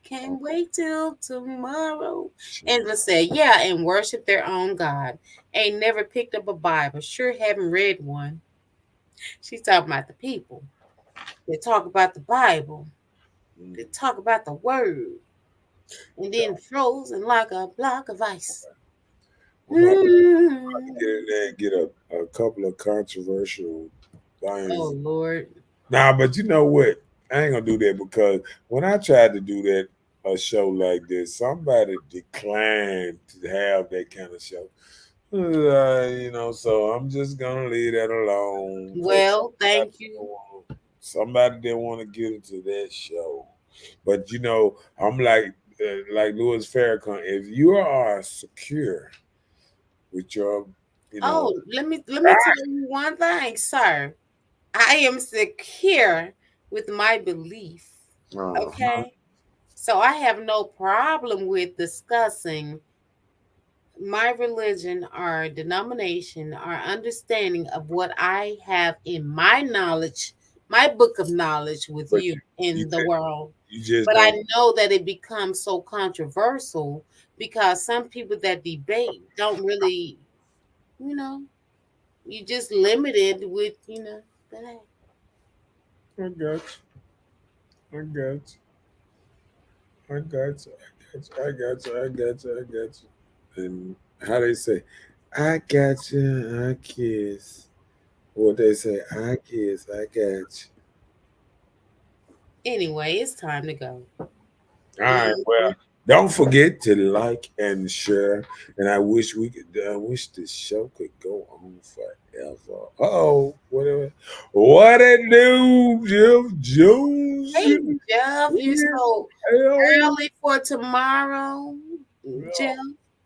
can't wait till tomorrow. Angela said, yeah, and worship their own God. Ain't never picked up a Bible. Sure haven't read one. She's talking about the people. They talk about the Bible. They talk about the word. And then frozen like a block of ice. Get in there and get a couple of controversial things. Oh Lord. Nah, but you know what? I ain't gonna do that because when I tried to do that a show like this, somebody declined to have that kind of show. So I'm just gonna leave that alone. Well, thank you. Somebody didn't want to get into that show, but I'm like Louis Farrakhan. If you are secure with your, let me tell you one thing, sir. I am secure with my belief. Okay. So I have no problem with discussing my religion or denomination or understanding of what I have in my knowledge, my book of knowledge with you in the world. But I know that it becomes so controversial because some people that debate don't really, you just limited with, but hey. I got you. And how they say, I got you, I kiss. What they say, I kiss, I got you. Anyway, it's time to go. All right, well, don't forget to like and share. And I wish the show could go on forever. What it do, Jeff Jones? Hey, Jeff, you're so early for tomorrow, Jeff.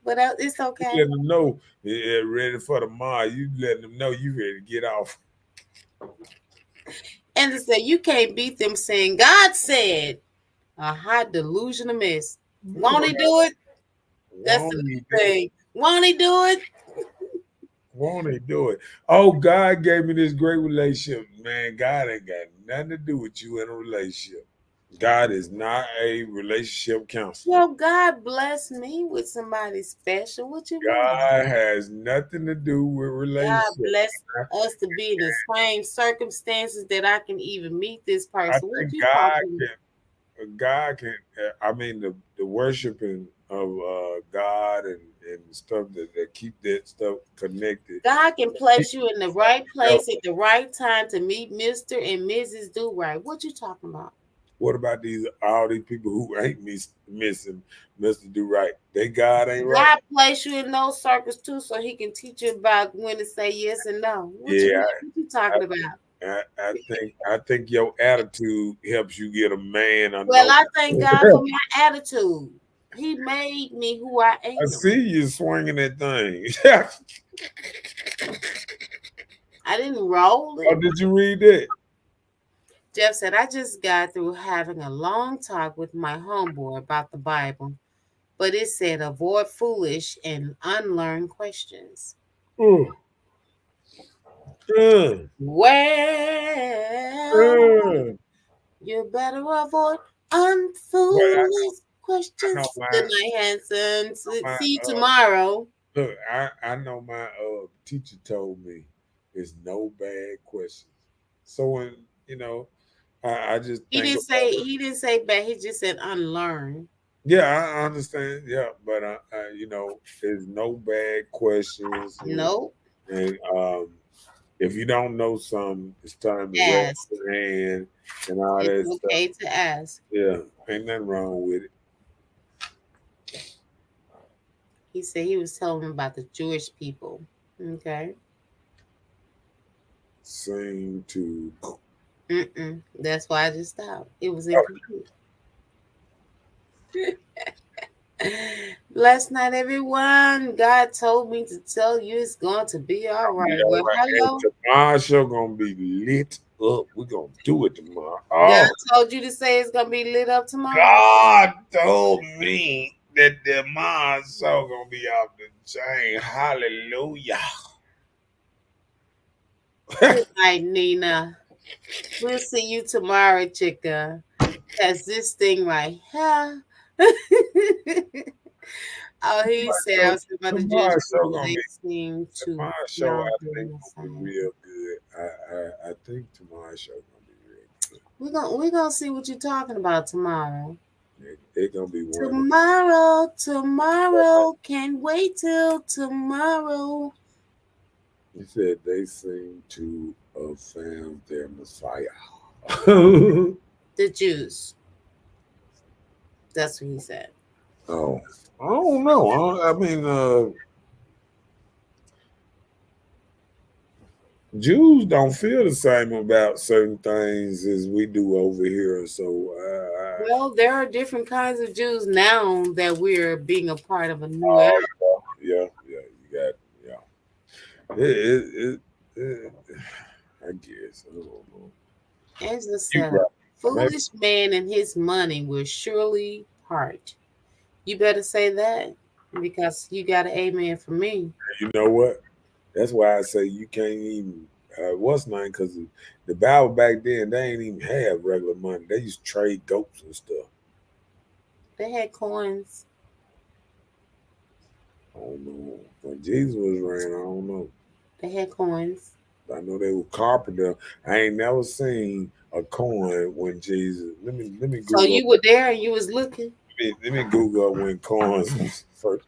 But it's okay. You let them know ready for tomorrow. You letting them know you ready to get off. And they say you can't beat them saying God said a hot delusional mess. Won't he do it? That's the thing. Won't he do it? Won't he do it? Oh, God gave me this great relationship. Man, God ain't got nothing to do with you in a relationship. God is not a relationship counselor. Well, God bless me with somebody special. What you mean? God has nothing to do with God relationships. bless us to be in the same circumstances that I can even meet this I person. What think you talking about? God can. I mean, the worshiping of God and stuff that keep that stuff connected. God can place you in the right place at the right time to meet Mr. and Mrs. Do Right. What you talking about? What about all these people who ain't missing Mr. Do Right? They God ain't right. God place you in those circles too, so He can teach you about when to say yes and no. What you talking about? I think your attitude helps you get a man. Well, I thank God for my attitude. He made me who I am. I see you swinging that thing. I didn't roll it. Oh, did you read that? Jeff said, I just got through having a long talk with my homeboy about the Bible, but it said avoid foolish and unlearned questions. Mm. Well, you better avoid unfoolish questions. Good night, handsome. See you tomorrow. Look, I know my teacher told me it's no bad questions. So when I just He didn't say bad. He just said unlearn. Yeah, I understand. Yeah, but there's no bad questions. Nope. And if you don't know something, it's time to raise your hand and all that stuff. It's okay to ask. Yeah, ain't nothing wrong with it. He said he was telling him about the Jewish people. Okay. Seem to. That's why I just stopped. It was incomplete. Last night, everyone, God told me to tell you it's going to be all right. Well, hello. Tomorrow's show gonna be lit up. We're gonna do it tomorrow. God told you to say it's gonna be lit up tomorrow. God told me that tomorrow's show gonna be off the chain. Hallelujah. Good night, Nina. We'll see you tomorrow, chica. That's this thing right here. Oh, he said I was about the Jewish people. They seem to. Tomorrow's show, I think, will be real good. I think tomorrow's show gonna be real good. We're gonna see what you're talking about tomorrow. It's gonna be Tomorrow. Can't wait till tomorrow. He said they seem to have found their Messiah. The Jews. That's what he said. Oh, I don't know. I mean, Jews don't feel the same about certain things as we do over here. So, well, there are different kinds of Jews now that we're being a part of a new era. Yeah, you got, It, I guess. I don't know. Angela said, a foolish man and his money will surely part. You better say that because you got an amen from me. You know what? That's why I say you can't even, what's name? Because the Bible back then, they ain't even have regular money. They used to trade goats and stuff. They had coins. I don't know. When Jesus was around, I don't know. They had coins. I know they were carpenter. I ain't never seen a coin when Jesus. Let me Google. So you were there and you was looking. Let me Google when coins was first.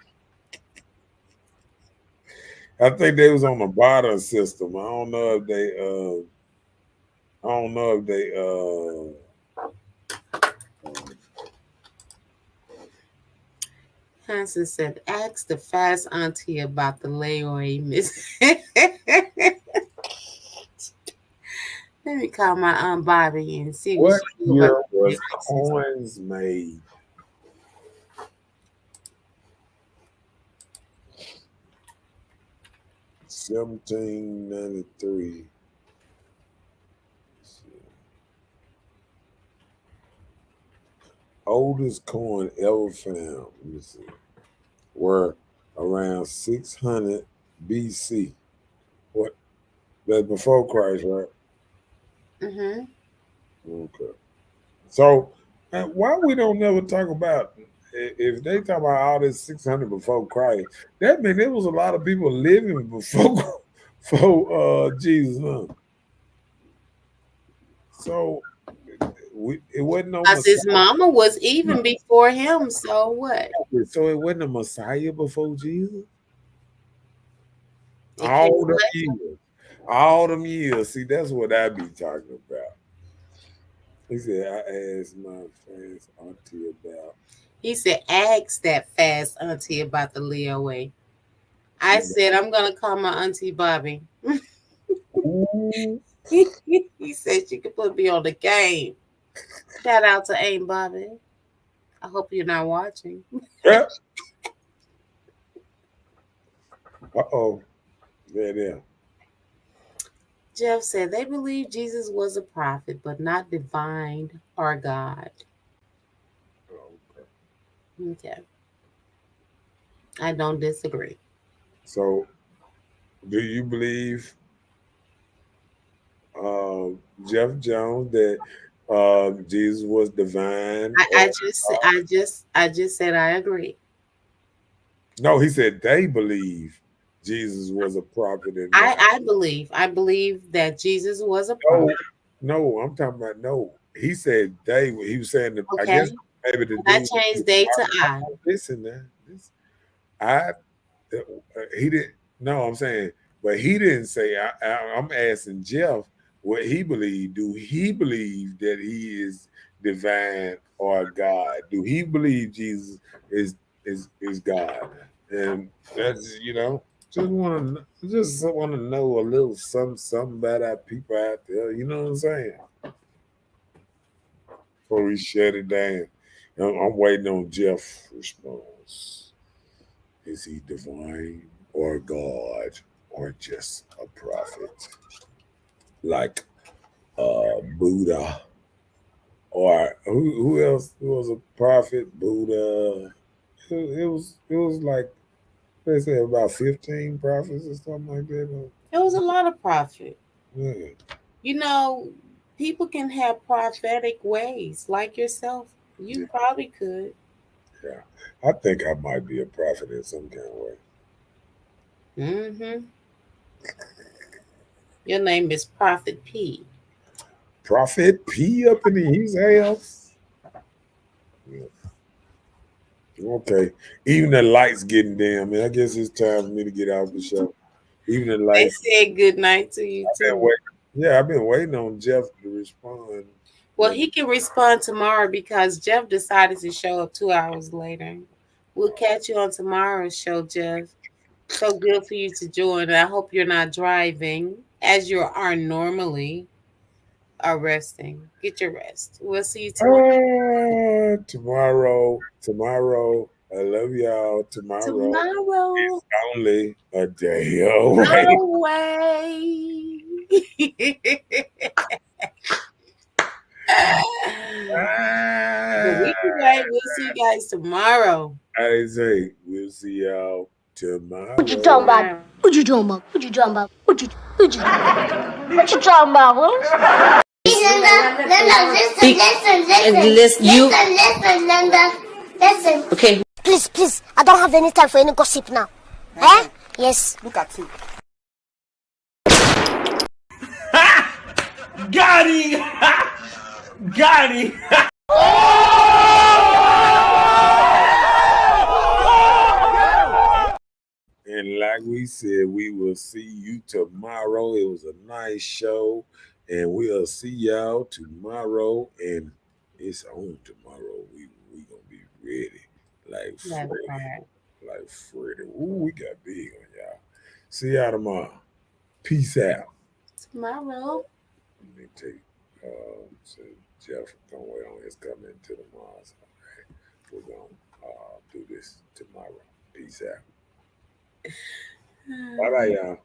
I think they was on the barter system. I don't know if they. Hanson said, ask the fast auntie about the layaway miss. Let me call my Aunt Bobby and see what year was coins made. $1793. Oldest coin ever found, let me see, were around 600 BC. What? That's before Christ, right? Mm-hmm. Okay. So Why we don't never talk about if they talk about all this 600 before Christ? That means there was a lot of people living before Jesus. Huh? So it wasn't no Because his Messiah. mama was even before him. So what? So it wasn't a Messiah before Jesus. It came All them later. years. All them years. See, that's what I be talking about. He said, I asked my friends auntie about. He said, ask that fast auntie about the layaway. I said, I'm going to call my auntie Bobby. Ooh. He said she could put me on the game. Shout out to Aunt Bobby. I hope you're not watching. Uh-oh. There. Jeff said they believe Jesus was a prophet, but not divine or God. Okay. I don't disagree. So, do you believe Jeff Jones that Jesus was divine? I just said I agree. No, he said they believe Jesus was a prophet. And I believe that Jesus was a prophet. no, I'm talking about no. He said they. He was saying that. Okay. I guess maybe the I dude. changed they to I. Listen, now. He didn't. No, I'm saying, but he didn't say. I'm asking Jeff what he believed. Do he believe that he is divine or God? Do he believe Jesus is God? And that's just want to know a little something about our people out there. You know what I'm saying? Before we shut it down, I'm waiting on Jeff's response. Is he divine or God or just a prophet like Buddha? Or who else was a prophet? Buddha. It was like they say about 15 prophets or something like that. It was a lot of prophet. Yeah. You know, people can have prophetic ways, like yourself. You probably could. Yeah. I think I might be a prophet in some kind of way. Mm-hmm. Your name is Prophet P. Prophet P up in his house. Yeah. Okay. Even the lights getting dim. I guess it's time for me to get out the show. Even the They lights. said good night to you too. I've been waiting on Jeff to respond. Well, he can respond tomorrow because Jeff decided to show up 2 hours later. We'll catch you on tomorrow's show, Jeff. So good for you to join. I hope you're not driving as you are normally or resting. Get your rest. We'll see you tomorrow. Tomorrow. I love y'all. Tomorrow. Tomorrow. It's only a day away. Away. We'll see you guys tomorrow. I say we'll see y'all tomorrow. What you talking about? What you talking about? What you talking about? What you talking about? Listen. Okay. Please. I don't have any time for any gossip now. Eh? Yes. Look at you. Got him! Got him! And like we said, we will see you tomorrow. It was a nice show. And we'll see y'all tomorrow. And it's on tomorrow. We gonna be ready. Like Freddy. Ooh, we got big on y'all. See y'all tomorrow. Peace out. Tomorrow. Let me take so Jeff don't wait on his coming to tomorrow. So, we're gonna do this tomorrow. Peace out. Bye y'all.